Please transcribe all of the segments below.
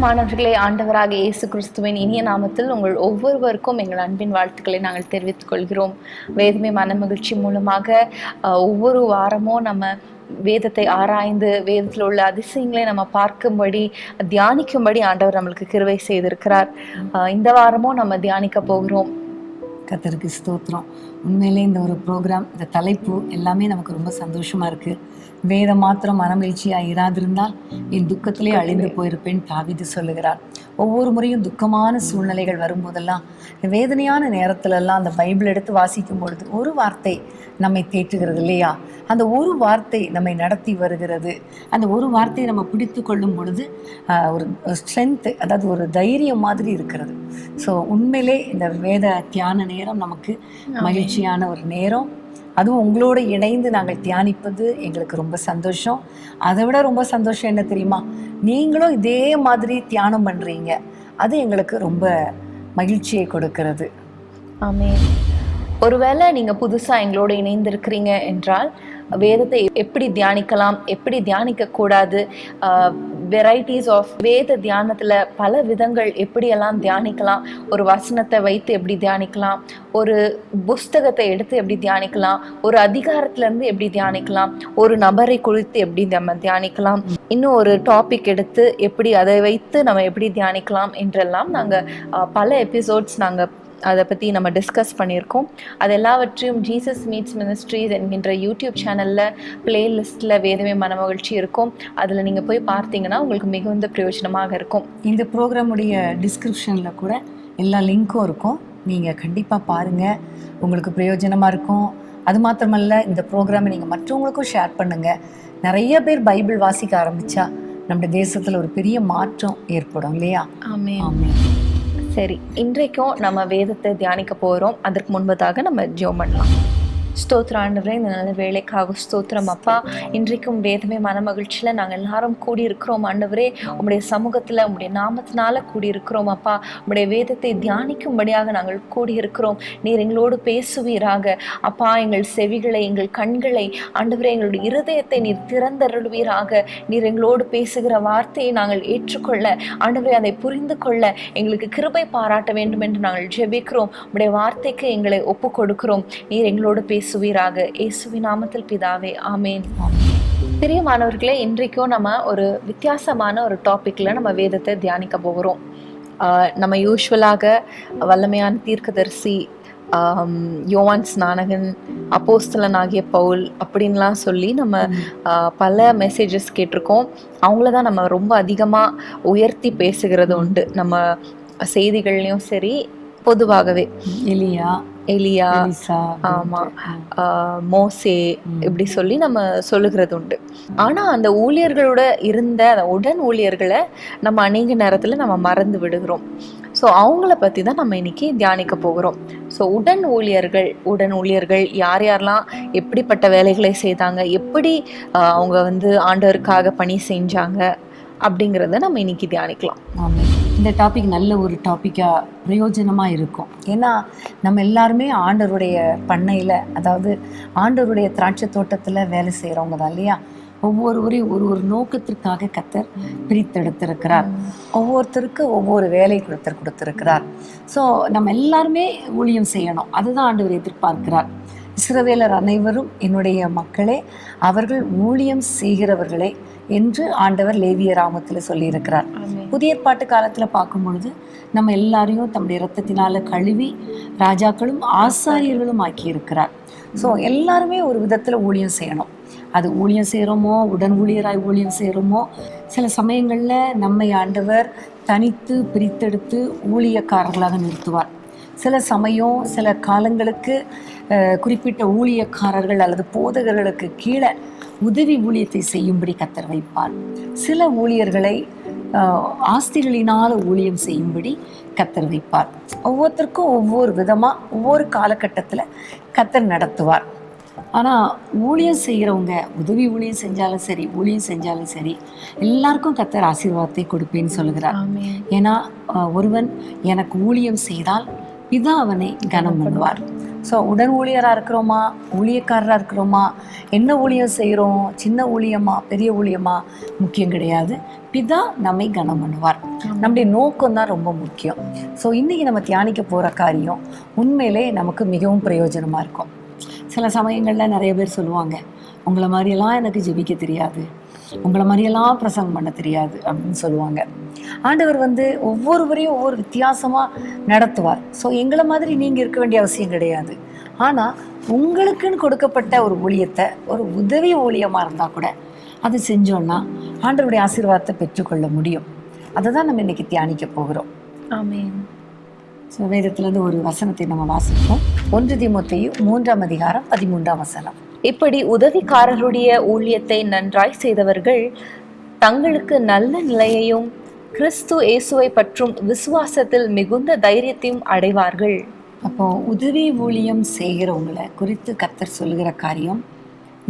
பிரியமானவர்களே, ஆண்டவராக இயேசு கிறிஸ்துவின் இனிய நாமத்தில் உங்கள் ஒவ்வொருவருக்கும் எங்கள் அன்பின் வாழ்த்துக்களை நாங்கள் தெரிவித்துக் கொள்கிறோம். வேதமே மனமகிழ்ச்சி மூலமாக ஒவ்வொரு வாரமும் நம்ம வேதத்தை ஆராய்ந்து வேதத்தில் உள்ள அதிசயங்களை நம்ம பார்க்கும்படி தியானிக்கும்படி ஆண்டவர் நம்மளுக்கு கிருபை செய்திருக்கிறார். இந்த வாரமும் நம்ம தியானிக்க போகிறோம். கர்த்தருக்கு ஸ்தோத்திரம். உண்மையிலே இந்த ஒரு ப்ரோக்ராம், இந்த தலைப்பு எல்லாமே நமக்கு ரொம்ப சந்தோஷமாக இருக்குது. வேதம் மாத்திரம் மனமகிழ்ச்சியாக இராதிருந்தால் என் துக்கத்திலே அழிந்து போயிருப்பேன் தாவீது சொல்லுகிறார். ஒவ்வொரு முறையும் துக்கமான சூழ்நிலைகள் வரும்போதெல்லாம், வேதனையான நேரத்திலெல்லாம் அந்த பைபிள் எடுத்து வாசிக்கும் பொழுது ஒரு வார்த்தை நம்மை தேற்றுகிறது இல்லையா? அந்த ஒரு வார்த்தை நம்மை நடத்தி வருகிறது. அந்த ஒரு வார்த்தையை நம்ம பிடித்து கொள்ளும் பொழுது ஒரு ஸ்ட்ரென்த்து, அதாவது ஒரு தைரியம் மாதிரி இருக்கிறது. ஸோ உண்மையிலே இந்த வேத தியான நேரம் நமக்கு மகிழ்ச்சியான ஒரு நேரம். அதுவும் உங்களோடு இணைந்து நாங்கள் தியானிப்பது எங்களுக்கு ரொம்ப சந்தோஷம். அதை விட ரொம்ப சந்தோஷம் என்ன தெரியுமா? நீங்களும் இதே மாதிரி தியானம் பண்ணுறீங்க. அது எங்களுக்கு ரொம்ப மகிழ்ச்சியை கொடுக்கிறது. ஆமென். ஒருவேளை நீங்கள் புதுசாக எங்களோடு இணைந்திருக்கிறீங்க என்றால், வேதத்தை எப்படி தியானிக்கலாம், எப்படி தியானிக்கக்கூடாது, வெரைட்டிஸ் ஆஃப் வேத தியானத்தில் பல விதங்கள் எப்படியெல்லாம் தியானிக்கலாம், ஒரு வசனத்தை வைத்து எப்படி தியானிக்கலாம், ஒரு புஸ்தகத்தை எடுத்து எப்படி தியானிக்கலாம், ஒரு அதிகாரத்திலேருந்து எப்படி தியானிக்கலாம், ஒரு நபரை குறித்து எப்படி நம்ம தியானிக்கலாம், இன்னும் ஒரு டாபிக் எடுத்து எப்படி அதை வைத்து நம்ம எப்படி தியானிக்கலாம் என்றெல்லாம் நாங்கள் பல எபிசோட்ஸ் நாங்கள் அதை பற்றி நம்ம டிஸ்கஸ் பண்ணியிருக்கோம். அது எல்லாவற்றையும் ஜீசஸ் மீட்ஸ் மினிஸ்ட்ரீஸ் என்கின்ற யூடியூப் சேனலில் பிளேலிஸ்ட்டில் வேதமே மனமகிழ்ச்சி இருக்கும். அதில் நீங்கள் போய் பார்த்தீங்கன்னா உங்களுக்கு மிகுந்த பிரயோஜனமாக இருக்கும். இந்த ப்ரோக்ராமுடைய டிஸ்கிரிப்ஷனில் கூட எல்லா லிங்க்கும் இருக்கும். நீங்கள் கண்டிப்பாக பாருங்கள், உங்களுக்கு பிரயோஜனமாக இருக்கும். அது மாத்திரமல்ல, இந்த ப்ரோக்ராமை நீங்கள் மற்றவங்களுக்கும் ஷேர் பண்ணுங்கள். நிறைய பேர் பைபிள் வாசிக்க ஆரம்பித்தா நம்முடைய தேசத்தில் ஒரு பெரிய மாற்றம் ஏற்படும் இல்லையா? ஆமென். ஆமென். சரி, இன்றைக்கும் நம்ம வேதத்தை தியானிக்க போகிறோம். அதற்கு முன்பதாக நம்ம ஜெபம் பண்ணலாம். ஸ்தோத்திரம் ஆண்டவரே, இந்த நல்ல வேலைக்காக ஸ்தோத்திரம் அப்பா. இன்றைக்கும் வேதமே மனமகிழ்ச்சியில் நாங்கள் எல்லாரும் கூடியிருக்கிறோம் ஆண்டவரே. உம்முடைய சமூகத்தில் உம்முடைய நாமத்தினால கூடியிருக்கிறோம் அப்பா. உம்முடைய வேதத்தை தியானிக்கும்படியாக நாங்கள் கூடியிருக்கிறோம். நீர் எங்களோடு பேசுவீராக அப்பா. எங்கள் செவிகளை, எங்கள் கண்களை ஆண்டவரே, எங்களுடைய இருதயத்தை நீர் திறந்தருள்வீராக. நீர் எங்களோடு பேசுகிற வார்த்தையை நாங்கள் ஏற்றுக்கொள்ள ஆண்டவரே, அதை புரிந்து கொள்ள எங்களுக்கு கிருபை பாராட்ட வேண்டும் என்று நாங்கள் ஜெபிக்கிறோம். உம்முடைய வார்த்தைக்கு எங்களை ஒப்பு கொடுக்கிறோம். நீர் எங்களோடு பேசுவீராக. இயேசுவின் நாமத்தில் பிதாவே, ஆமென். பிரியமானவர்களே, இன்றைக்கும் நம்ம ஒரு வித்தியாசமான ஒரு டாபிக்ல நம்ம வேதத்தை தியானிக்க போகிறோம். நம்ம யூஸ்வலாக வல்லமையான தீர்க்கதரிசி, யோவான் ஸ்நானகன், அப்போஸ்தலனாகிய பவுல் அப்படின்லாம் சொல்லி நம்ம பல மெசேஜஸ் கேட்டிருக்கோம். அவங்கள தான் நம்ம ரொம்ப அதிகமாக உயர்த்தி பேசுகிறது உண்டு. நம்ம செய்திகள்லையும் சரி, பொதுவாகவே எலியா, ஆமா, மோசே இப்படி சொல்லி நம்ம சொல்லுகிறது உண்டு. ஆனா அந்த ஊழியர்களோட இருந்த அந்த உடன் ஊழியர்களை நம்ம அநேக நேரத்துல நம்ம மறந்து விடுகிறோம். ஸோ அவங்கள பற்றி தான் நம்ம இன்னைக்கு தியானிக்க போகிறோம். ஸோ உடன் ஊழியர்கள் யார் யாரெல்லாம் எப்படிப்பட்ட வேலைகளை செய்தாங்க, எப்படி அவங்க ஆண்டவருக்காக பணி செஞ்சாங்க அப்படிங்கிறத நம்ம இன்னைக்கு தியானிக்கலாம். ஆமாம். இந்த டாபிக் நல்ல ஒரு டாப்பிக்காக பிரயோஜனமாக இருக்கும். ஏன்னா நம்ம எல்லாருமே ஆண்டவருடைய பண்ணையில், அதாவது ஆண்டவருடைய திராட்சை தோட்டத்தில் வேலை செய்கிறவங்க தான் இல்லையா? ஒவ்வொருவரையும் ஒரு நோக்கத்திற்காக கர்த்தர் பிரித்தெடுத்திருக்கிறார். ஒவ்வொருத்தருக்கு ஒவ்வொரு வேலை கொடுத்திருக்கிறார். ஸோ நம்ம எல்லாருமே ஊழியம் செய்யணும், அதுதான் ஆண்டவர் எதிர்பார்க்கிறார். இஸ்ரவேலர் அனைவரும் என்னுடைய மக்களே, அவர்கள் ஊழியம் செய்கிறவர்களே என்று ஆண்டவர் லேவிய ராமத்தில் சொல்லியிருக்கிறார். புதிய ஏற்பாட்டு காலத்தில் பார்க்கும் பொழுது நம்ம எல்லாரையும் தம்முடைய இரத்தத்தினால கழுவி ராஜாக்களும் ஆசாரியர்களும் ஆக்கியிருக்கிறார். ஸோ எல்லாருமே ஒரு விதத்தில் ஊழியம் செய்யணும். அது ஊழியம் செய்கிறோமோ, உடன் ஊழியராய் ஊழியம் செய்கிறோமோ, சில சமயங்களில் நம்மை ஆண்டவர் தனித்து பிரித்தெடுத்து ஊழியக்காரர்களாக நிறுத்துவார். சில சமயம், சில காலங்களுக்கு குறிப்பிட்ட ஊழியக்காரர்கள் அல்லது போதகர்களுக்கு கீழே உதவி ஊழியத்தை செய்யும்படி கர்த்தர் வைப்பார். சில ஊழியர்களை ஆஸ்திகளினால் ஊழியம் செய்யும்படி கர்த்தர் வைப்பார். ஒவ்வொருத்தருக்கும் ஒவ்வொரு விதமாக ஒவ்வொரு காலகட்டத்தில் கர்த்தர் நடத்துவார். ஆனால் ஊழியம் செய்கிறவங்க, உதவி ஊழியம் செஞ்சாலும் சரி, ஊழியம் செஞ்சாலும் சரி, எல்லாருக்கும் கர்த்தர் ஆசீர்வாதத்தை கொடுப்பேன்னு சொல்லுகிறார். ஏன்னா ஒருவன் எனக்கு ஊழியம் செய்தால் பிதா அவனை கனம் பண்ணுவார். ஸோ உடன் ஊழியராக இருக்கிறோமா, ஊழியக்காரராக இருக்கிறோமா, என்ன ஊழியம் செய்கிறோம், சின்ன ஊழியமா பெரிய ஊழியமா முக்கியம் கிடையாது. பிதா நம்மை கனம் பண்ணுவார். நம்முடைய நோக்கம் தான் ரொம்ப முக்கியம். ஸோ இன்றைக்கி நம்ம தியானிக்க போகிற காரியம் உண்மையிலே நமக்கு மிகவும் பிரயோஜனமாக இருக்கும். சில சமயங்களில் நிறைய பேர் சொல்லுவாங்க, உங்களை மாதிரியெல்லாம் எனக்கு ஜெபிக்க தெரியாது, உங்களை மாதிரியெல்லாம் பிரசங்கம் பண்ண தெரியாது அப்படின்னு சொல்லுவாங்க. ஆண்டவர் ஒவ்வொருவரையும் ஒவ்வொரு வித்தியாசமாக நடத்துவார். ஸோ எங்களை மாதிரி நீங்கள் இருக்க வேண்டிய அவசியம் கிடையாது. ஆனால் உங்களுக்குன்னு கொடுக்கப்பட்ட ஒரு ஊழியத்தை, ஒரு உதவி ஊழியமாக இருந்தால் கூட அது செஞ்சோன்னா ஆண்டவருடைய ஆசீர்வாதத்தை பெற்றுக்கொள்ள முடியும். அதை தான் நம்ம இன்னைக்கு தியானிக்க போகிறோம். ஆமென். ஸோ வேதத்துலேருந்து ஒரு வசனத்தை நம்ம வாசிப்போம். 1 தீமோத்தேயு 3ஆம் அதிகாரம் 13ஆம் வசனம். இப்படி உதவிக்காரருடைய ஊழியத்தை நன்றாய் செய்தவர்கள் தங்களுக்கு நல்ல நிலையையும் கிறிஸ்து இயேசுவை பற்றும் விசுவாசத்தில் மிகுந்த தைரியத்தையும் அடைவார்கள். அப்போ உதவி ஊழியம் செய்கிறவங்களை குறித்து கர்த்தர் சொல்லுகிற காரியம்,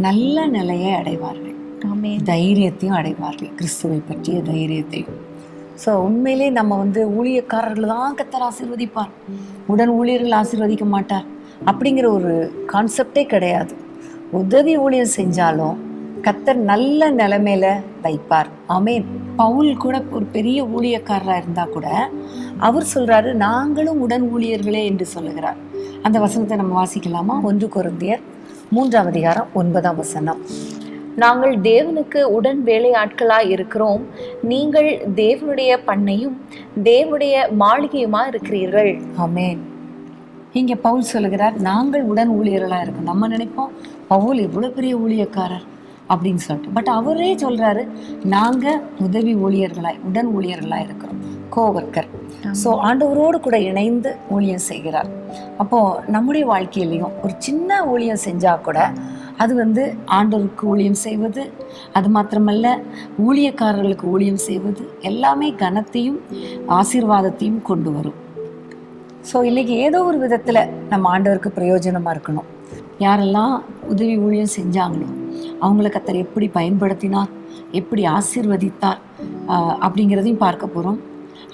நல்ல நிலையை அடைவார்கள், ஆமென், தைரியத்தையும் அடைவார்கள், கிறிஸ்துவை பற்றிய தைரியத்தையும். ஸோ உண்மையிலே நம்ம ஊழியக்காரர்கள் தான் கர்த்தர் ஆசீர்வதிப்பார், உடன் ஊழியர்கள் ஆசீர்வதிக்க மாட்டார் அப்படிங்கிற ஒரு கான்செப்டே கிடையாது. உதவி ஊழியம் செஞ்சாலும் கர்த்தர் நல்ல நிலைமையில வைப்பார். ஆமென். பவுல் கூட ஒரு பெரிய ஊழியக்காரராக இருந்தால் கூட அவர் சொல்றாரு, நாங்களும் உடன் ஊழியர்களே என்று சொல்லுகிறார். அந்த வசனத்தை நம்ம வாசிக்கலாமா? 1 கொரிந்தியர் 3ஆம் அதிகாரம் 9ஆம் வசனம். நாங்கள் தேவனுக்கு உடன் வேலையாட்களாய் இருக்கிறோம், நீங்கள் தேவனுடைய பண்ணையும் தேவனுடைய மாளிகையுமா இருக்கிறீர்கள். ஆமென். இங்கே பவுல் சொல்லுகிறார், நாங்கள் உடன் ஊழியர்களாக இருக்கோம். நம்ம நினைப்போம் பவுல் எவ்வளோ பெரிய ஊழியக்காரர் அப்படின்னு சொல்லிட்டு, பட் அவரே சொல்றாரு, நாங்கள் உதவி ஊழியர்களாய், உடன் ஊழியர்களாக இருக்கிறோம், கோவர்க்கர். ஸோ ஆண்டவரோடு கூட இணைந்து ஊழியம் செய்கிறார். அப்போது நம்முடைய வாழ்க்கையிலையும் ஒரு சின்ன ஊழியம் செஞ்சால் கூட அது ஆண்டவருக்கு ஊழியம் செய்வது, அது மாத்திரமல்ல ஊழியக்காரர்களுக்கு ஊழியம் செய்வது எல்லாமே கனத்தையும் ஆசீர்வாதத்தையும் கொண்டு வரும். ஸோ இன்றைக்கி ஏதோ ஒரு விதத்தில் நம்ம ஆண்டவருக்கு பிரயோஜனமாக இருக்கணும். யாரெல்லாம் உதவி ஊழியம் செஞ்சாங்களோ அவங்களை கர்த்தர் எப்படி பயன்படுத்தினார், எப்படி ஆசீர்வதித்தார் அப்படிங்கிறதையும் பார்க்க போகிறோம்.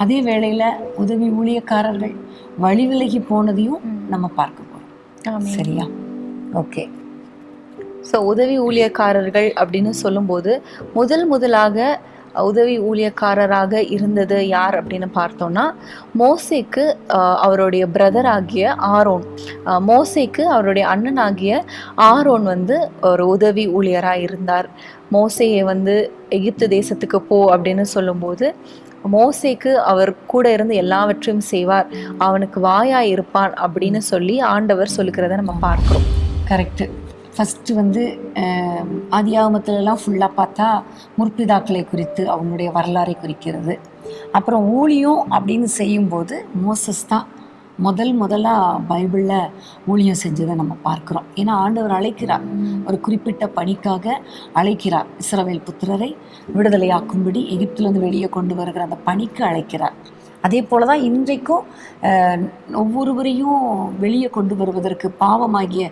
அதே வேளையில் உதவி ஊழியக்காரர்கள் வழி விலகி போனதையும் நம்ம பார்க்க போகிறோம். சரியா? ஓகே. ஸோ உதவி ஊழியக்காரர்கள் அப்படின்னு சொல்லும்போது முதலாக உதவி ஊழியக்காரராக இருந்தது யார் அப்படின்னு பார்த்தோம்னா, மோசேக்கு அவருடைய பிரதர் ஆகிய ஆரோன், மோசேக்கு அவருடைய அண்ணனாகிய ஆரோன் ஒரு உதவி ஊழியராக இருந்தார். மோசேயை எகிப்து தேசத்துக்கு போ அப்படின்னு சொல்லும்போது மோசேக்கு அவர் கூட இருந்து எல்லாவற்றையும் செய்வார், அவனுக்கு வாயாய் இருப்பான் அப்படின்னு சொல்லி ஆண்டவர் சொல்லுகிறத நம்ம பார்க்கிறோம். கரெக்டு. ஃபஸ்ட்டு ஆதியாகமத்துலலாம் ஃபுல்லாக பார்த்தா முற்பிதாக்களை குறித்து அவங்களுடைய வரலாறை குறிக்கிறது. அப்புறம் ஊழியம் அப்படின்னு செய்யும்போது மோசஸ் தான் முதலாக பைபிளில் ஊழியம் செஞ்சதை நம்ம பார்க்குறோம். ஏன்னா ஆண்டவர் அழைக்கிறார், ஒரு குறிப்பிட்ட பணிக்காக அழைக்கிறார். இஸ்ரவேல் புத்திரரை விடுதலையாக்கும்படி எகிப்திலிருந்து வெளியே கொண்டு வருகிற அந்த பணிக்கு அழைக்கிறார். அதே போல் தான் இன்றைக்கும் ஒவ்வொருவரையும் வெளியே கொண்டு வருவதற்கு, பாவமாகிய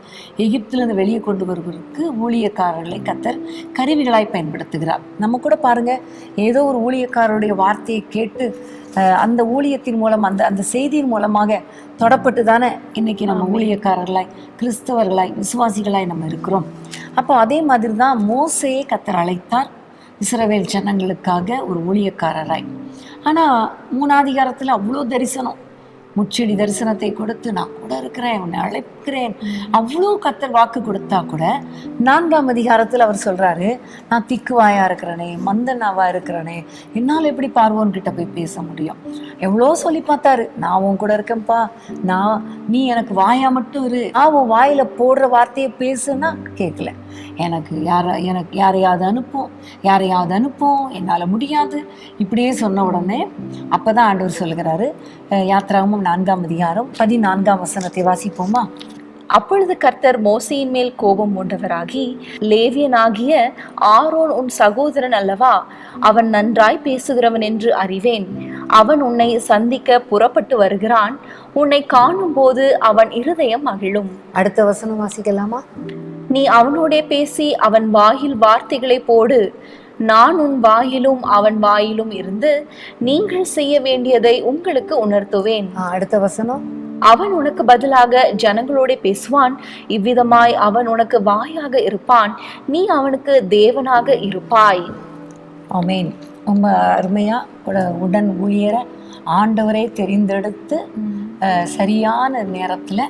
எகிப்திலிருந்து வெளியே கொண்டு வருவதற்கு ஊழியக்காரர்களை கர்த்தர் கருவிகளாய் பயன்படுத்துகிறார். நம்ம கூட பாருங்கள், ஏதோ ஒரு ஊழியக்காரருடைய வார்த்தையை கேட்டு அந்த ஊழியத்தின் மூலம், அந்த செய்தியின் மூலமாக தொடப்பட்டு தானே இன்றைக்கி நம்ம ஊழியக்காரர்களாய், கிறிஸ்தவர்களாய், விசுவாசிகளாய் நம்ம இருக்கிறோம். அப்போ அதே மாதிரி தான் மோசேயை கர்த்தர் அழைத்தார் இஸ்ரவேல் ஜனங்களுக்காக ஒரு ஊழியக்காரராய். ஆனால் 3ஆம் அதிகாரத்தில் அவ்வளோ தரிசனம், முச்செடி தரிசனத்தை கொடுத்து நான் கூட இருக்கிறேன், உன்னை அழைக்கிறேன், அவ்வளோ கர்த்தர் வாக்கு கொடுத்தா கூட 4ஆம் அதிகாரத்தில் அவர் சொல்கிறாரு, நான் திக்குவாயாக இருக்கிறேனே, மந்தனாவாக இருக்கிறேனே, என்னால் எப்படி பார்வோன்கிட்ட போய் பேச முடியும்? எவ்வளோ சொல்லி பார்த்தாரு, நான் உன் கூட இருக்கேன்ப்பா, நீ எனக்கு வாயா மட்டும் இரு, நான் உன் வாயில் போடுற வார்த்தையை பேசுன்னா கேட்கல, எனக்கு யாரையாவது அனுப்பும், என்னால் முடியாது இப்படியே சொன்ன உடனே அப்போ தான் ஆண்டவர் சொல்லுகிறாரு, யாத்திராகமம் 4ஆம் அதிகாரம் 14ஆம் வசனத்தை வாசிப்போமா? அப்பொழுது கர்த்தர் மோசேயின் மேல் கோபம் கொண்டவராகி, லேவியனாகிய ஆரோன் உன் சகோதரன் அல்லவா, அவன் நன்றாய் பேசுகிறவன் என்று அறிவேன், அவன் உன்னை சந்திக்க புறப்பட்டு வருகிறான், உன்னை காணும் போது அவன் இருதயம் மகிழும். அடுத்த வசனம் வாசிக்கலாமா? நீ அவனோட பேசி அவன் வாயில் வார்த்தைகளை போடு, நான் உன் வாயிலும் அவன் வாயிலும் இருந்து நீங்கள் செய்ய வேண்டியதை உங்களுக்கு உணர்த்துவேன். அடுத்த வசனம், அவன் உனக்கு பதிலாக ஜனங்களோட பேசுவான், இவ்விதமாய் அவன் உனக்கு வாயாக இருப்பான், நீ அவனுக்கு தேவனாக இருப்பாய். ஆமென். ரொம்ப அருமையா உடன் ஊழியரை ஆண்டவரை தெரிந்தெடுத்து சரியான நேரத்துல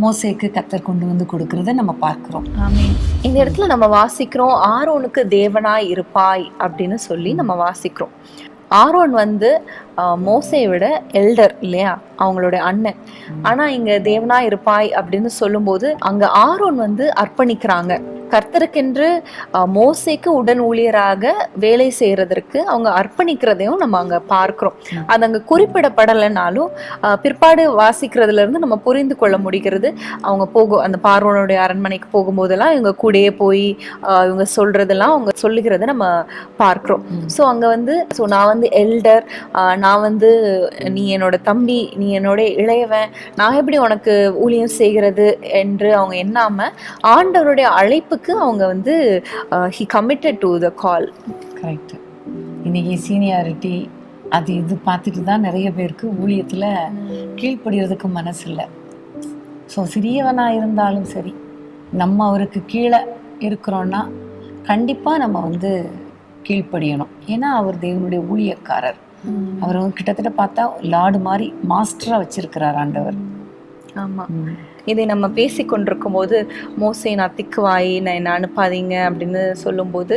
மோசேக்கு கர்த்தர் கொண்டு வந்து கொடுக்கறத நம்ம பார்க்கிறோம். ஆமென். இந்த இடத்துல நம்ம வாசிக்கிறோம், ஆரோனுக்கு தேவனாய் இருப்பாய் அப்படின்னு சொல்லி நம்ம வாசிக்கிறோம். ஆரோன் வந்து மோசையை விட எல்டர் இல்லையா, அவங்களோட அண்ணன். ஆனா இங்க தேவனாய் இருப்பாய் அப்படின்னு சொல்லும்போது அங்க ஆரோன் வந்து அர்ப்பணிக்கிறாங்க கர்த்தருக்கென்று. மோசேக்கு உடன் ஊழியராக வேலை செய்யறதற்கு அவங்க அர்ப்பணிக்கிறதையும் நம்ம அங்க பார்க்கிறோம். அது அங்க குறிப்பிடப்படலைனாலும் பிற்பாடு வாசிக்கிறதுல இருந்து நம்ம புரிந்து கொள்ள முடிகிறது. அவங்க அந்த பார்வோனுடைய அரண்மனைக்கு போகும்போதெல்லாம் இவங்க கூடயே போய் இவங்க சொல்றதெல்லாம் அவங்க சொல்லுகிறத நம்ம பார்க்கிறோம். ஸோ அங்க வந்து நான் வந்து எல்டர், நான் வந்து நீ என்னோட தம்பி, நீ என்னோட இளையவன், நான் எப்படி உனக்கு ஊழியம் செய்கிறது என்று அவங்க எண்ணாம ஆண்டவருடைய அழைப்புக்கு அவங்க வந்து he committed to the call. Correct. இன்னைக்கு சீனியாரிட்டி அது இது பார்த்துட்டு தான் நிறைய பேருக்கு ஊழியத்துல கீழ்ப்படிறதுக்கு மனசு இல்லை. ஸோ சிறியவனா இருந்தாலும் சரி, நம்ம அவருக்கு கீழே இருக்கிறோன்னா கண்டிப்பா நம்ம வந்து கீழ்ப்படியணும். ஏன்னா அவர் தேவனுடைய ஊழியக்காரர். அவர் வந்து கிட்டத்தட்ட பார்த்தா லார்டு மாதிரி மாஸ்டரா வச்சிருக்கிறார் ஆண்டவர். ஆமா. இதை நம்ம பேசி கொண்டிருக்கும் போது மோசே நான் திக்குவாய், நான் என்ன அனுப்பாதீங்க அப்படின்னு சொல்லும்போது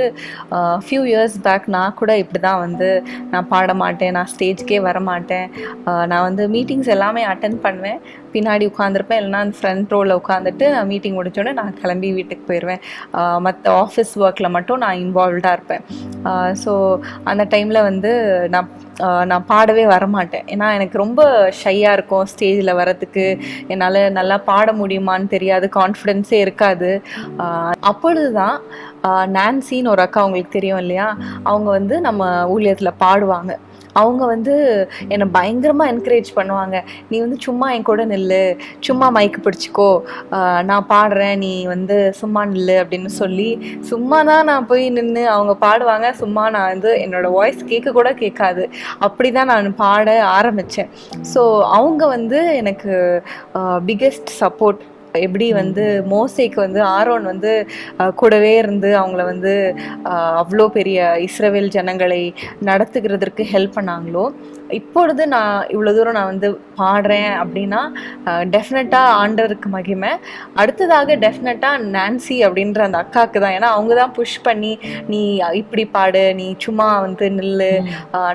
ஃபியூ இயர்ஸ் பேக் நான் கூட இப்படி தான் வந்து நான் பாட மாட்டேன், நான் ஸ்டேஜ்க்கே வரமாட்டேன், நான் வந்து மீட்டிங்ஸ் எல்லாமே அட்டென்ட் பண்ணுவேன், பின்னாடி உட்காந்துருப்பேன், இல்லைனா அந்த ஃப்ரண்ட் ரோவில் உட்காந்துட்டு நான் மீட்டிங் முடிச்சோடனே நான் கிளம்பி வீட்டுக்கு போயிடுவேன். மற்ற ஆஃபீஸ் ஒர்க்கில் மட்டும் நான் இன்வால்வ்டாக இருப்பேன். ஸோ அந்த டைமில் வந்து நான் பாடவே வரமாட்டேன். ஏன்னா எனக்கு ரொம்ப ஷையாக இருக்கும் ஸ்டேஜில் வரத்துக்கு. என்னால் நல்லா பாட முடியுமான்னு தெரியாது, கான்ஃபிடென்ஸே இருக்காது. அப்பொழுது தான் நான்சின்னு ஒரு அக்கா, அவங்களுக்கு தெரியும் இல்லையா, அவங்க வந்து நம்ம ஊழியத்தில் பாடுவாங்க. அவங்க வந்து என்னை பயங்கரமாக என்கரேஜ் பண்ணுவாங்க. நீ வந்து சும்மா என் கூட நில்லு, சும்மா மைக்கு பிடிச்சிக்கோ, நான் பாடுறேன், நீ வந்து சும்மா நில்லு அப்படின்னு சொல்லி சும்மா தான் நான் போய் நின்று அவங்க பாடுவாங்க. சும்மா நான் வந்து என்னோடய வாய்ஸ் கேட்க கூட கேட்காது, அப்படி தான் நான் பாட ஆரம்பித்தேன். ஸோ அவங்க வந்து எனக்கு பிக்கெஸ்ட் சப்போர்ட். எப்படி வந்து மோசேக்கு வந்து ஆரோன் வந்து கூடவே இருந்து அவங்கள வந்து அவ்வளோ பெரிய இஸ்ரவேல் ஜனங்களை நடத்துகிறதற்கு ஹெல்ப் பண்ணாங்களோ, இப்பொழுது நான் இவ்வளோ தூரம் நான் வந்து பாடுறேன் அப்படின்னா டெஃபினட்டாக ஆண்டவருக்கு மகிமை. அடுத்ததாக டெஃபினட்டாக நான்சி அப்படின்ற அந்த அக்காவுக்கு தான். ஏன்னா அவங்க தான் புஷ் பண்ணி நீ இப்படி பாடு, நீ சும்மா வந்து நில்லு,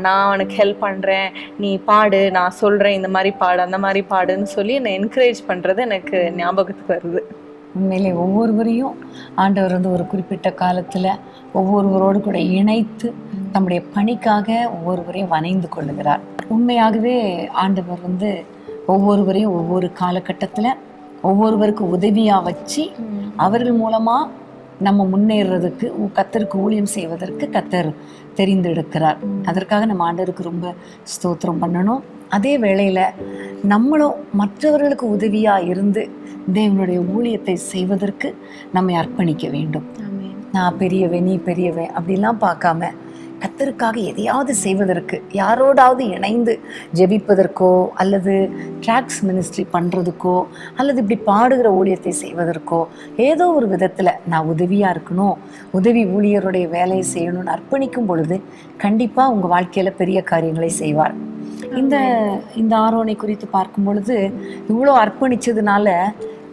நான் அவனுக்கு ஹெல்ப் பண்ணுறேன், நீ பாடு, நான் சொல்கிறேன், இந்த மாதிரி பாடு, அந்த மாதிரி பாடுன்னு சொல்லி என்னை என்கரேஜ் பண்ணுறது எனக்கு ஞாபகத்துக்கு வருது. உண்மையிலே ஒவ்வொருவரையும் ஆண்டவர் வந்து ஒரு குறிப்பிட்ட காலத்தில் ஒவ்வொருவரோடு கூட இணைத்து நம்முடைய பணிக்காக ஒவ்வொருவரையும் வணைந்து கொள்ளுகிறார். உண்மையாகவே ஆண்டவர் வந்து ஒவ்வொருவரையும் ஒவ்வொரு காலகட்டத்தில் ஒவ்வொருவருக்கு உதவியாக வச்சு அவர்கள் மூலமாக நம்ம முன்னேறதுக்கு கர்த்தருக்கு ஊழியம் செய்வதற்கு கர்த்தர் தெரிந்தெடுக்கிறார். அதற்காக நம்ம ஆண்டவருக்கு ரொம்ப ஸ்தோத்திரம் பண்ணணும். அதே வேளையில் நம்மளும் மற்றவர்களுக்கு உதவியாக இருந்து தேவனுடைய ஊழியத்தை செய்வதற்கு நம்மை அர்ப்பணிக்க வேண்டும். நான் பெரியவன், நீ பெரியவன் அப்படிலாம் பார்க்காம கர்த்தருக்காக எதையாவது செய்வதற்கு, யாரோடாவது இணைந்து ஜெபிப்பதற்கோ அல்லது ட்ராக்ஸ் மினிஸ்ட்ரி பண்ணுறதுக்கோ அல்லது இப்படி பாடுகிற ஊழியத்தை செய்வதற்கோ ஏதோ ஒரு விதத்தில் நான் உதவியாக இருக்கணும், உதவி ஊழியருடைய வேலையை செய்யணும்னு அர்ப்பணிக்கும் பொழுது கண்டிப்பாக உங்கள் வாழ்க்கையில் பெரிய காரியங்களை செய்வார். இந்த ஆரோனை குறித்து பார்க்கும் பொழுது இவ்வளோ அர்ப்பணித்ததுனால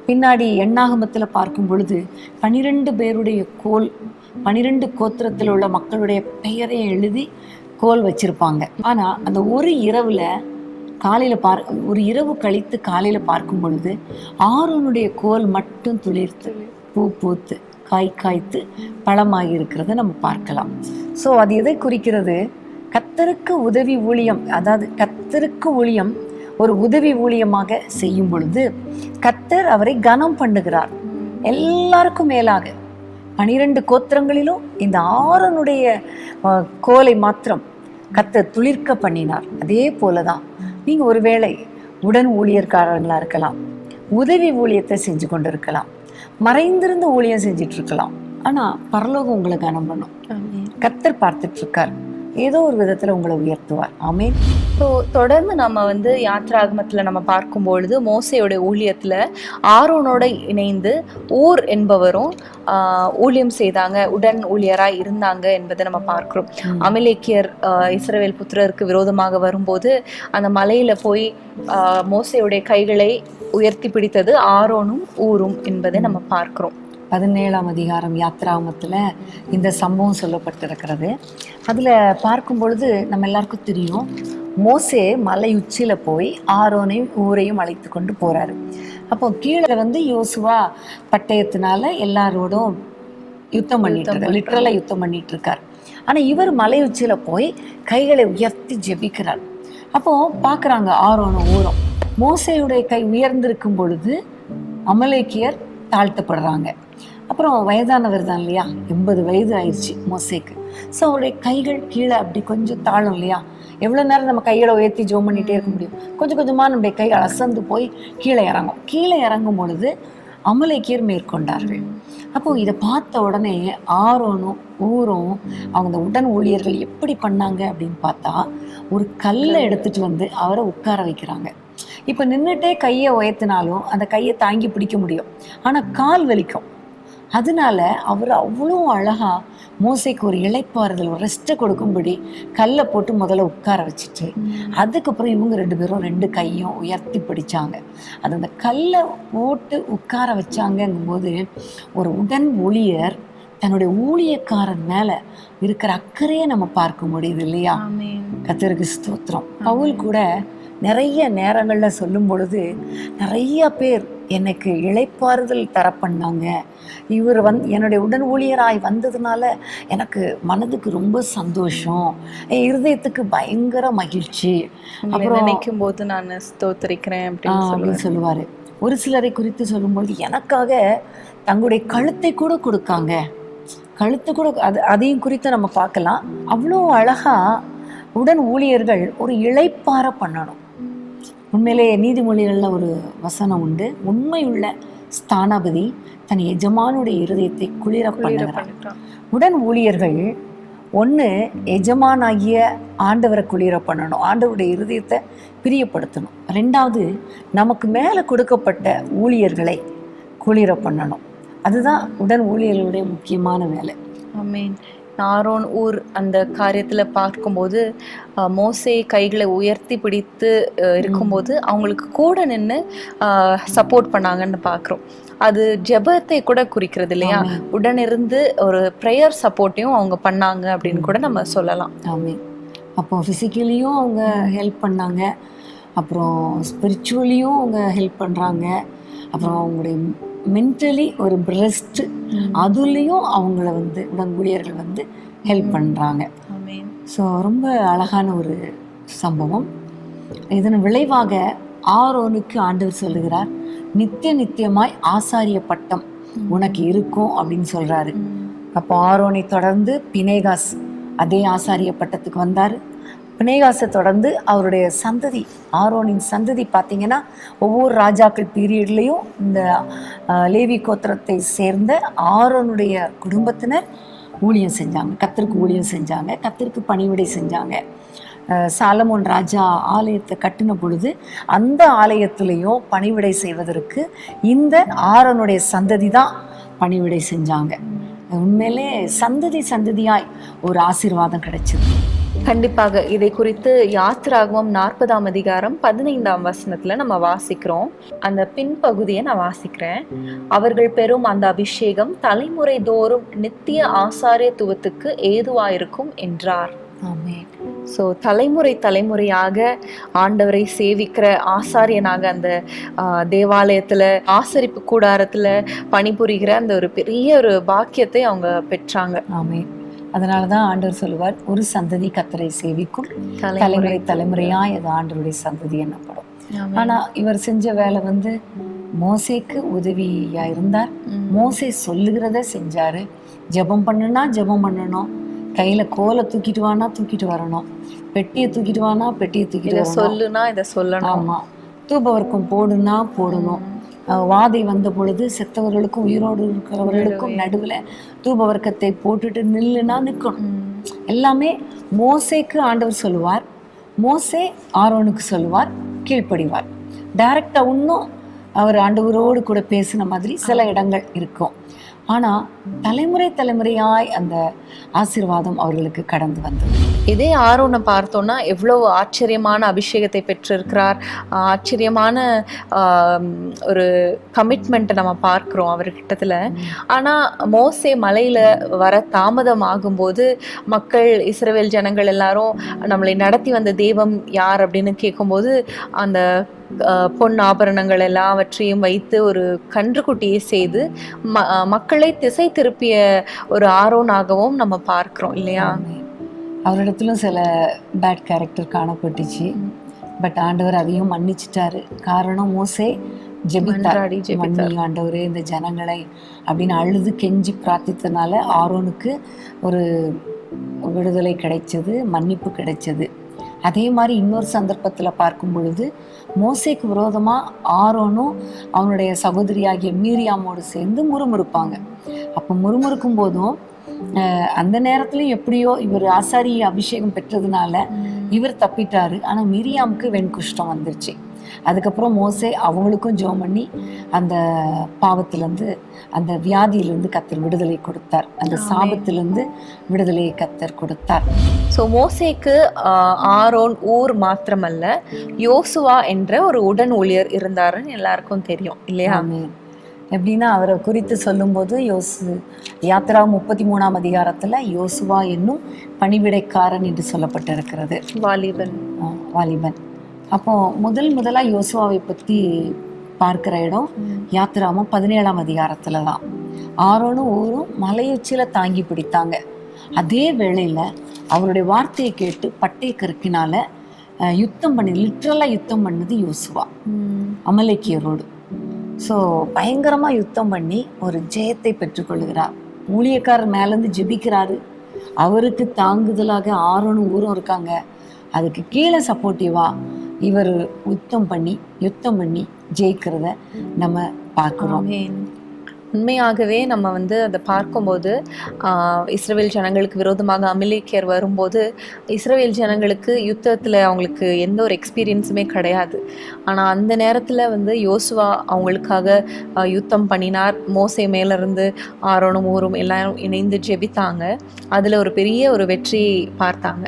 பின்னாடி எண்ணாகமத்தில் பார்க்கும் பொழுது 12 பேருடைய கோல், 12 கோத்திரத்தில் உள்ள மக்களுடைய பெயரை எழுதி கோல் வச்சிருப்பாங்க. ஆனால் அந்த ஒரு இரவில் காலையில் ஒரு இரவு கழித்து காலையில் பார்க்கும் பொழுது ஆரோனுடைய கோல் மட்டும் துளிர்த்து பூ பூத்து காய் காய்த்து பழமாகி இருக்கிறத நம்ம பார்க்கலாம். ஸோ அது எதை குறிக்கிறது? கர்த்தருக்கு உதவி ஊழியம், அதாவது கர்த்தருக்கு ஊழியம் ஒரு உதவி ஊழியமாக செய்யும் பொழுது கர்த்தர் அவரை கனம் பண்ணுகிறார். எல்லாருக்கும் மேலாக 12 கோத்திரங்களிலும் இந்த ஆரோனுடைய கோலை மாத்திரம் கர்த்தர் துளிர்க்க பண்ணினார். அதே போலதான் நீங்க ஒருவேளை உடன் ஊழியர்காரர்களா இருக்கலாம், உதவி ஊழியத்தை செஞ்சு கொண்டு இருக்கலாம், மறைந்திருந்து ஊழியம் செஞ்சிட்டு இருக்கலாம். ஆனா பரலோகம் உங்களை கனம் பண்ணும். கர்த்தர் பார்த்துட்டு இருக்கார். ஏதோ ஒரு விதத்துல உங்களை உயர்த்துவார். ஆமென். ஸோ தொடர்ந்து நம்ம வந்து யாத்ராகமத்தில் நம்ம பார்க்கும்பொழுது மோசையோட ஊழியத்தில் ஆரோனோட இணைந்து ஊர் என்பவரும் ஊழியம் செய்தாங்க, உடன் ஊழியராக இருந்தாங்க என்பதை நம்ம பார்க்கிறோம். அமலேக்கியர் இஸ்ரவேல் புத்திரருக்கு விரோதமாக வரும்போது அந்த மலையில போய் மோசையுடைய கைகளை உயர்த்தி பிடித்தது ஆரோனும் ஊரும் என்பதை நம்ம பார்க்கிறோம். 17ஆம் அதிகாரம் யாத்ராகமத்துல இந்த சம்பவம் சொல்லப்பட்டிருக்கிறது. அதுல பார்க்கும் பொழுது நம்ம எல்லாருக்கும் தெரியும், மோசே மலை உச்சியில போய் ஆரோனையும் ஊரையும் அழைத்து கொண்டு போறாரு. அப்போ கீழே வந்து யோசுவா பட்டயத்தினால எல்லாரோடும் யுத்தம் பண்ணிட்டு இருக்காரு, லிட்டரலா யுத்தம் பண்ணிட்டு இருக்காரு. ஆனா இவர் மலை உச்சியில போய் கைகளை உயர்த்தி ஜெபிக்கிறார். அப்போ பாக்குறாங்க ஆரோனும் ஊரும். மோசேயுடைய கை உயர்ந்திருக்கும் பொழுது அமலேக்கியர் தாழ்த்தப்படுறாங்க. அப்புறம் வயதானவர் தான் இல்லையா, 80 வயது ஆயிடுச்சு மோசேக்கு. ஸோ அவருடைய கைகள் கீழே அப்படி கொஞ்சம் தாழும் இல்லையா. எவ்வளோ நேரம் நம்ம கைகளை உயர்த்தி ஜோம் பண்ணிகிட்டே இருக்க முடியும்? கொஞ்சம் கொஞ்சமாக நம்முடைய கைகள் அசந்து போய் கீழே இறங்கும். கீழே இறங்கும் பொழுது அமலேக்கியர் மேற்கொண்டார்கள். அப்போது இதை பார்த்த உடனே ஆரோனும் ஊரும் அவங்க உடன் ஊழியர்கள் எப்படி பண்ணாங்க அப்படின்னு பார்த்தா, ஒரு கல்லை எடுத்துட்டு வந்து அவரை உட்கார வைக்கிறாங்க. இப்போ நின்றுட்டே கையை உயர்த்தினாலும் அந்த கையை தாங்கி பிடிக்க முடியும், ஆனால் கால் வலிக்கும். அதனால அவர் அவ்வளோ அழகா மோசைக்கு ஒரு இளைப்பாறுதல், ஒரு ரெஸ்ட்டை கொடுக்கும்படி கல்லை போட்டு முதல்ல உட்கார வச்சுட்டு அதுக்கப்புறம் இவங்க 2 பேரும் 2 கையும் உயர்த்தி பிடிச்சாங்க. அது அந்த கல்லை போட்டு உட்கார வச்சாங்கங்கும்போது ஒரு உடன் ஊழியர் தன்னுடைய ஊழியக்காரன் மேல இருக்கிற அக்கறையை நம்ம பார்க்க முடியுது இல்லையா. கர்த்தருக்கு ஸ்தோத்திரம். பவுல் கூட நிறைய நேரங்கள்ல சொல்லும் பொழுது நிறைய பேர் எனக்கு இளைப்பாறுதல் தர பண்ணாங்க, இவர் என்னுடைய உடன் ஊழியராய் வந்ததுனால எனக்கு மனதுக்கு ரொம்ப சந்தோஷம், என் இருதயத்துக்கு பயங்கர மகிழ்ச்சி, அப்புறம் நினைக்கும் போது நான் ஸ்தோத்திரிக்கிறேன் அப்படின்னு சொல்லுவாரு. ஒரு சிலரை குறித்து சொல்லும்பொழுது எனக்காக தங்களுடைய கழுத்தை கூட கொடுக்காங்க, கழுத்து கூட அதையும் குறித்து நம்ம பார்க்கலாம். அவ்வளோ அழகா உடன் ஊழியர்கள் ஒரு இளைப்பாற பண்ணணும். உண்மையிலே நீதிமொழிகளில் ஒரு வசனம் உண்டு, உண்மையுள்ள ஸ்தானாபதி தன் எஜமானுடைய இருதயத்தை குளிர பண்ணுகிறார். உடன் ஊழியர்கள் ஒன்று எஜமானாகிய ஆண்டவரை குளிர பண்ணணும், ஆண்டவருடைய இருதயத்தை பிரியப்படுத்தணும். 2வது நமக்கு மேலே கொடுக்கப்பட்ட ஊழியர்களை குளிர பண்ணணும். அதுதான் உடன் ஊழியர்களுடைய முக்கியமான வேலை. ஆமென். ஆரோன் ஊர் அந்த காரியத்தில் பார்க்கும்போது மோசே கைகளை உயர்த்தி பிடித்து இருக்கும்போது அவங்களுக்கு கூட நின்று சப்போர்ட் பண்ணாங்கன்னு பார்க்குறோம். அது ஜெபத்தை கூட குறிக்கிறது இல்லையா, உடனிருந்து ஒரு ப்ரேயர் சப்போர்ட்டையும் அவங்க பண்ணாங்க அப்படின்னு கூட நம்ம சொல்லலாம். ஆமாம். அப்போ ஃபிசிக்கலியும் அவங்க ஹெல்ப் பண்ணாங்க, அப்புறம் ஸ்பிரிச்சுவலியும் அவங்க ஹெல்ப் பண்ணுறாங்க, அப்புறம் அவங்களுடைய மென்டலி ஒரு பிரெஸ்ட் அதுலேயும் அவங்கள வந்து உடன் ஊழியர்கள் வந்து ஹெல்ப் பண்ணுறாங்க. ஸோ ரொம்ப அழகான ஒரு சம்பவம். இதன் விளைவாக ஆரோனுக்கு ஆண்டவர் சொல்லுகிறார், நித்தியமாய் ஆசாரிய பட்டம் உனக்கு இருக்கும் அப்படின்னு சொல்கிறாரு. அப்போ ஆரோனை தொடர்ந்து பினேகாஸ் அதே ஆசாரிய பட்டத்துக்கு வந்தார். பினேகாசை தொடர்ந்து அவருடைய சந்ததி, ஆரோனின் சந்ததி பார்த்திங்கன்னா ஒவ்வொரு ராஜாக்கள் பீரியட்லேயும் இந்த லேவி கோத்திரத்தை சேர்ந்த ஆரோனுடைய குடும்பத்தினர் ஊழியம் செஞ்சாங்க, கர்த்தருக்கு ஊழியம் செஞ்சாங்க, கர்த்தருக்கு பணிவிடை செஞ்சாங்க. சாலமோன் ராஜா ஆலயத்தை கட்டின பொழுது அந்த ஆலயத்திலையும் பணிவிடை செய்வதற்கு இந்த ஆரோனுடைய சந்ததி தான் பணிவிடை செஞ்சாங்க. உண்மையிலே சந்ததியாய் ஒரு ஆசீர்வாதம் கிடைச்சது. கண்டிப்பாக இதை குறித்து யாத்ராகமம் 40ஆம் அதிகாரம் 15ஆம் வசனத்துல நம்ம வாசிக்கிறோம். அந்த பின்பகுதியை நான் வாசிக்கிறேன். அவர்கள் பெறும் அந்த அபிஷேகம் தலைமுறை தோறும் நித்திய ஆசாரியத்துவத்துக்கு ஏதுவாயிருக்கும் என்றார். ஸோ தலைமுறையாக ஆண்டவரை சேவிக்கிற ஆசாரியனாக அந்த தேவாலயத்தில் ஆசரிப்பு கூடாரத்தில் பணிபுரிகிற அந்த ஒரு பெரிய ஒரு பாக்கியத்தை அவங்க பெற்றாங்க. ஆமென். அதனால தான் ஆண்டவர் சொல்லுவார், ஒரு சந்ததி கர்த்தரை சேவிக்கும், தலைமுறையாய் அது ஆண்டவருடைய சந்ததி என்னப்படும். ஆனால் இவர் செஞ்ச வேலை வந்து மோசேக்கு உதவியா இருந்தார். மோசே சொல்லுகிறத செஞ்சாரு. ஜெபம் பண்ணணும், கையில கோலை தூக்கிட்டு வானா தூக்கிட்டு வரணும், பெட்டியை தூக்கிட்டு வானா பெட்டியை தூக்கிட்டு வரணும், சொல்லுனா இதை சொல்லணும். ஆமா, தூபவர்க்கம் போடுனா போடணும். வாதை வந்த பொழுது செத்தவர்களுக்கும் உயிரோடு இருக்கிறவர்களுக்கும் நடுவில் தூபவர்க்கத்தை போட்டுட்டு நில்லுனா நிற்கணும். எல்லாமே மோசேக்கு ஆண்டவர் சொல்லுவார், மோசே ஆரோனுக்கு சொல்லுவார், கீழ்ப்படிவார். டைரக்டாக இன்னும் அவர் ஆண்டவரோடு கூட பேசின மாதிரி சில இடங்கள் இருக்கும். ஆனால் தலைமுறையாய் அந்த ஆசீர்வாதம் அவர்களுக்கு கடந்து வந்தது. இதே ஆரோனை பார்த்தோன்னா எவ்வளவு ஆச்சரியமான அபிஷேகத்தை பெற்றிருக்கிறார், ஆச்சரியமான ஒரு கமிட்மெண்ட்டை நம்ம பார்க்குறோம் அவர்கிட்டத்தில். ஆனால் மோசே மலையில் வர தாமதம் ஆகும்போது மக்கள், இஸ்ரவேல் ஜனங்கள் எல்லாரும் நம்மளை நடத்தி வந்த தெய்வம் யார் அப்படின்னு கேட்கும்போது அந்த பொன் ஆபரணங்கள் எல்லாவற்றையும் வைத்து ஒரு கன்றுக்குட்டியை செய்து மக்களை திசை திருப்பிய ஒரு ஆரோனாகவும் நம்ம பார்க்கிறோம் இல்லையா? அவரிடத்திலும் சில பேட் கேரக்டர் காணப்பட்டுச்சு. பட் ஆண்டவர் அதையும் மன்னிச்சிட்டாரு. காரணம் மோசே ஜெபித்தார், மன்னி ஆண்டவரே இந்த ஜனங்களை அப்படின்னு அழுது கெஞ்சி பிரார்த்தித்தனால ஆரோனுக்கு ஒரு விடுதலை கிடைச்சது, மன்னிப்பு கிடைச்சது. அதே மாதிரி இன்னொரு சந்தர்ப்பத்தில் பார்க்கும் பொழுது மோசேக்கு விரோதமாக ஆரோனும் அவனுடைய சகோதரியாகிய மீரியாமோடு சேர்ந்து முறுமுறுப்பாங்க. அப்போ முறுமுறுக்கும் போதும் அந்த நேரத்துலையும் எப்படியோ இவர் ஆசாரி அபிஷேகம் பெற்றதுனால இவர் தப்பிட்டாரு. ஆனால் மீரியாமுக்கு வெண்குஷ்டம் வந்துருச்சு. அதுக்கப்புறம் மோசே அவங்களுக்கும் ஜெபம் பண்ணி அந்த பாவத்திலேருந்து, அந்த வியாதியிலேருந்து கர்த்தர் விடுதலை கொடுத்தார். அந்த சாபத்திலேருந்து விடுதலையை கர்த்தர் கொடுத்தார். ஸோ மோசேக்கு ஆரோன் ஊர் மாத்திரமல்ல, யோசுவா என்ற ஒரு உடன் ஊழியர் இருந்தாருன்னு எல்லாருக்கும் தெரியும் இல்லையா? எப்படின்னா அவரை குறித்து சொல்லும்போது யாத்ரா 33ஆம் அதிகாரத்தில் யோசுவா என்னும் பணிவிடைக்காரன் என்று சொல்லப்பட்டிருக்கிறது. வாலிபன். அப்போ முதலாக யோசுவாவை பற்றி பார்க்குற இடம் யாத்ராமும் 17ஆம் அதிகாரத்தில் தான். ஆரோனும் ஊரும் மலையுச்சியில் தாங்கி பிடித்தாங்க. அதே வேளையில் அவருடைய வார்த்தையை கேட்டு பட்டை கருக்கினால லிட்ரலாக யுத்தம் பண்ணது யோசுவா அமலேக்கியரோடு. ஸோ பயங்கரமாக யுத்தம் பண்ணி ஒரு ஜெயத்தை பெற்றுக்கொள்கிறார். ஊழியக்காரர் மேலேருந்து ஜெபிக்கிறாரு. அவருக்கு தாங்குதலாக ஆரோனும் ஊரும் இருக்காங்க. அதுக்கு கீழே சப்போர்ட்டிவாக இவர் யுத்தம் பண்ணி ஜெயிக்கிறத நம்ம பார்க்குறோம். உண்மையாகவே நம்ம அதை பார்க்கும்போது இஸ்ரவேல் ஜனங்களுக்கு விரோதமாக அமலேக்கியர் வரும்போது இஸ்ரவேல் ஜனங்களுக்கு யுத்தத்தில் அவங்களுக்கு எந்த ஒரு எக்ஸ்பீரியன்ஸுமே கிடையாது. ஆனால் அந்த நேரத்தில் யோசுவா அவங்களுக்காக யுத்தம் பண்ணினார். மோசே மேலேருந்து ஆரோனும் ஊரும் எல்லாரும் இணைந்து ஜெபித்தாங்க. அதில் ஒரு பெரிய ஒரு வெற்றி பார்த்தாங்க.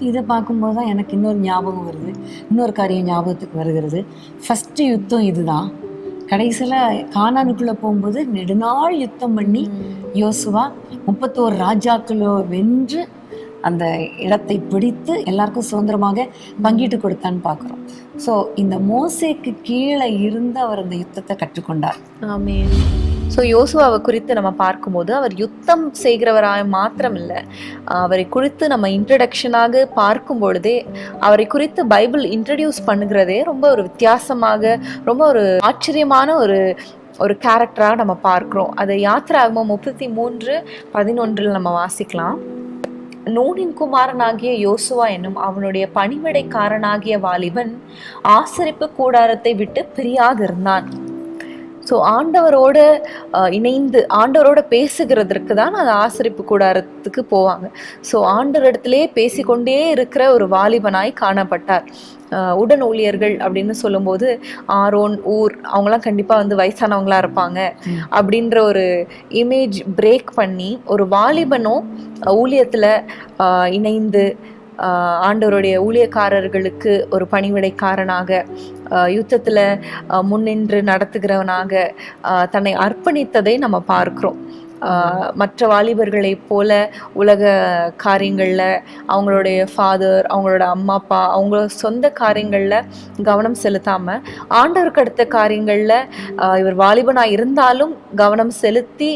இதை பார்க்கும்போது தான் எனக்கு இன்னொரு ஞாபகம் வருது, இன்னொரு காரியம் ஞாபகத்துக்கு வருகிறது. ஃபஸ்ட்டு யுத்தம் இதுதான். கடைசியில் கானானுக்குள்ளே போகும்போது நெடுநாள் யுத்தம் பண்ணி யோசுவா 31 ராஜாக்களோ வென்று அந்த இடத்தை பிடித்து எல்லாருக்கும் சுதந்திரமாக பங்கிட்டு கொடுத்தான்னு பார்க்குறோம். ஸோ இந்த மோசேக்கு கீழே இருந்து அவர் அந்த யுத்தத்தை கற்றுக்கொண்டார். ஆமென். ஸோ யோசுவாவை குறித்து நம்ம பார்க்கும்போது அவர் யுத்தம் செய்கிறவராக மாத்திரம் இல்லை, அவரை குறித்து நம்ம இன்ட்ரடக்ஷனாக பார்க்கும் பொழுதே அவரை குறித்து பைபிள் இன்ட்ரடியூஸ் பண்ணுகிறதே ரொம்ப ஒரு வித்தியாசமாக, ரொம்ப ஒரு ஆச்சரியமான ஒரு கேரக்டராக நம்ம பார்க்குறோம். அது யாத்ராகமம் 33:11 நம்ம வாசிக்கலாம். நூனின் குமாரனாகிய யோசுவா என்னும் அவனுடைய பணிவிடைக்காரனாகிய வாலிபன் ஆசரிப்பு கூடாரத்தை விட்டு பிரியாதிருந்தான். ஸோ ஆண்டவரோட இணைந்து ஆண்டவரோட பேசுகிறதற்கு தான் அந்த ஆசரிப்பு கூடாரத்துக்கு போவாங்க. ஸோ ஆண்டவரிடத்திலே பேசிக்கொண்டே இருக்கிற ஒரு வாலிபனாய் காணப்பட்டார். உடன் ஊழியர்கள் அப்படின்னு சொல்லும்போது ஆரோன், ஊர் அவங்களாம் கண்டிப்பாக வயசானவங்களா இருப்பாங்க அப்படின்ற ஒரு இமேஜ் பிரேக் பண்ணி ஒரு வாலிபனும் ஊழியத்தில் இணைந்து ஆண்டவருடைய ஊழியக்காரர்களுக்கு ஒரு பணிவிடைக்காரனாக, யுத்தத்தில் முன்னின்று நடத்துகிறவனாக தன்னை அர்ப்பணித்ததை நம்ம பார்க்குறோம். மற்ற வாலிபர்களைப் போல உலக காரியங்களில் அவங்களுடைய ஃபாதர், அவங்களோட அம்மா அப்பா, அவங்க சொந்த காரியங்களில் கவனம் செலுத்தாமல் ஆண்டவருக்கு அடுத்த காரியங்களில் இவர் வாலிபனாக இருந்தாலும் கவனம் செலுத்தி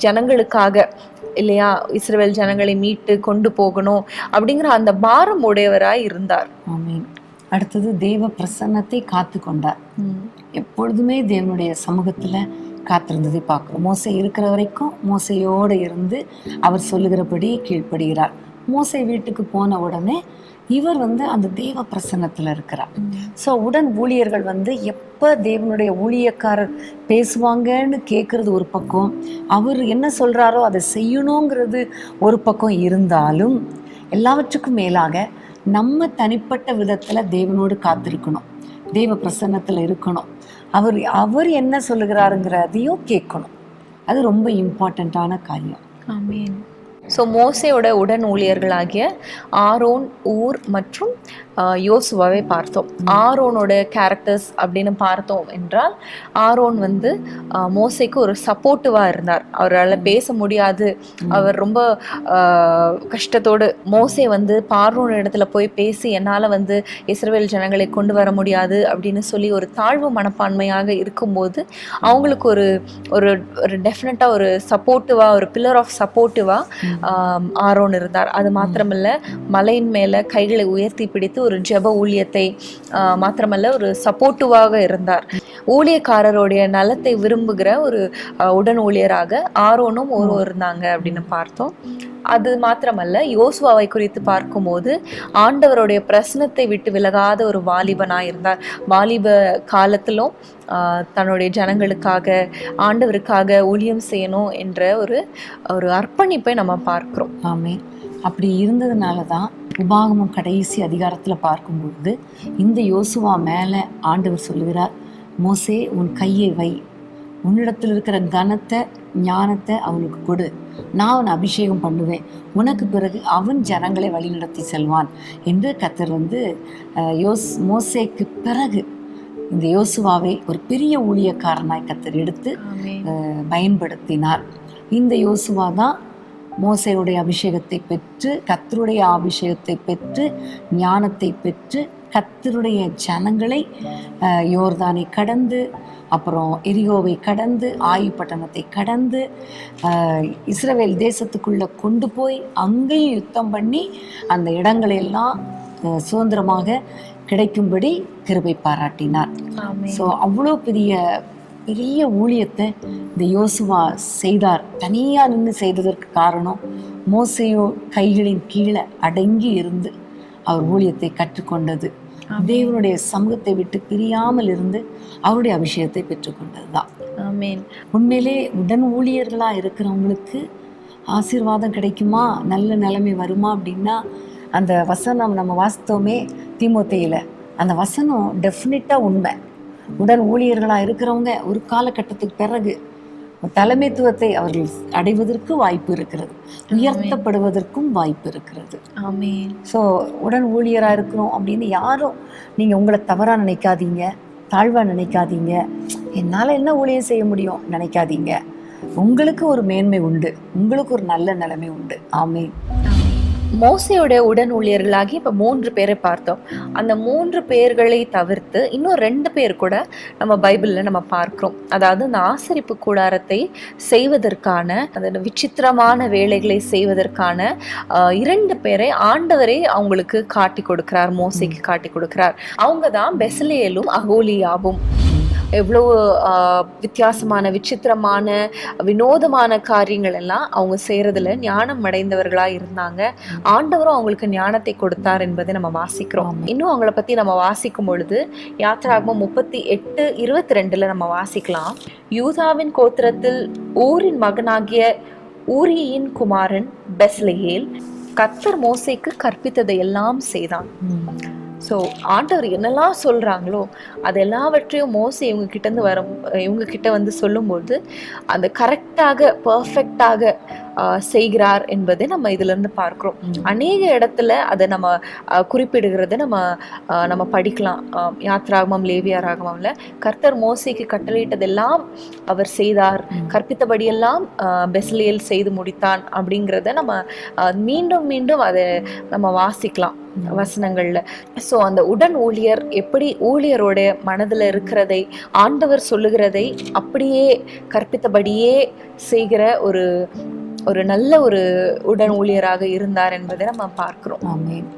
ஜனங்களுக்காக இல்லையா, இஸ்ரவேல் ஜனங்களை மீட்டு கொண்டு போகணும் அப்படிங்கிற அந்த பாரம் உடையவராய் இருந்தார். ஆமென். அடுத்தது தேவ பிரசன்னத்தை காத்து கொண்டார். எப்பொழுதுமே தேவனுடைய சமூகத்தில் காத்திருந்ததை பார்க்குறோம். மோசே இருக்கிற வரைக்கும் மோசையோடு இருந்து அவர் சொல்லுகிறபடி கீழ்ப்படுகிறார். மோசே வீட்டுக்கு போன உடனே இவர் அந்த தேவ பிரசன்னத்துல இருக்கிறார். ஸோ உடன் ஊழியர்கள் எப்போ தேவனுடைய ஊழியக்காரர் பேசுவாங்கன்னு கேட்குறது ஒரு பக்கம், அவர் என்ன சொல்கிறாரோ அதை செய்யணுங்கிறது ஒரு பக்கம் இருந்தாலும், எல்லாவற்றுக்கும் மேலாக நம்ம தனிப்பட்ட விதத்தில் தேவனோடு காத்திருக்கணும், தேவ பிரசன்னத்தில் இருக்கணும், அவர் என்ன சொல்லுகிறாருங்கிறதையும் கேட்கணும். அது ரொம்ப இம்பார்ட்டண்ட்டான காரியம். ஆமீன். ஸோ மோசேயோட உடன் ஊழியர்களாகிய ஆரோன், ஊர் மற்றும் யோசுவாவை பார்த்தோம். ஆரோனோட கேரக்டர்ஸ் அப்படின்னு பார்த்தோம் என்றால், ஆரோன் மோசேக்கு ஒரு சப்போர்ட்டிவாக இருந்தார். அவரால் பேச முடியாது, அவர் ரொம்ப கஷ்டத்தோடு மோசே பார்வோன் இடத்துல போய் பேசி என்னால் இஸ்ரவேல் ஜனங்களை கொண்டு வர முடியாது அப்படின்னு சொல்லி ஒரு தாழ்வு மனப்பான்மையாக இருக்கும்போது அவங்களுக்கு ஒரு ஒரு ஒரு டெஃபினட்டாக ஒரு சப்போர்ட்டிவாக, ஒரு பில்லர் ஆஃப் சப்போர்ட்டிவாக ஆரோன் இருந்தார். அது மாத்திரமல்ல, மலையின் மேலே கைகளை உயர்த்தி பிடித்து ஒரு ஜெப ஊழியத்தை மாத்திரமல்ல ஒரு சப்போர்ட்டிவாக இருந்தார். ஊழியக்காரருடைய நலத்தை விரும்புகிற ஒரு உடன் ஊழியராக ஆரோனும் இருந்தாங்க அப்படின்னு பார்த்தோம். அது மாத்திரமல்ல, யோசுவாவை குறித்து பார்க்கும்போது ஆண்டவருடைய பிரசனத்தை விட்டு விலகாத ஒரு வாலிபனாக இருந்தார். வாலிப காலத்திலும் தன்னுடைய ஜனங்களுக்காக, ஆண்டவருக்காக ஊழியம் செய்யணும் என்ற ஒரு அர்ப்பணிப்பை நம்ம பார்க்கிறோம். ஆமே. அப்படி இருந்ததுனால தான் உபாகமம் கடைசி அதிகாரத்தில் பார்க்கும்பொழுது இந்த யோசுவா மேலே ஆண்டவர் சொல்லுகிறார், மோசே உன் கையை வை, உன்னிடத்தில் இருக்கிற கனத்தை ஞானத்தை அவனுக்கு கொடு, நான் அவனை அபிஷேகம் பண்ணுவேன், உனக்கு பிறகு அவன் ஜனங்களை வழிநடத்தி செல்வான் என்று கர்த்தர் மோசேக்கு பிறகு இந்த யோசுவாவை ஒரு பெரிய ஊழியக்காரனாய் கர்த்தர் எடுத்து பயன்படுத்தினார். இந்த யோசுவா தான் மோசேயுடைய அபிஷேகத்தை பெற்று, கர்த்தருடைய அபிஷேகத்தை பெற்று, ஞானத்தை பெற்று, கர்த்தருடைய ஜனங்களை யோர்தானை கடந்து, அப்புறம் எரிகோவை கடந்து, ஆயி பட்டணத்தை கடந்து இஸ்ரவேல் தேசத்துக்குள்ளே கொண்டு போய் அங்கேயும் யுத்தம் பண்ணி அந்த இடங்களெல்லாம் சுதந்திரமாக கிடைக்கும்படி கிருபை பாராட்டினார். ஸோ அவ்வளோ பெரிய ஊழியத்தை இந்த யோசுவா செய்தார். தனியாக நின்று செய்ததற்கு காரணம், மோசேயோ கைகளின் கீழே அடங்கி இருந்து அவர் ஊழியத்தை கற்றுக்கொண்டது, தேவனுடைய சமூகத்தை விட்டு பிரியாமல் இருந்து அவருடைய அபிஷேகத்தை பெற்றுக்கொண்டது தான். ஆமென். உண்மையிலே உடன் ஊழியர்களாக இருக்கிறவங்களுக்கு ஆசீர்வாதம் கிடைக்குமா, நல்ல நிலைமை வருமா அப்படின்னா, அந்த வசனம் நம்ம வாசித்தோமே தீமோத்தேயில, அந்த வசனம் டெஃபினட்டாக உண்மை. உடன் ஊழியர்களாக இருக்கிறவங்க ஒரு காலகட்டத்துக்கு பிறகு தலைமைத்துவத்தை அவர்கள் அடைவதற்கு வாய்ப்பு இருக்கிறது, உயர்த்தப்படுவதற்கும் வாய்ப்பு இருக்கிறது. ஆமென். ஸோ உடன் ஊழியராக இருக்கிறோம் அப்படின்னு யாரும் நீங்கள் உங்களை தவறாக நினைக்காதீங்க, தாழ்வாக நினைக்காதீங்க, என்னால் என்ன ஊழியம் செய்ய முடியும் நினைக்காதீங்க. உங்களுக்கு ஒரு மேன்மை உண்டு, உங்களுக்கு ஒரு நல்ல நிலைமை உண்டு. ஆமென். மோசையோட உடன் ஊழியர்களாகி இப்போ 3 பேரை பார்த்தோம். அந்த 3 பேர்களை தவிர்த்து இன்னும் 2 பேர் கூட நம்ம பைபிளில் நம்ம பார்க்குறோம். அதாவது அந்த ஆசரிப்பு கூடாரத்தை செய்வதற்கான, அந்த விசித்திரமான வேலைகளை செய்வதற்கான 2 பேரை ஆண்டவரே அவங்களுக்கு காட்டி கொடுக்கிறார், மோசைக்கு காட்டி கொடுக்கிறார். அவங்க தான் பெசலேலும் அகோலியாவும். எவ்வளோ வித்தியாசமான, விசித்திரமான, வினோதமான காரியங்கள் எல்லாம் அவங்க செய்கிறதுல ஞானம் அடைந்தவர்களாக இருந்தாங்க. ஆண்டவரும் அவங்களுக்கு ஞானத்தை கொடுத்தார் என்பதை நம்ம வாசிக்கிறோம். இன்னும் அவங்கள பற்றி நம்ம வாசிக்கும் பொழுது யாத்திராகமம் 38:22 நம்ம வாசிக்கலாம். யூதாவின் கோத்திரத்தில் ஊரின் மகனாகிய ஊரியின் குமாரன் பெஸ்லெயேல் கர்த்தர் மோசேக்கு கற்பித்ததை எல்லாம் செய்தான். ஸோ ஆண்டவர் என்னெல்லாம் சொல்கிறாங்களோ அது எல்லாவற்றையும் மோசே இவங்க கிட்ட சொல்லும்போது அந்த கரெக்டாக, பர்ஃபெக்டாக செய்கிறார் என்பதை நம்ம இதிலிருந்து பார்க்கிறோம். அநேக இடத்துல அதை நம்ம குறிப்பிடுகிறத நம்ம படிக்கலாம். யாத்ராகமம், லேவியராகமம்ல கர்த்தர் மோசேக்கு கட்டளையிட்டதெல்லாம் அவர் செய்தார், கற்பித்தபடியெல்லாம் பெஸ்லேல் செய்து முடித்தான் அப்படிங்கிறத நம்ம மீண்டும் மீண்டும் அதை நம்ம வாசிக்கலாம் வசனங்கள்ல. ஸோ அந்த உடன் ஊழியர் எப்படி ஊழியரோட மனதில் இருக்கிறதை, ஆண்டவர் சொல்லுகிறதை அப்படியே கற்பித்தபடியே செய்கிற ஒரு நல்ல ஒரு உடன் ஊழியராக இருந்தார் என்பதை நம்ம பார்க்கிறோம். ஆமென்.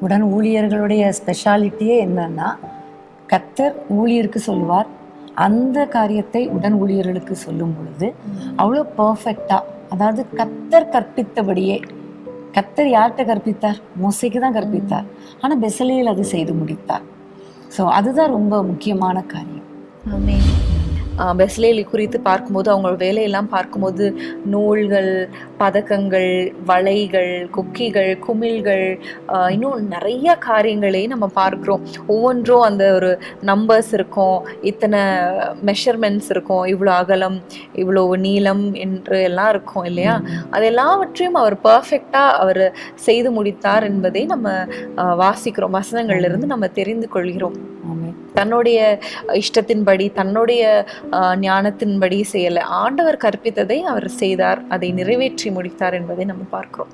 உடன் ஊழியர்களுடைய ஸ்பெஷாலிட்டியே என்னன்னா, கர்த்தர் ஊழியருக்கு சொல்லுவார், அந்த காரியத்தை உடன் ஊழியர்களுக்கு சொல்லும் பொழுது அவ்வளோ பர்ஃபெக்டா, அதாவது கர்த்தர் கற்பித்தபடியே கர்த்தர் யார்கிட்ட கற்பித்தார்? மோசேக்கு தான் கற்பித்தார். ஆனால் பெசலேல் அது செய்து முடித்தார். ஸோ அதுதான் ரொம்ப முக்கியமான காரியம். ஆமென். பெஸ்லேலி குறித்து பார்க்கும்போது அவங்களோட வேலையெல்லாம் பார்க்கும்போது நூல்கள், பதக்கங்கள், வளைகள், கொக்கிகள், குமிழ்கள், இன்னும் நிறைய காரியங்களை நம்ம பார்க்குறோம். ஒவ்வொன்றும் அந்த ஒரு நம்பர்ஸ் இருக்கும், இத்தனை மெஷர்மெண்ட்ஸ் இருக்கும், இவ்வளோ அகலம், இவ்வளோ நீளம் என்று எல்லாம் இருக்கும் இல்லையா? அது எல்லாவற்றையும் அவர் பர்ஃபெக்டாக அவர் செய்து முடித்தார் என்பதை நம்ம வாசிக்கிறோம். வசனங்கள்லேருந்து நம்ம தெரிந்து கொள்கிறோம். தன்னுடைய இஷ்டத்தின்படி, தன்னுடைய ஞானத்தின்படி செய்யலை, ஆண்டவர் கற்பித்ததை அவர் செய்தார், அதை நிறைவேற்றி முடித்தார் என்பதை நம்ம பார்க்கிறோம்.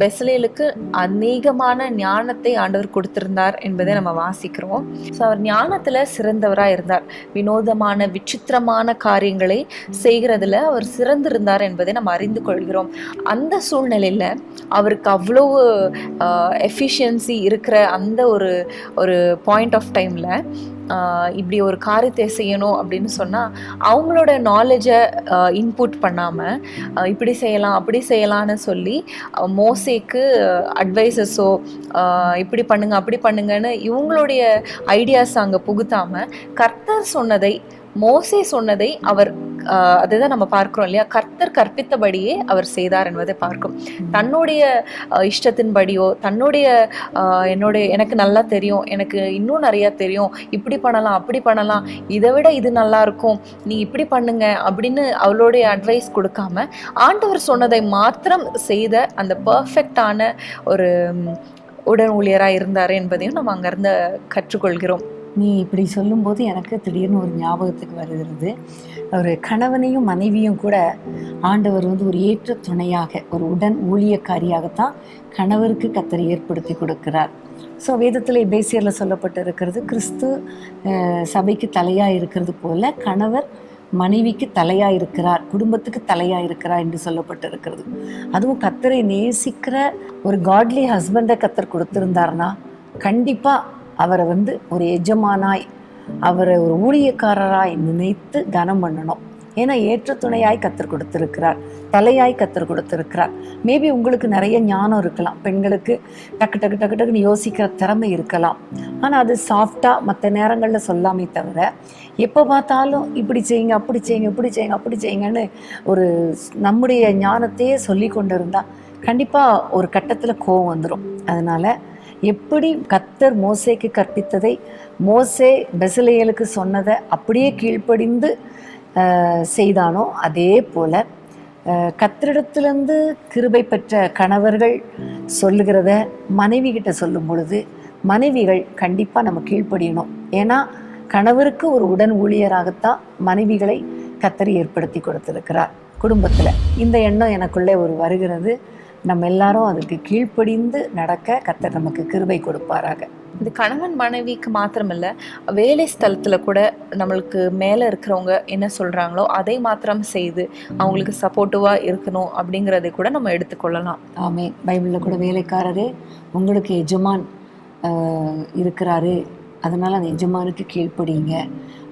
பெசலேலுக்கு அநேகமான ஞானத்தை ஆண்டவர் கொடுத்திருந்தார் என்பதை நம்ம வாசிக்கிறோம். ஸோ அவர் ஞானத்துல சிறந்தவராக இருந்தார். வினோதமான விசித்திரமான காரியங்களை செய்கிறதுல அவர் சிறந்திருந்தார் என்பதை நம்ம அறிந்து கொள்கிறோம். அந்த சூழ்நிலையில அவருக்கு அவ்வளவு எஃபிஷியன்சி இருக்கிற அந்த ஒரு பாயிண்ட் ஆஃப் டைம்ல இப்படி ஒரு காரியத்தை செய்யணும் அப்படின்னு சொன்னால் அவங்களோட நாலேஜை இன்புட் பண்ணாமல் இப்படி செய்யலாம் அப்படி செய்யலான்னு சொல்லி மோசேக்கு அட்வைசஸோ இப்படி பண்ணுங்க அப்படி பண்ணுங்கன்னு இவங்களுடைய ஐடியாஸ் அங்கே புகுத்தாமல் கர்த்தர் சொன்னதை, மோசே சொன்னதை அவர் அதுதான் நம்ம பார்க்கிறோம் இல்லையா? கர்த்தர் கற்பித்தபடியே அவர் செய்தார் என்பதை பார்க்கும். தன்னுடைய இஷ்டத்தின்படியோ, தன்னுடைய எனக்கு நல்லா தெரியும், எனக்கு இன்னும் நிறையா தெரியும், இப்படி பண்ணலாம் அப்படி பண்ணலாம், இதை விட இது நல்லா இருக்கும், நீ இப்படி பண்ணுங்க அப்படின்னு அவளுடைய அட்வைஸ் கொடுக்காம ஆண்டவர் சொன்னதை மாத்திரம் செய்த அந்த பர்ஃபெக்டான ஒரு உடன் ஊழியராக இருந்தார் என்பதையும் நம்ம அங்கேருந்து கற்றுக்கொள்கிறோம். நீ இப்படி சொல்லும்போது எனக்கு திடீர்னு ஒரு ஞாபகத்துக்கு வருகிறது. ஒரு கணவனையும் மனைவியும் கூட ஆண்டவர் ஒரு ஏற்ற துணையாக, ஒரு உடன் ஊழியக்காரியாகத்தான் கணவருக்கு கர்த்தர் ஏற்படுத்தி கொடுக்கிறார். ஸோ வேதத்தில் எபேசியரில் சொல்லப்பட்டு இருக்கிறது, கிறிஸ்து சபைக்கு தலையாக இருக்கிறது போல கணவர் மனைவிக்கு தலையாக இருக்கிறார், குடும்பத்துக்கு தலையாக இருக்கிறார் என்று சொல்லப்பட்டு இருக்கிறது. அதுவும் கர்த்தரை நேசிக்கிற ஒரு காட்லி ஹஸ்பண்டை கர்த்தர் கொடுத்திருந்தார்னா கண்டிப்பாக அவரை ஒரு எஜமானாய், அவரை ஒரு ஊழியக்காரராய் நினைத்து கனம் பண்ணணும். ஏன்னா ஏற்ற துணையாய் கர்த்தர் கொடுத்திருக்கிறார், தலையாய் கர்த்தர் கொடுத்திருக்கிறார். மேபி உங்களுக்கு நிறைய ஞானம் இருக்கலாம், பெண்களுக்கு டக்கு டக்கு டக்கு டக்குன்னு யோசிக்கிற திறமை இருக்கலாம். ஆனால் அது சாஃப்டாக மற்ற நேரங்களில் சொல்லாமே தவிர எப்போ பார்த்தாலும் இப்படி செய்யுங்க அப்படி செய்யுங்க இப்படி செய்யுங்க அப்படி செய்யுங்கன்னு ஒரு நம்முடைய ஞானத்தையே சொல்லி கொண்டு இருந்தால் கண்டிப்பாக ஒரு கட்டத்தில் கோவம் வந்துடும். அதனால் எப்படி கர்த்தர் மோசேக்கு கற்பித்ததை, மோசே பெசலேலுக்கு சொன்னதை அப்படியே கீழ்ப்படிந்து செய்தானோ அதே போல் கர்த்தரிடத்திலிருந்து கிருபை பெற்ற கணவர்கள் சொல்லுகிறத மனைவி கிட்ட சொல்லும் பொழுது மனைவிகள் கண்டிப்பாக நம்ம கீழ்ப்படியணும். ஏன்னா கணவருக்கு ஒரு உடன் ஊழியராகத்தான் மனைவிகளை கர்த்தர் ஏற்படுத்தி கொடுத்திருக்கிறார். குடும்பத்தில் இந்த எண்ணம் எனக்குள்ளே வருகிறது. நம்ம எல்லாரும் அதுக்கு கீழ்ப்படிந்து நடக்க கர்த்தர் நமக்கு கிருபை கொடுப்பாராக. இது கணவன் மனைவிக்கு மாத்திரமில்லை, வேலை ஸ்தலத்தில் கூட நம்மளுக்கு மேலே இருக்கிறவங்க என்ன சொல்கிறாங்களோ அதை மாத்திரம் செய்து அவங்களுக்கு சப்போர்ட்டிவாக இருக்கணும் அப்படிங்கிறதை கூட நம்ம எடுத்துக்கொள்ளலாம். ஆமே, பைபிளில் கூட வேலைக்காரரே உங்களுக்கு எஜமான் இருக்கிறாரு, அதனால் அந்த எஜமானுக்கு கீழ்ப்படிங்க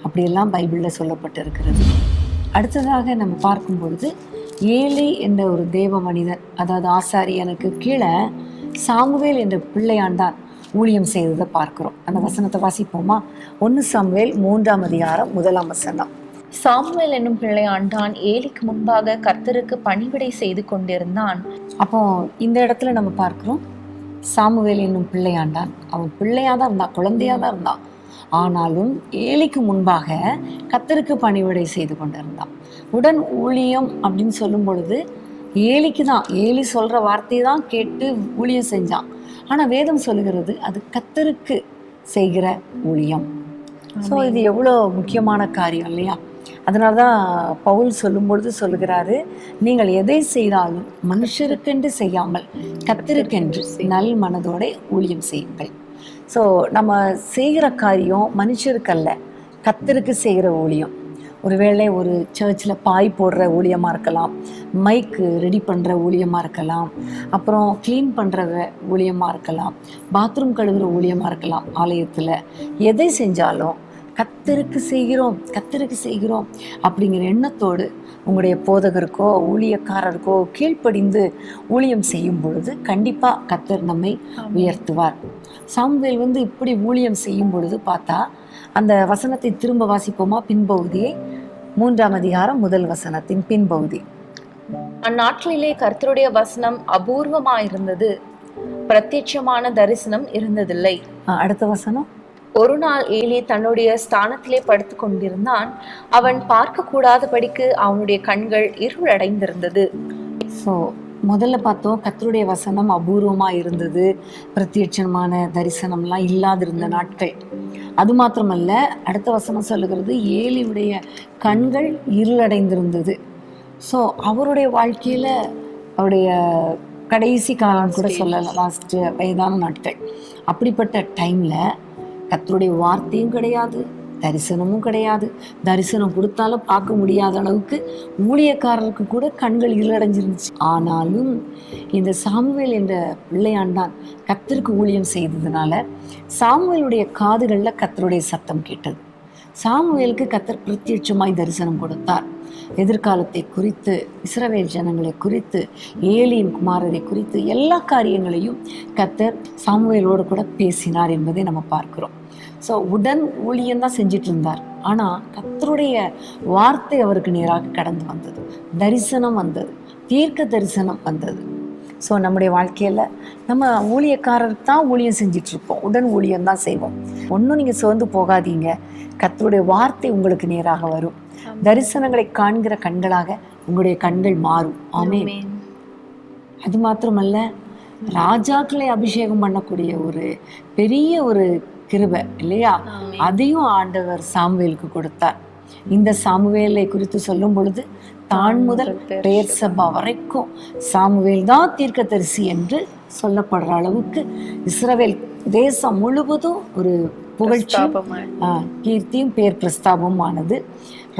அப்படியெல்லாம் பைபிளில் சொல்லப்பட்டு இருக்கிறது. அடுத்ததாக நம்ம பார்க்கும்பொழுது ஏலி என்ற ஒரு தேவ மனிதன், அதாவது ஆசாரியனுக்கு கீழே சாமுவேல் என்ற பிள்ளையாண்டான் ஊழியம் செய்ததை பார்க்கிறோம். அந்த வசனத்தை வாசிப்போமா? 1 சாமுவேல் 3ஆம் அதிகாரம் 1ஆம் வசனம். சாமுவேல் என்னும் பிள்ளையாண்டான் ஏலிக்கு முன்பாக கர்த்தருக்கு பணிவிடை செய்து கொண்டிருந்தான். அப்போ இந்த இடத்துல நம்ம பார்க்கிறோம், சாமுவேல் என்னும் பிள்ளையாண்டான், அவன் பிள்ளையாக தான் இருந்தான், குழந்தையாக தான் இருந்தான். ஆனாலும் ஏலிக்கு முன்பாக கர்த்தருக்கு பணிவிடை செய்து கொண்டிருந்தான். உடன் ஊழியம் அப்படின்னு சொல்லும் பொழுது ஏலிக்கு தான், ஏலி சொல்கிற வார்த்தையை தான் கேட்டு ஊழியம் செஞ்சான். ஆனால் வேதம் சொல்லுகிறது அது கர்த்தருக்கு செய்கிற ஊழியம். ஸோ இது எவ்வளோ முக்கியமான காரியம் இல்லையா? அதனால தான் பவுல் சொல்லும் பொழுது சொல்லுகிறாரு, நீங்கள் எதை செய்தாலும் மனுஷருக்கென்று செய்யாமல் கர்த்தருக்கென்று நல் மனதோட ஊழியம் செய்யுங்கள். ஸோ நம்ம செய்கிற காரியம் மனுஷருக்கல்ல, கர்த்தருக்கு செய்கிற ஊழியம். ஒருவேளை ஒரு சர்ச்சில் பாய் போடுற ஊழியமாக இருக்கலாம், மைக்கு ரெடி பண்ணுற ஊழியமாக இருக்கலாம், அப்புறம் க்ளீன் பண்ணுற ஊழியமாக இருக்கலாம், பாத்ரூம் கழுவுற ஊழியமாக இருக்கலாம். ஆலயத்தில் எதை செஞ்சாலும் கர்த்தருக்கு செய்கிறோம், கர்த்தருக்கு செய்கிறோம் அப்படிங்கிற எண்ணத்தோடு உங்களுடைய போதகருக்கோ ஊழியக்காரருக்கோ கீழ்ப்படிந்து ஊழியம் செய்யும் பொழுது கண்டிப்பாக கர்த்தர் நம்மை உயர்த்துவார். சாமுவேல் இப்படி ஊழியம் செய்யும் பொழுது பார்த்தா, அந்த வசனத்தை திரும்ப வாசிப்போமா? பின்பகுதியை 3ஆம் அதிகாரம் 1 வசனத்தின் பின்பகுதி. அந்நாட்களிலே கர்த்தருடைய வசனம் அபூர்வமாயிருந்தது, பிரத்யட்சமான தரிசனம் இருந்ததில்லை. அடுத்த வசனம். ஒரு நாள் ஏலி தன்னுடைய ஸ்தானத்திலே படுத்து கொண்டிருந்தான். அவன் பார்க்க கூடாதபடிக்கு அவனுடைய கண்கள் இருளடைந்திருந்தது. ஸோ முதல்ல பார்த்தோம், கர்த்தருடைய வசனம் அபூர்வமாக இருந்தது, பிரத்யட்சமான தரிசனம்லாம் இல்லாதிருந்த நாட்கள். அது மாத்திரமல்ல, அடுத்த வசனம் சொல்லுகிறது ஏலியுடைய கண்கள் இருளடைந்திருந்தது. ஸோ அவருடைய வாழ்க்கையில் அவருடைய கடைசி காலம் கூட சொல்லலாம், லாஸ்ட் வயதான நாட்கள். அப்படிப்பட்ட டைமில் கர்த்தருடைய வார்த்தையும் கிடையாது, தரிசனமும் கிடையாது. தரிசனம் கொடுத்தாலும் பார்க்க முடியாத அளவுக்கு ஊழியக்காரருக்கு கூட கண்கள் இருளடைஞ்சிருந்துச்சு. ஆனாலும் இந்த சாமுவேல் என்ற பிள்ளையாண்டான் கர்த்தருக்கு ஊழியம் செய்ததுனால சாமுவேலுடைய காதுகளில் கர்த்தருடைய சத்தம் கேட்டது. சாமுவேலுக்கு கர்த்தர் பிரத்யட்சமாய் தரிசனம் கொடுத்தார். எதிர்காலத்தை குறித்து, இஸ்ரவேல் ஜனங்களை குறித்து, ஏலியின் குமாரரை குறித்து எல்லா காரியங்களையும் கர்த்தர் சாமுவேலோடு கூட பேசினார் என்பதை நம்ம பார்க்கிறோம். ஸோ உடன் ஊழியம்தான் செஞ்சிட்டு இருந்தார். ஆனால் கர்த்தருடைய வார்த்தை அவருக்கு நேராக கடந்து வந்தது, தரிசனம் வந்தது, தீர்க்க தரிசனம் வந்தது. ஸோ நம்முடைய வாழ்க்கையில் நம்ம ஊழியக்காரருக்கு தான் ஊழியம் செஞ்சிட்ருப்போம், உடன் ஊழியம் தான் செய்வோம். ஒன்றும் நீங்கள் சோர்ந்து போகாதீங்க, கர்த்தருடைய வார்த்தை உங்களுக்கு நேராக வரும். தரிசனங்களை காண்கிற கண்களாக உங்களுடைய கண்கள் மாறும். ஆமென். அது மாத்திரமல்ல, ராஜாக்களை அபிஷேகம் பண்ணக்கூடிய ஒரு பெரிய ஒரு கிருபை இல்லையா, அதையும் ஆண்டவர் சாமுவேலுக்கு கொடுத்தார். இந்த சாமுவேலை குறித்து சொல்லும் பொழுது தான் முதல் பெயர்சபா வரைக்கும் சாமுவேல் தான் தீர்க்கதரிசி என்று சொல்லப்படுற அளவுக்கு இஸ்ரவேல் தேசம் முழுவதும் ஒரு புகழ்ச்சியும் கீர்த்தியும் பேர் பிரஸ்தாபமும் ஆனது.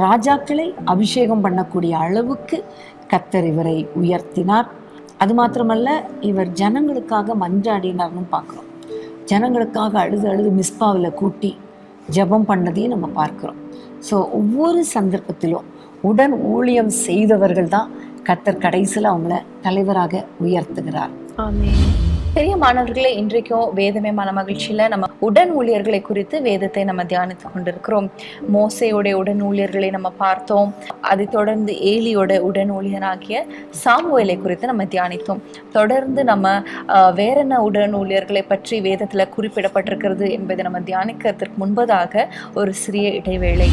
ராஜாக்களை அபிஷேகம் பண்ணக்கூடிய அளவுக்கு கர்த்தர் இவரை உயர்த்தினார். அது மாத்திரமல்ல, இவர் ஜனங்களுக்காக மன்றாடினார்னு பார்க்குறோம். ஜனங்களுக்காக அழுது அழுது மிஸ்பாவில் கூட்டி ஜெபம் பண்ணதையும் நம்ம பார்க்குறோம். ஸோ ஒவ்வொரு சந்தர்ப்பத்திலும் உடன் ஊழியம் செய்தவர்கள் தான் கர்த்தர் கடைசியில் அவங்கள தலைவராக உயர்த்துகிறார். ஆமென். பெரிய மாணவர்களே, இன்றைக்கும் வேதமே மனமகிழ்ச்சியில் நம்ம உடன் ஊழியர்களை குறித்து வேதத்தை நம்ம தியானித்து கொண்டிருக்கிறோம். மோசையோட உடன் ஊழியர்களை நம்ம பார்த்தோம். அதை தொடர்ந்து ஏலியோட உடன் ஊழியராகிய சாமுவேலை குறித்து நம்ம தியானித்தோம். தொடர்ந்து நம்ம வேற என்ன உடன் ஊழியர்களை பற்றி வேதத்தில் குறிப்பிடப்பட்டிருக்கிறது என்பதை நம்ம தியானிக்கிறதுக்கு முன்பதாக ஒரு சிறிய இடைவேளை.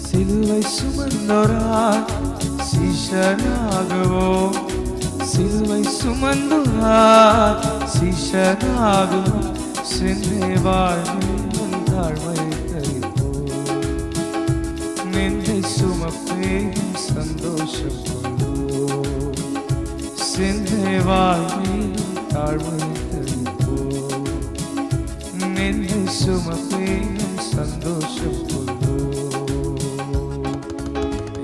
சிலுவை சுமந்தோராய் சீஷராகுவோம், சிலுவை சுமந்தோராய் சீஷராகுவோம், சென்றே வாழ்வில் தாழ்மை தரிப்போம், நெஞ்சை சுமப்பேன் சந்தோஷம் கொள்வோம், சென்றே வாழ்வில் தாழ்மை தரிப்போம், நெஞ்சை சுமப்பேன் சந்தோஷம் கொள்வோம்.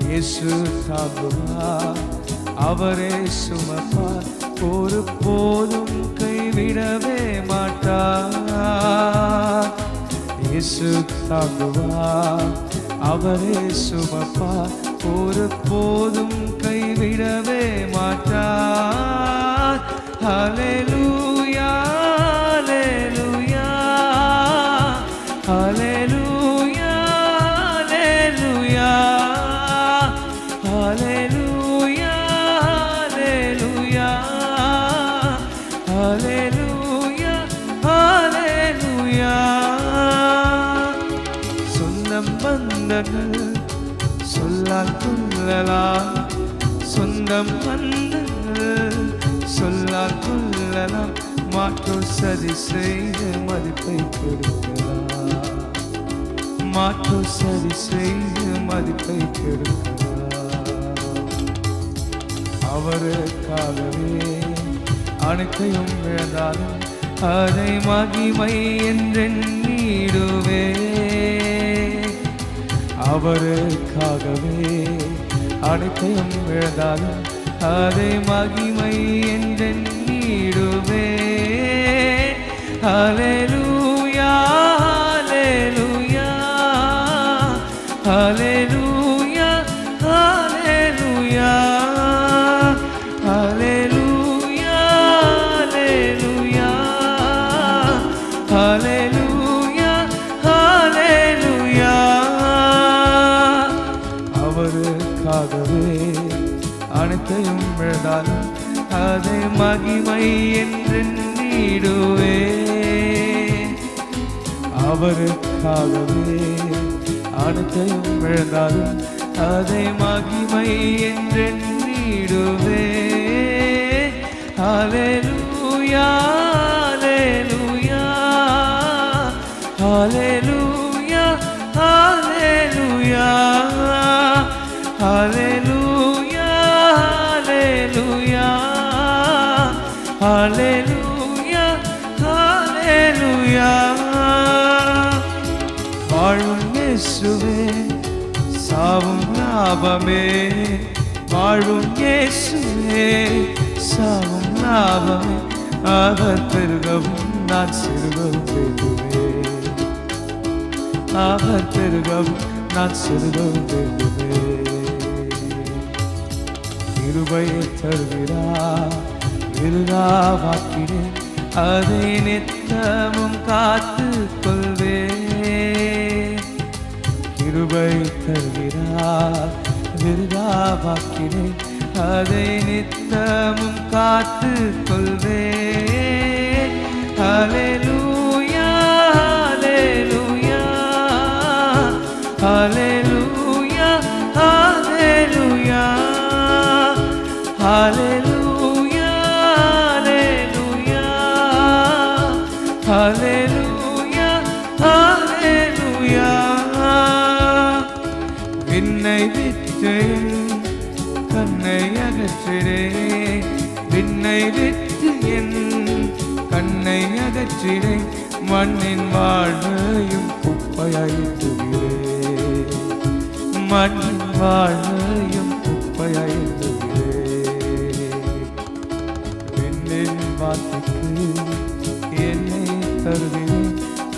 இயேசு தாங்குவார், அவரே சுமப்பார், ஒரு போதும் கைவிடவே மாட்டார். இயேசு தாங்குவார், அவரே சுமப்பார், ஒரு போதும் கைவிடவே மாட்டார். ஹல்லேலூயா, ஹல்லேலூயா, ஹல்லேலூயா, ஹல்லேலூயா, ஹல்லேலூயா, ஹல்லேலூயா, ஹல்லேலூயா. சொந்தம் பந்தங்கள் சொல்லால் கொள்ளலாம், சொந்தம் பந்தங்கள் சொல்லால் கொள்ளலாம், மாற்றோர் சதி செய்து மதிப்பை கெடுக்கலாம், மாற்றோர் சதி செய்து மதிப்பை கெடுக்கலாம். அவருக்காகவே அனைத்தையும் இழந்தாலும் அதை மகிமை என்றெண்ணிடுவே, அவருக்காகவே அனைத்தையும் இழந்தாலும் அதை மகிமை என்றெண்ணிடுவே. ஹல்லேலூயா, ஹalleluya ஹalleluya ஹalleluya ஹalleluya ஹalleluya ஹalleluya அவருக்காகவே அனைத்தையும் இழந்தாலும் அதை மகிமை என்றெண்ணிடுவே அவருக்காகவே அனைத்தையும் இழந்தாலும் அதை மகிமை என்றெண்ணிடுவே ஹalleluya ஹalleluya ஹalleluya ஹalleluya ஹalleluya ஹalleluya ஹalleluya வாழும் இயேசுவே சாவும் லாபமே வாழும் இயேசுவே சாவும் லாபமே அவர் பெருகவும் நான் சிறுகவும் வேண்டுமே அவர் பெருகவும் நான் சிறுகவும் வேண்டுமே கிருபையை தருகிறார் இருளா வாக்கினே அதை நித்தமும் காத்து கொள்வே கிருபை தருகிறார் விருதா வாக்கினே அதை நித்தமும் காத்து கொள்வே ஹalleluya ஹalleluya ஹalleluya ஹalleluya ஹalleluya ஹalleluya ஹalleluya விண்ணை விட்டு கண்ணை அகற்றிடே விண்ணை விட்டு என் கண்ணை அகற்றிடே மண்ணின் வாழ்வையும் குப்பையாயிட்டுகிறே மண்ணின் வாழ்வையும் குப்பையாயிட்டுகிறே விண்ணின் வார்த்தைக்கு என்னை தருகிறேன்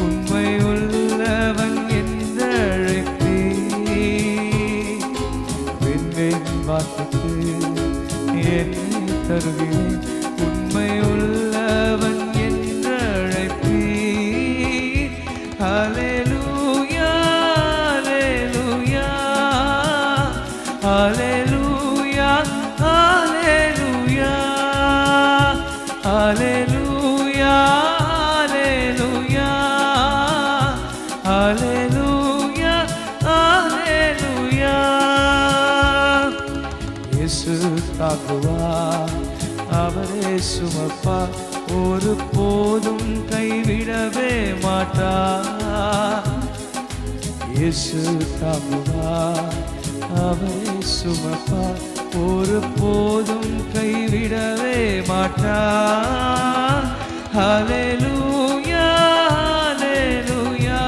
உண்மை உள்ளவன் என்று அழைப்பே விண்ணின் வார்த்தைக்கு என்னை தருகிறேன் உண்மை உள்ளவன் என்று அழைப்பே ஹalleluya ஹalleluya ஹalleluya ஹalleluya ஹalleluya ஹalleluya ஹalleluya இயேசு தாங்குவார் அவரே சுமப்பார் ஒரு போதும் கைவிடவே மாட்டார் இயேசு தாங்குவார் அவரே சுமப்பார் ஒரு போதும் கைவிடவே மாட்டார் ஹalleluya ஹalleluya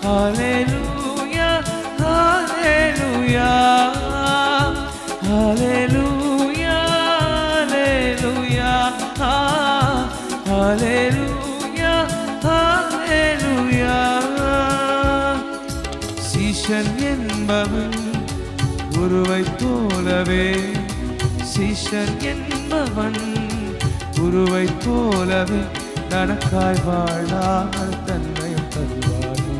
ஹalleluya ஹalleluya ஹalleluya ஹalleluya சீஷன் என்பவன் குருவை போலவே சீஷன் என்பவன் குருவை போலவே தனக்காய் வாழாமல் தன்னையும் தருவானே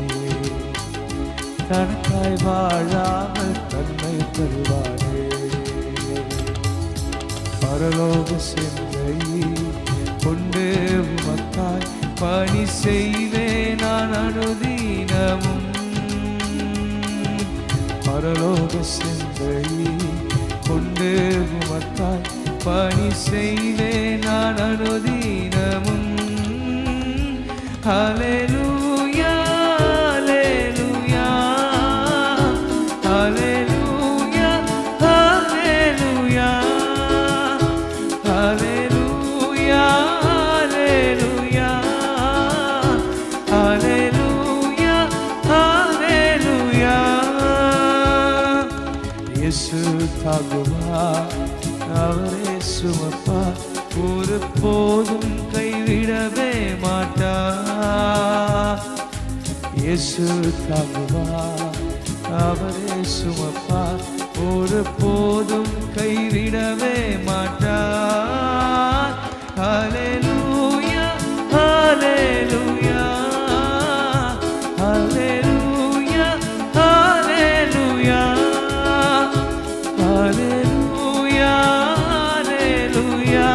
தனக்காய் வாழாமல் தன்னையும் தருவானே பரலோக சிந்தை கொண்டு உமக்காய் பணி செய்வேன் நான் அனுதினமும் பரலோக சிந்தை கொண்டு உமக்காய் பணி செய்வேன் நான் அனுதினமும் ஹalleluya ஹalleluya ஹalleluya ஹalleluya ஹalleluya ஹalleluya ஹalleluya இயேசு தாங்குவார் அவரே சுமப்பார் ஒரு போதும் கைவிடவே மாட்டார். இயேசு தாங்குவார், அவரே சுமப்பார், ஒரு போதும் கைவிடவே மாட்டார். ஹல்லேலூயா ஹல்லேலூயா ஹல்லேலூயா ஹல்லேலூயா ஹல்லேலூயா ஹல்லேலூயா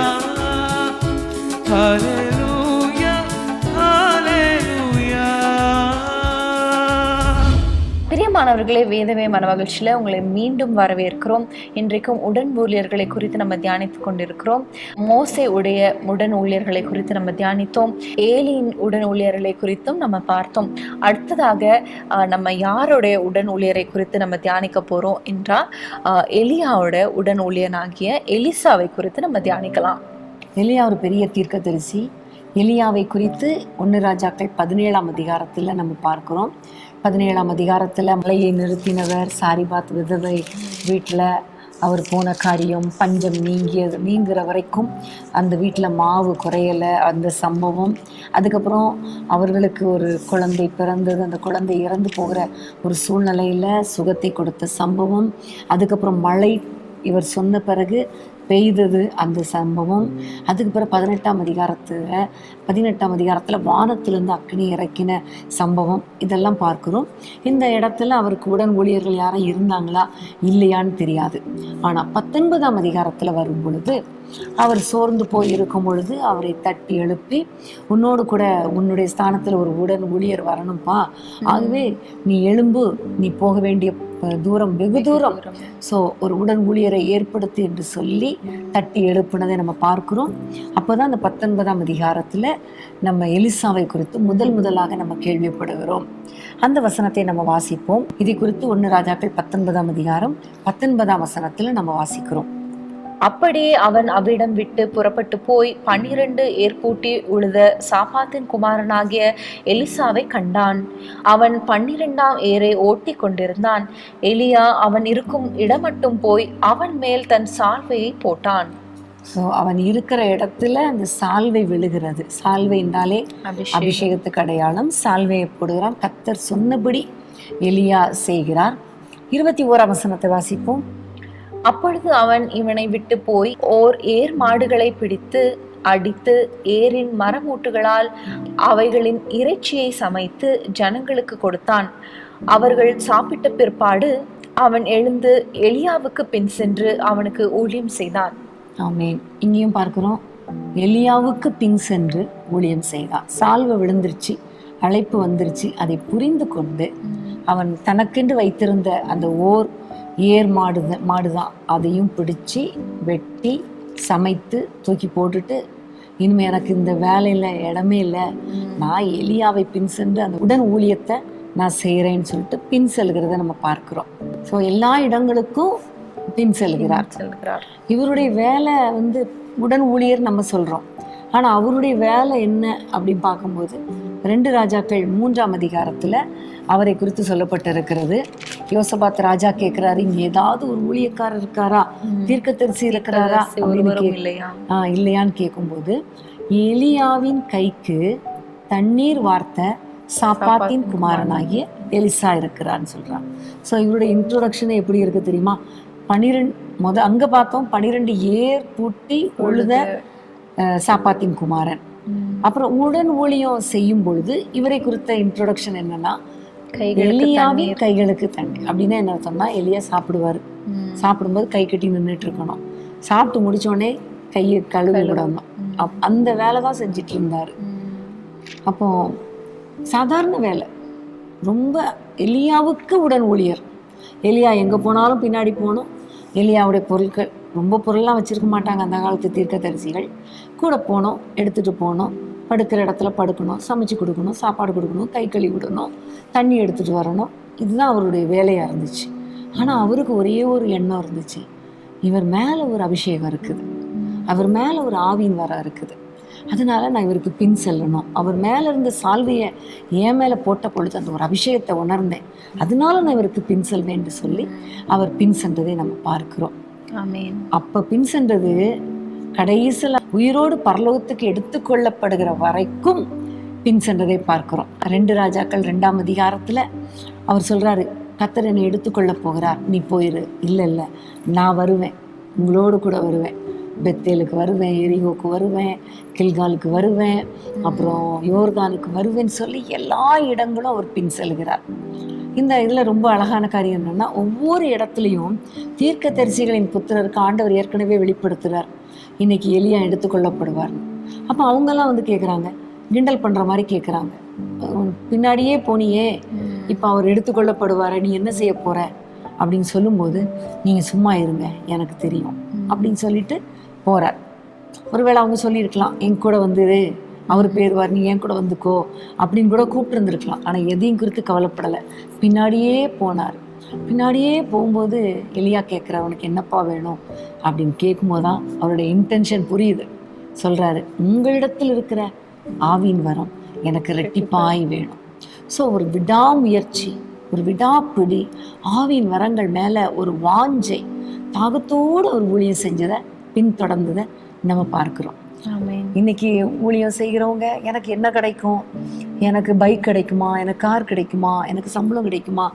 ஹல்லேலூயா ஹல்லேலூயா. பிரியமானவர்களே, வேதமே மனமகிழ்ச்சியில் உங்களை மீண்டும் வரவேற்கிறோம். இன்றைக்கும் உடன் ஊழியர்களை குறித்து நம்ம தியானித்து கொண்டிருக்கிறோம். மோசே உடைய உடன் ஊழியர்களை குறித்து நம்ம தியானித்தோம். ஏலியின் உடன் ஊழியர்களை குறித்தும் நம்ம பார்த்தோம். அடுத்ததாக நம்ம யாருடைய உடன் ஊழியரை குறித்து நம்ம தியானிக்க போகிறோம் என்றால் எலியாவோட உடன் ஊழியனாகிய எலிசாவை குறித்து நம்ம தியானிக்கலாம். எலியா ஒரு பெரிய தீர்க்கதரிசி. எலியாவை குறித்து 1 ராஜாக்கள் 17ஆம் அதிகாரத்தில் நம்ம பார்க்கிறோம். 17ஆம் அதிகாரத்தில் மலையை நிறுத்தினவர், சாரிபாத் விதவை வீட்டில் அவர் போன காரியம், பஞ்சம் நீங்குற வரைக்கும் அந்த வீட்டில் மாவு குறையலை, அந்த சம்பவம். அதுக்கப்புறம் அவர்களுக்கு ஒரு குழந்தை பிறந்தது, அந்த குழந்தை இறந்து போகிற ஒரு சூழ்நிலையில் சுகத்தை கொடுத்த சம்பவம். அதுக்கப்புறம் மழை இவர் சொன்ன பிறகு பெய்தது, அந்த சம்பவம். அதுக்கு பிறகு 18ஆம் அதிகாரத்தில் வானத்திலிருந்து அக்னி இறக்கின சம்பவம். இதெல்லாம் பார்க்குறோம். இந்த இடத்துல அவருக்கு உடன் ஊழியர்கள் யாரும் இருந்தாங்களா இல்லையான்னு தெரியாது. ஆனால் 19ஆம் அதிகாரத்தில் வரும் பொழுது அவர் சோர்ந்து போய் இருக்கும் பொழுது அவரை தட்டி எழுப்பி, உன்னோடு கூட உன்னுடைய ஸ்தானத்தில் ஒரு உடன் ஊழியர் வரணும்ப்பா, ஆகவே நீ எழும்பு, நீ போக வேண்டிய தூரம் வெகு தூரம், ஸோ ஒரு உடன் ஊழியரை ஏற்படுத்து என்று சொல்லி தட்டி எழுப்புனதை நம்ம பார்க்கிறோம். அப்போதான் அந்த 19ஆம் அதிகாரத்தில் நம்ம எலிசாவை குறித்து முதலாக நம்ம கேள்விப்படுகிறோம். அந்த வசனத்தை நம்ம வாசிப்போம். இதை குறித்து 1 ராஜாக்கள் 19ஆம் அதிகாரம் 19ஆம் வசனத்தில் நம்ம வாசிக்கிறோம். அப்படியே அவன் அவ்விடம் விட்டு புறப்பட்டு போய் 12 ஏர்பூட்டி உழுத சாபாத்தின் குமாரனாகிய எலிசாவை கண்டான். அவன் 12ஆம் ஏரை ஓட்டி கொண்டிருந்தான். எலியா அவன் இருக்கும் இடமட்டும் போய் அவன் மேல் தன் சால்வையை போட்டான். ஸோ அவன் இருக்கிற இடத்துல அந்த சால்வை விழுகிறது. சால்வை என்றாலே அபிஷேகத்துக்கு அடையாளம். சால்வையை போடுகிறான். கர்த்தர் சொன்னபடி எலியா செய்கிறார். 21ஆம் வசனத்தை வாசிப்போம். அப்பொழுது அவன் இவனை விட்டு போய் ஏர் மாடுகளை பிடித்து அடித்து ஏரின் மரமூட்டுகளால் அவைகளின் இறைச்சியை சமைத்து ஜனங்களுக்கு கொடுத்தான். அவர்கள் சாப்பிட்ட பிற்பாடு அவன் எழுந்து எலியாவுக்கு பின் சென்று அவனுக்கு ஊழியம் செய்தான். ஆமென். இங்கேயும் பார்க்கிறோம், எலியாவுக்கு பின் சென்று ஊழியம் செய்தான். சால்வை விழுந்துருச்சு, அழைப்பு வந்துருச்சு. அதை புரிந்து கொண்டு அவன் தனக்கென்று வைத்திருந்த அந்த ஏர் மாடுதான், அதையும் பிடிச்சி வெட்டி சமைத்து தூக்கி போட்டுட்டு, இனிமேல் எனக்கு இந்த வேலையில் இடமே இல்லை, நான் எலியாவை பின் சென்று அந்த உடன் ஊழியத்தை நான் செய்கிறேன்னு சொல்லிட்டு பின் செல்கிறத நம்ம பார்க்குறோம். ஸோ எல்லா இடங்களுக்கும் பின் செல்கிறார். இவருடைய வேலை உடன் ஊழியர் நம்ம சொல்கிறோம். ஆனால் அவருடைய வேலை என்ன அப்படின்னு பார்க்கும்போது 2 ராஜாக்கள் 3ஆம் அதிகாரத்தில் அவரை குறித்து சொல்லப்பட்டிருக்கிறது. யோசபாத் ராஜா கேட்கிறாரு, இங்க ஏதாவது ஒரு ஊழியக்காரர் இருக்காரா, தீர்க்கதரிசி இருக்கிறாரா இல்லையான்னு கேட்கும்போது, எலியாவின் கைக்கு தண்ணீர் வார்த்த சாப்பாத்தின் குமாரனாகிய எலிசா இருக்கிறான்னு சொல்றான். ஸோ இவருடைய இன்ட்ரோடக்ஷன் எப்படி இருக்கு தெரியுமா? 12 அங்க பார்த்தோம், 12 ஏர் பூட்டி உழுத சாப்பாத்தின் குமாரன். அப்புறம் உடன் ஊழியம் செய்யும் பொழுது இவரை குறித்த இன்ட்ரோடக்ஷன் என்னன்னா, எலியாவின் கைகளுக்கு தண்ணி. அப்படின்னா என்ன சொன்னா, எலியா சாப்பிடுவாரு, சாப்பிடும்போது கை கட்டி நின்றுட்டு இருக்கணும், சாப்பிட்டு முடிச்சோடனே கையை கழுவி விடணும். அந்த வேலை தான் செஞ்சிட்டு இருந்தாரு. அப்போ சாதாரண வேலை, ரொம்ப எலியாவுக்கு உடன் ஊழியர். எலியா எங்கே போனாலும் பின்னாடி போகணும். எலியாவுடைய பொருட்கள், ரொம்ப பொருள்லாம் வச்சுருக்க மாட்டாங்க அந்த காலத்து தீர்க்கதரிசிகள். கூட போனோம், எடுத்துகிட்டு போனோம், படுக்கிற இடத்துல படுக்கணும், சமைச்சு கொடுக்கணும், சாப்பாடு கொடுக்கணும், கை கழுவி விடணும், தண்ணி எடுத்துகிட்டு வரணும். இதுதான் அவருடைய வேலையாக இருந்துச்சு. ஆனால் அவருக்கு ஒரே ஒரு எண்ணம் இருந்துச்சு, இவர் மேலே ஒரு அபிஷேகம் இருக்குது, அவர் மேலே ஒரு ஆவியின் வர இருக்குது, அதனால நான் இவருக்கு பின் செல்லணும். அவர் மேலே இருந்த சால்வையை என் மேலே போட்ட பொழுது அந்த ஒரு அபிஷேகத்தை உணர்ந்தேன், அதனால நான் இவருக்கு பின் செல்வேன் என்று சொல்லி அவர் பின் சென்றதை நம்ம பார்க்கிறோம். ஆமென். அப்போ பின் சென்றது கடைசியில் உயிரோடு பரலோகத்துக்கு எடுத்துக்கொள்ளப்படுகிற வரைக்கும் பின் சென்றதை பார்க்கிறோம். 2 ராஜாக்கள் 2ஆம் அதிகாரத்தில் அவர் சொல்றாரு, கர்த்தர் என்னை எடுத்துக்கொள்ள போகிறார், நீ போயிரு. இல்லை நான் வருவேன், உங்களோடு கூட வருவேன், பெத்தேலுக்கு வருவேன், எரிகோக்கு வருவேன், கில்காலுக்கு வருவேன், அப்புறம் யோர்தானுக்கு வருவேன்னு சொல்லி எல்லா இடங்களும் அவர் பின் செல்கிறார். இந்த இதில் ரொம்ப அழகான காரியம் என்னென்னா, ஒவ்வொரு இடத்துலையும் தீர்க்கதரிசிகளின் புத்திரருக்கு ஆண்டவர் ஏற்கனவே வெளிப்படுத்துகிறார், இன்னைக்கு எலியா எடுத்துக்கொள்ளப்படுவார். அப்போ அவங்கெல்லாம் வந்து கேட்குறாங்க, கிண்டல் பண்ணுற மாதிரி கேட்குறாங்க, பின்னாடியே போனியே, இப்போ அவர் எடுத்துக்கொள்ளப்படுவார், நீ என்ன செய்ய போகிற அப்படின்னு சொல்லும்போது, நீங்கள் சும்மா இருங்க எனக்கு தெரியும் அப்படின்னு சொல்லிட்டு போகிறார். ஒருவேளை அவங்க சொல்லியிருக்கலாம், என் கூட வந்துரு, அவர் பேருவார், நீ என் கூட வந்துக்கோ அப்படின்னு கூட கூப்பிட்டு இருந்திருக்கலாம். ஆனால் எதையும் குறித்து கவலைப்படலை, பின்னாடியே போனார். பின்னாடியே போகும்போது எலியா கேட்குற, அவனுக்கு என்னப்பா வேணும் அப்படின்னு கேட்கும்போது தான் அவருடைய இன்டென்ஷன் புரியுது. சொல்கிறாரு, உங்களிடத்தில் இருக்கிற ஆவியின் வரம் எனக்கு ரெட்டிப்பாய் வேணும். ஸோ ஒரு விடாமுயற்சி, ஒரு விடாப்பிடி, ஆவியின் வரங்கள் மேலே ஒரு வாஞ்சை, தாகத்தோடு ஒரு ஊழியம் செஞ்சதை பின்தொடர்ந்ததை நம்ம பார்க்குறோம். இன்னைக்கு ஊழியம் செய்கிறவங்க, எனக்கு என்ன கிடைக்கும், எனக்கு பைக் கிடைக்குமா, எனக்கு கார் கிடைக்குமா, எனக்கு சம்பளம் கிடைக்குமா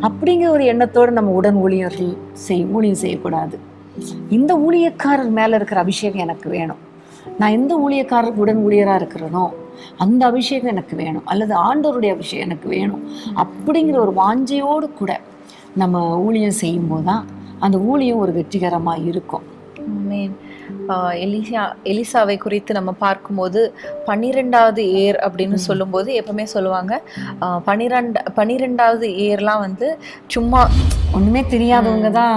அப்படிங்கிற ஒரு எண்ணத்தோடு நம்ம உடன் ஊழியர்கள் ஊழியம் செய்யக்கூடாது. இந்த ஊழியக்காரர் மேலே இருக்கிற அபிஷேகம் எனக்கு வேணும், நான் எந்த ஊழியக்காரருக்கு உடன் ஊழியராக இருக்கிறனோ அந்த அபிஷேகம் எனக்கு வேணும், அல்லது ஆண்டவருடைய அபிஷேகம் எனக்கு வேணும் அப்படிங்கிற ஒரு வாஞ்சையோடு கூட நம்ம ஊழியம் செய்யும்போது தான் அந்த ஊழியம் ஒரு வெற்றிகரமாக இருக்கும். எலிசாவை குறித்து நம்ம பார்க்கும்போது 12வது ஏர் அப்படின்னு சொல்லும்போது எப்பவுமே சொல்லுவாங்க, 12வது ஏர்லாம் வந்து சும்மா ஒன்றுமே தெரியாதவங்க தான்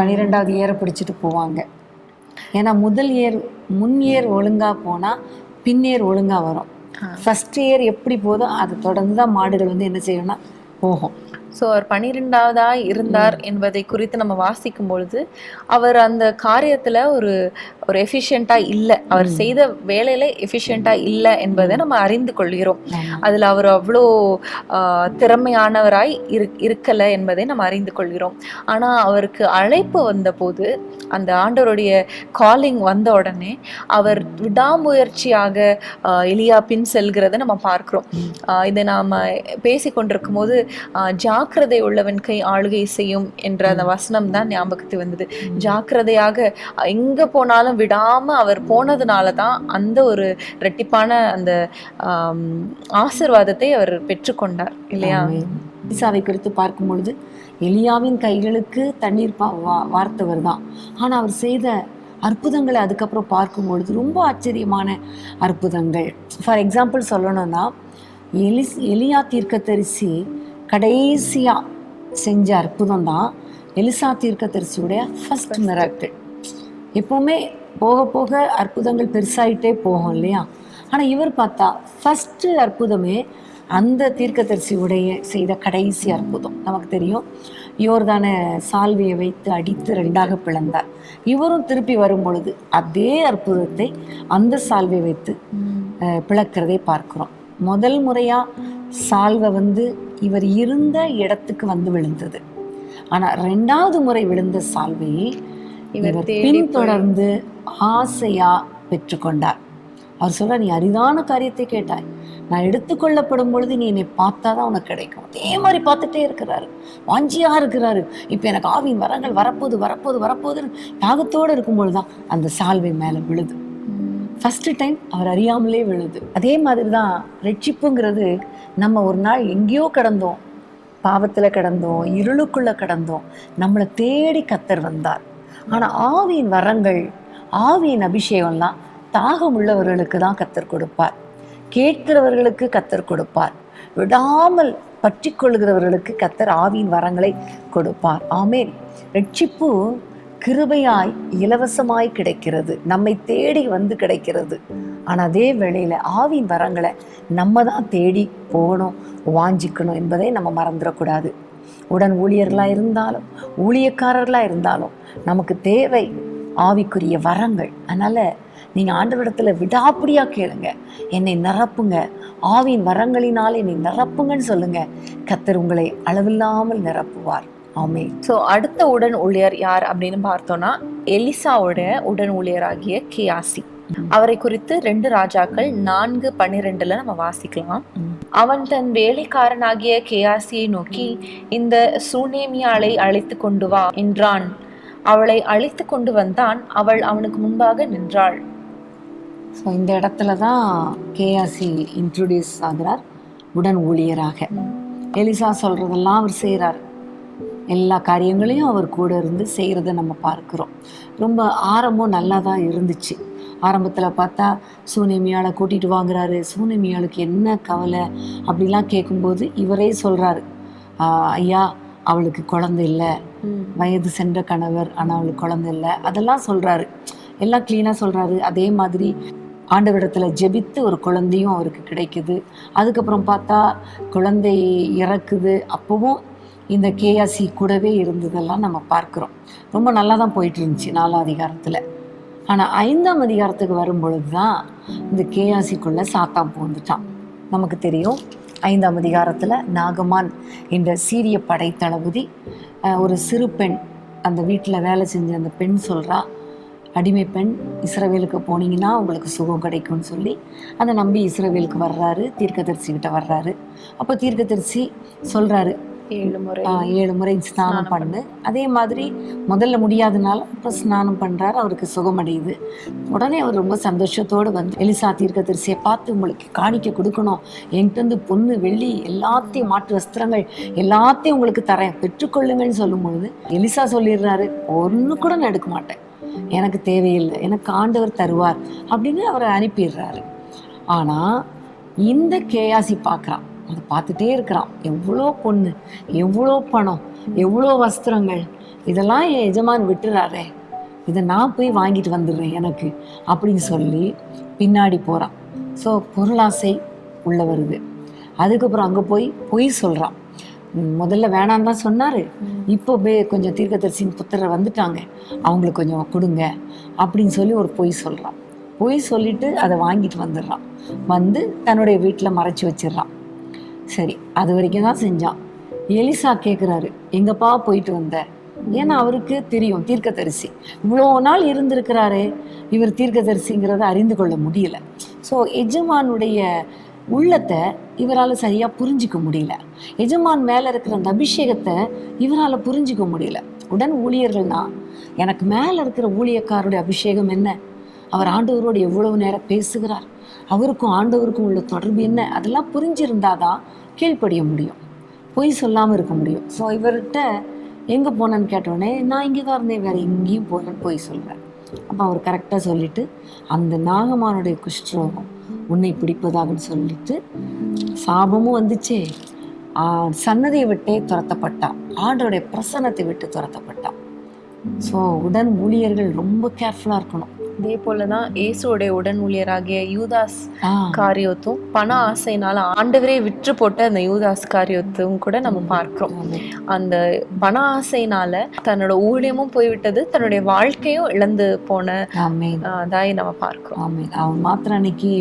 12வது ஏரை பிடிச்சிட்டு போவாங்க. ஏன்னா முன் ஏர் ஒழுங்காக போனால் பின்னேர் ஒழுங்காக வரும். ஃபர்ஸ்ட் ஏர் எப்படி போதோ அதை தொடர்ந்து தான் மாடுகள் வந்து என்ன செய்யணும்னா போகும். ஸோ அவர் 12வதா இருந்தார் என்பதை குறித்து நம்ம வாசிக்கும் பொழுது, அவர் அந்த காரியத்தில் ஒரு எஃபிஷியண்ட்டாக இல்லை, அவர் செய்த வேலையில் எஃபிஷியண்ட்டாக இல்லை என்பதை நம்ம அறிந்து கொள்கிறோம். அதில் அவர் அவ்வளோ திறமையானவராய் இருக்கலை என்பதை நம்ம அறிந்து கொள்கிறோம். ஆனால் அவருக்கு அழைப்பு வந்தபோது, அந்த ஆண்டவருடைய காலிங் வந்த உடனே அவர் விடாமுயற்சியாக எலியா பின் செல்கிறத நம்ம பார்க்குறோம். இதை நாம் பேசி கொண்டிருக்கும் போது ஜாக்கிரதை உள்ளவன் கை ஆளுகை செய்யும் என்ற அந்த வசனம் தான் ஞாபகத்து வந்தது. ஜாக்கிரதையாக எங்கே போனாலும் விடாம அவர் போனதுனால தான் அந்த ஒரு இரட்டிப்பான அந்த ஆசீர்வாதத்தை அவர் பெற்றுக்கொண்டார் இல்லையா? எலிசாவை குறித்து பார்க்கும் பொழுது, எலியாவின் கைகளுக்கு தண்ணீர் வார்த்தவர் தான். ஆனால் அவர் செய்த அற்புதங்களை அதுக்கப்புறம் பார்க்கும் பொழுது ரொம்ப ஆச்சரியமான அற்புதங்கள். ஃபார் எக்ஸாம்பிள் சொல்லணும்னா, எலியா தீர்க்கதரிசி கடைசியாக செஞ்ச அற்புதம் தான் எலிசா தீர்க்கதரிசியுடைய ஃபர்ஸ்ட் மிராக்கிள். எப்போவுமே போக போக அற்புதங்கள் பெருசாயிட்டே போகும் இல்லையா? ஆனால் இவர் பார்த்தா ஃபஸ்ட்டு அற்புதமே அந்த தீர்க்கதரிசியுடைய செய்த கடைசி அற்புதம். நமக்கு தெரியும், யோர்தான சால்வையை வைத்து அடித்து 2ஆக பிளந்தார். இவரும் திருப்பி வரும் பொழுது அதே அற்புதத்தை அந்த சால்வை வைத்து பிளக்கிறதை பார்க்குறோம். முதல் முறையாக சால்வை வந்து இவர் இருந்த இடத்துக்கு வந்து விழுந்தது. ஆனால் 2வது முறை விழுந்த சால்வையை இவர் பின்தொடர்ந்து ஆசையா பெற்றுக்கொண்டார். அவர் சொல்ற, நீ அரிதான காரியத்தை கேட்டாய், நான் எடுத்துக்கொள்ளப்படும் பொழுது நீ என்னை பார்த்தாதான் உனக்கு கிடைக்கும். அதே மாதிரி பார்த்துட்டே இருக்கிறாரு, வாஞ்சியாக இருக்கிறாரு. இப்போ எனக்கு ஆவியின் வரங்கள் வரப்போகுதுன்னு தாகத்தோடு இருக்கும்பொழுது தான் அந்த சால்வை மேலே விழுது. ஃபஸ்ட்டு டைம் அவர் அறியாமலே விழுது. அதே மாதிரி தான் ரட்சிப்புங்கிறது. நம்ம ஒரு நாள் எங்கேயோ கிடந்தோம், பாவத்தில் கிடந்தோம், இருளுக்குள்ளே கிடந்தோம், நம்மளை தேடி கர்த்தர் வந்தார். ஆனால் ஆவியின் வரங்கள், ஆவியின் அபிஷேகம்லாம் தாகம் உள்ளவர்களுக்கு தான் கர்த்தர் கொடுப்பார், கேட்கிறவர்களுக்கு கர்த்தர் கொடுப்பார், விடாமல் பற்றி கொள்கிறவர்களுக்கு கர்த்தர் ஆவியின் வரங்களை கொடுப்பார். ஆமென். ரட்சிப்பு கிருபையாய் இலவசமாய் கிடைக்கிறது, நம்மை தேடி வந்து கிடைக்கிறது. ஆனால் அதே வேளையில் ஆவியின் வரங்களை நம்ம தான் தேடி போகணும், வாஞ்சிக்கணும் என்பதை நம்ம மறந்துடக்கூடாது. உடன் ஊழியர்களாக இருந்தாலும் ஊழியக்காரர்களாக இருந்தாலும் நமக்கு தேவை ஆவிக்குரிய வரங்கள். அதனால் நீங்கள் ஆண்டவரிடத்தில் விடாப்பிடியாக கேளுங்க, என்னை நிரப்புங்க, ஆவியின் வரங்களினால் என்னை நிரப்புங்கன்னு சொல்லுங்கள். கர்த்தர் உங்களை அளவில்லாமல் நிரப்புவார். ஆமே. ஸோ அடுத்த உடன் ஊழியர் யார் அப்படின்னு பார்த்தோம்னா எலிசாவோட உடன் ஊழியராகிய கேயாசி. அவரை குறித்து 2 ராஜாக்கள் 4:12 நம்ம வாசிக்கலாம். அவன் தன் வேலைக்காரனாகிய கேயாசியை நோக்கி, இந்த சூனேமியாளை அழைத்து கொண்டு வா என்றான். அவளை அழைத்து கொண்டு வந்தான். அவள் அவனுக்கு முன்பாக நின்றாள். ஸோ இந்த இடத்துல தான் கேயாசி இன்ட்ரோடியூஸ் ஆகிறார் உடன் ஊழியராக. எலிசா சொல்றதெல்லாம் அவர் செய்கிறார். எல்லா காரியங்களையும் அவர் கூட இருந்து செய்கிறத நம்ம பார்க்குறோம். ரொம்ப ஆரம்பம் நல்லா தான் இருந்துச்சு. ஆரம்பத்தில் பார்த்தா சூனேமியாளை கூட்டிகிட்டு வாங்குறாரு. சூனேமியாளுக்கு என்ன கவலை அப்படிலாம் கேட்கும்போது இவரே சொல்கிறாரு, ஐயா அவளுக்கு குழந்தை இல்லை, வயது சென்ற கணவர், ஆனால் அவளுக்கு குழந்தை இல்லை, அதெல்லாம் சொல்கிறாரு. எல்லாம் க்ளீனாக சொல்கிறாரு. அதே மாதிரி ஆண்டவரிடத்தில் ஜெபித்து ஒரு குழந்தையும் அவருக்கு கிடைக்குது. அதுக்கப்புறம் பார்த்தா குழந்தை இறக்குது. அப்போவும் இந்த கேயாசி கூடவே இருந்ததெல்லாம் நம்ம பார்க்குறோம். ரொம்ப நல்லா தான் போயிட்டு இருந்துச்சு 4ஆம் அதிகாரத்தில். ஆனால் 5ஆம் அதிகாரத்துக்கு வரும்பொழுது தான் இந்த கேயாசிக்குள்ளே சாத்தான் புகுந்துட்டான். நமக்கு தெரியும் 5ஆம் அதிகாரத்தில் நாகமான் என்ற சீரிய படைத்தளபதி ஒரு சிறு பெண், அந்த வீட்டில் வேலை செஞ்ச அந்த பெண் சொல்கிறா, அடிமை பெண், இஸ்ரவேலுக்கு போனீங்கன்னா உங்களுக்கு சுகம் கிடைக்கும்னு சொல்லி அதை நம்பி இஸ்ரவேலுக்கு வர்றாரு. தீர்க்கதரிசிக்கிட்ட வர்றாரு. அப்போ தீர்க்கதரிசி சொல்கிறாரு, 7 முறை ஸ்நானம் பண்ணு. அதே மாதிரி முதல்ல முடியாதனால இப்போ ஸ்நானம் பண்ணுறாரு. அவருக்கு சுகமடையுது. உடனே அவர் ரொம்ப சந்தோஷத்தோடு வந்து எலிசா தீர்க்கதரிசியை பார்த்து, உங்களுக்கு காணிக்க கொடுக்கணும், என்கிட்ட பொண்ணு வெள்ளி எல்லாத்தையும் மாற்று வஸ்திரங்கள் எல்லாத்தையும் உங்களுக்கு தரேன், பெற்றுக்கொள்ளுங்கன்னு சொல்லும்பொழுது எலிசா சொல்லிடுறாரு, ஒன்று கூட நான் எடுக்க மாட்டேன், எனக்கு தேவையில்லை, எனக்கு ஆண்டவர் தருவார் அப்படின்னு அவரை அனுப்பிடுறாரு. ஆனால் இந்த கேயாசி பார்க்குறான், அதை பார்த்துட்டே இருக்கிறான். எவ்வளோ பொண்ணு, எவ்வளோ பணம், எவ்வளோ வஸ்திரங்கள், இதெல்லாம் என் எஜமான் விட்டுறாரே, இதை நான் போய் வாங்கிட்டு வந்துடுறேன் எனக்கு அப்படின்னு சொல்லி பின்னாடி போகிறான். ஸோ பொருளாசை உள்ள வருது. அதுக்கப்புறம் அங்கே போய் பொய் சொல்கிறான். முதல்ல வேணான்னு தான் சொன்னார். இப்போ கொஞ்சம் தீர்க்கதரிசின் புத்திரர் வந்துட்டாங்க, அவங்களுக்கு கொஞ்சம் கொடுங்க அப்படின்னு சொல்லி ஒரு பொய் சொல்கிறான். பொய் சொல்லிட்டு அதை வாங்கிட்டு வந்துடுறான். வந்து தன்னுடைய வீட்டில் மறைச்சி வச்சிடுறான். சரி, அது வரைக்கும் தான் செஞ்சான். எலிசா கேட்குறாரு, எங்கப்பா போயிட்டு வந்த? ஏன்னா அவருக்கு தெரியும் தீர்க்கதரிசி இவ்வளோ நாள் இருந்திருக்கிறாரே, இவர் தீர்க்கதரிசிங்கிறத அறிந்து கொள்ள முடியல. ஸோ எஜமானுடைய உள்ளத்தை இவரால் சரியாக புரிஞ்சிக்க முடியல. எஜமான் மேலே இருக்கிற அந்த அபிஷேகத்தை இவரால் புரிஞ்சிக்க முடியல. உடன் ஊழியர்கள்னா, எனக்கு மேலே இருக்கிற ஊழியக்காரருடைய அபிஷேகம் என்ன, அவர் ஆண்டவரோடு எவ்வளவு நேரம் பேசுகிறார், அவருக்கும் ஆண்டவருக்கும் உள்ள தொடர்பு என்ன, அதெல்லாம் புரிஞ்சிருந்தாதான் கீழ்ப்படிய முடியும், பொய் சொல்லாமல் இருக்க முடியும். ஸோ இவர்கிட்ட எங்கே போனேன்னு கேட்டோடனே, நான் இங்கே தான் இருந்தேன், வேறு எங்கேயும் போகிறேன்னு பொய் சொல்கிறேன். அப்போ அவர் கரெக்டாக சொல்லிவிட்டு, அந்த நாகமானுடைய குஷ்டரோகம் உன்னை பிடிப்பதாகன்னு சொல்லிட்டு சாபமும் வந்துச்சே, சன்னதியை விட்டே துரத்தப்பட்டான், ஆண்டோடைய பிரசன்னத்தை விட்டு துரத்தப்பட்டான். ஸோ உடன் ஊழியர்கள் ரொம்ப கேர்ஃபுல்லாக இருக்கணும். இதே போலதான் இயேசுடைய உடன் ஊழியராகிய யூதாஸ் காரியத்தும் பண ஆசைனால ஆண்டவரே விற்று போட்ட அந்த யூதாஸ் காரியத்தும் கூட நம்ம பார்க்கிறோம். அந்த பண ஆசைனால தன்னோட ஊழியமும் போய்விட்டது, தன்னுடைய வாழ்க்கையும் இழந்து போன அதாய் நம்ம பார்க்கிறோம். அவன் மாத்திரம் அன்னைக்கு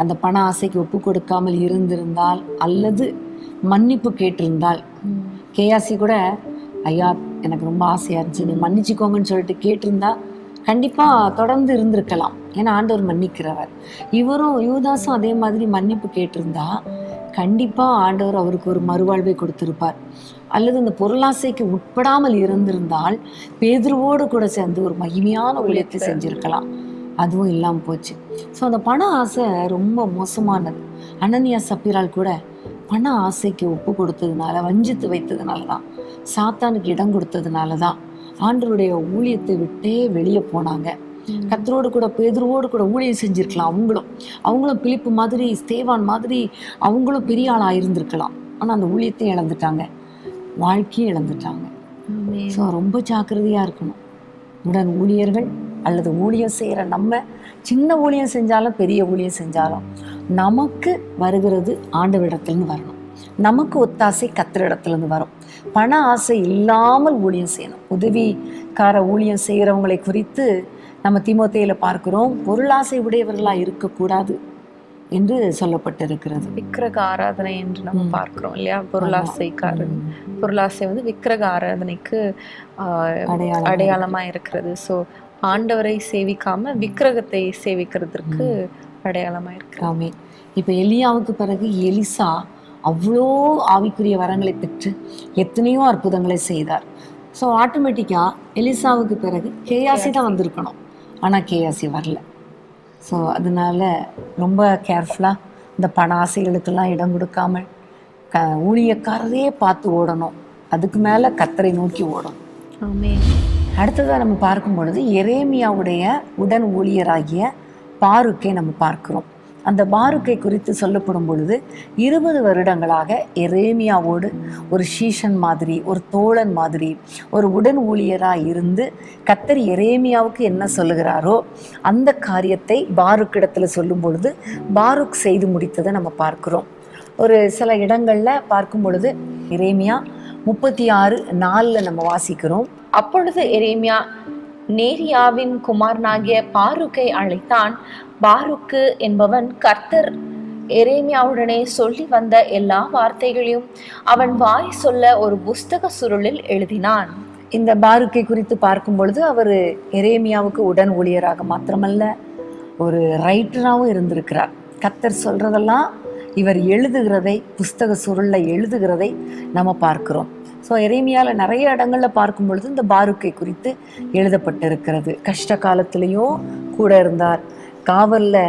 அந்த பண ஆசைக்கு ஒப்பு கொடுக்காமல் இருந்திருந்தால், அல்லது மன்னிப்பு கேட்டிருந்தால், கேயாசி கூட ஐயா எனக்கு ரொம்ப ஆசையா இருந்துச்சு, நீ மன்னிச்சுக்கோங்கன்னு சொல்லிட்டு கேட்டிருந்தா கண்டிப்பாக தொடர்ந்து இருந்திருக்கலாம். ஏன்னா ஆண்டவர் மன்னிக்கிறவர். இவரும் யூதாஸும் அதே மாதிரி மன்னிப்பு கேட்டிருந்தா கண்டிப்பாக ஆண்டவர் அவருக்கு ஒரு மறுவாழ்வை கொடுத்திருப்பார். அல்லது இந்த பொருளாசைக்கு உட்படாமல் இருந்திருந்தால் பேதுருவோடு கூட சேர்ந்து ஒரு மகிமையான ஊழியத்தை செஞ்சிருக்கலாம். அதுவும் இல்லாமல் போச்சு. ஸோ அந்த பண ஆசை ரொம்ப மோசமானது. அனனியா சப்பீரால் கூட பண ஆசைக்கு ஒப்பு கொடுத்ததுனால, வஞ்சித்து வைத்ததுனால தான், சாத்தானுக்கு இடம் கொடுத்ததுனால தான் ஆண்டவருடைய ஊழியத்தை விட்டே வெளியே போனாங்க. கர்த்தரோடு கூட பேதுருவோடு கூட ஊழியம் செஞ்சிருக்கலாம். அவங்களும் பிலிப்பு மாதிரி, ஸ்தேவான் மாதிரி அவங்களும் பெரிய ஆளாக இருந்திருக்கலாம். ஆனால் அந்த ஊழியத்தையும் இழந்துட்டாங்க, வாழ்க்கையும் இழந்துட்டாங்க. ஸோ ரொம்ப ஜாக்கிரதையாக இருக்கணும். உடன் ஊழியர்கள் அல்லது ஊழியம் செய்கிற நம்ம, சின்ன ஊழியம் செஞ்சாலும் பெரிய ஊழியம் செஞ்சாலும் நமக்கு வருகிறது ஆண்டவரிடத்துலேருந்து வரணும். நமக்கு ஒத்தாசை கர்த்தரிடத்துலேருந்து வரும். பண ஆசை இல்லாமல் ஊழியம் செய்யணும். உதவிக்கார ஊழியம் செய்கிறவங்களை குறித்து நம்ம தீமோத்தேயில பார்க்கிறோம், பொருளாசை உடையவர்களாக இருக்கக்கூடாது. என்று சொல்லப்பட்டிருக்கிறது. விக்கிரக ஆராதனை என்று நம்ம பார்க்கிறோம் இல்லையா? பொருளாசைக்காரன், பொருளாசை வந்து விக்கிரக ஆராதனைக்கு அடையாளமா இருக்கிறது. ஸோ ஆண்டவரை சேவிக்காம விக்கிரகத்தை சேவிக்கிறதுக்கு அடையாளமா இருக்கு. ஆமென். இப்போ எலியாவுக்கு பிறகு எலிசா அவ்வளோ ஆவிக்குரிய வரங்களை பெற்று எத்தனையோ அற்புதங்களை செய்தார். ஸோ ஆட்டோமேட்டிக்காக எலிசாவுக்கு பிறகு கேயாசி தான் வந்திருக்கணும், ஆனால் கேயாசி வரல. ஸோ அதனால ரொம்ப கேர்ஃபுல்லாக இந்த பண ஆசைகளுக்கெல்லாம் இடம் கொடுக்காமல் ஊழியக்காரரே பார்த்து ஓடணும், அதுக்கு மேலே கர்த்தரை நோக்கி ஓடணும். ஆமென். அடுத்ததாக நம்ம பார்க்கும் பொழுது எரேமியாவுடைய உடன் ஊழியராகிய பாருக்கை நம்ம பார்க்கிறோம். அந்த பாருக்கை குறித்து சொல்லப்படும் பொழுது 20 வருடங்களாக எரேமியாவோடு ஒரு சீஷன் மாதிரி, ஒரு தோழன் மாதிரி, ஒரு உடன் ஊழியராக இருந்து கர்த்தர் எரேமியாவுக்கு என்ன சொல்லுகிறாரோ அந்த காரியத்தை பாருக்கிடத்துல சொல்லும் பொழுது பாருக் செய்து முடித்ததை நம்ம பார்க்கிறோம். ஒரு சில இடங்களில் பார்க்கும் பொழுது எரேமியா 36:4 நம்ம வாசிக்கிறோம். அப்பொழுது எரேமியா நேரியாவின் குமாரனாகிய பாருக்கை அழைத்தான். பாருக்கு என்பவன் கர்த்தர் எரேமியாவுடனே சொல்லி வந்த எல்லா வார்த்தைகளையும் அவன் வாய் சொல்ல ஒரு புஸ்தக சுருளில் எழுதினான். இந்த பாருக்கை குறித்து பார்க்கும் பொழுது அவர் எரேமியாவுக்கு உடன் ஊழியராக மாத்திரமல்ல, ஒரு ரைட்டராகவும் இருந்திருக்கிறார். கர்த்தர் சொல்றதெல்லாம் இவர் எழுதுகிறதை, புஸ்தக சுருளில் எழுதுகிறதை நம்ம பார்க்கிறோம். ஸோ எரேமியாவில் நிறைய இடங்களில் பார்க்கும் பொழுது இந்த பாருக்கை குறித்து எழுதப்பட்டிருக்கிறது. கஷ்ட காலத்திலையும் கூட இருந்தார், காவலில்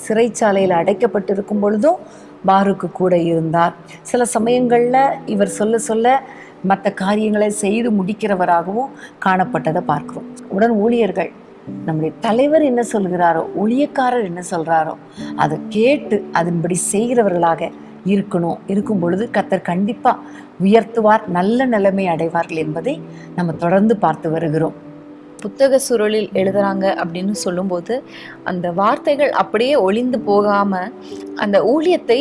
சிறைச்சாலையில் அடைக்கப்பட்டிருக்கும் பொழுதும் பாருக்கு கூட இருந்தார். சில சமயங்களில் இவர் சொல்ல சொல்ல மற்ற காரியங்களை செய்து முடிக்கிறவராகவும் காணப்பட்டதை பார்க்கிறோம். உடன் ஊழியர்கள் நம்முடைய தலைவர் என்ன சொல்கிறாரோ, ஊழியக்காரர் என்ன சொல்கிறாரோ அதை கேட்டு அதன்படி செய்கிறவர்களாக இருக்கும் பொழுது கர்த்தர் கண்டிப்பாக உயர்த்துவார், நல்ல நிலைமை அடைவார்கள் என்பதை நம்ம தொடர்ந்து பார்த்து வருகிறோம். புத்தக சுருளில் எழுதுறாங்க அப்படின்னு சொல்லும்போது அந்த வார்த்தைகள் அப்படியே ஒளிந்து போகாம அந்த ஊழியத்தை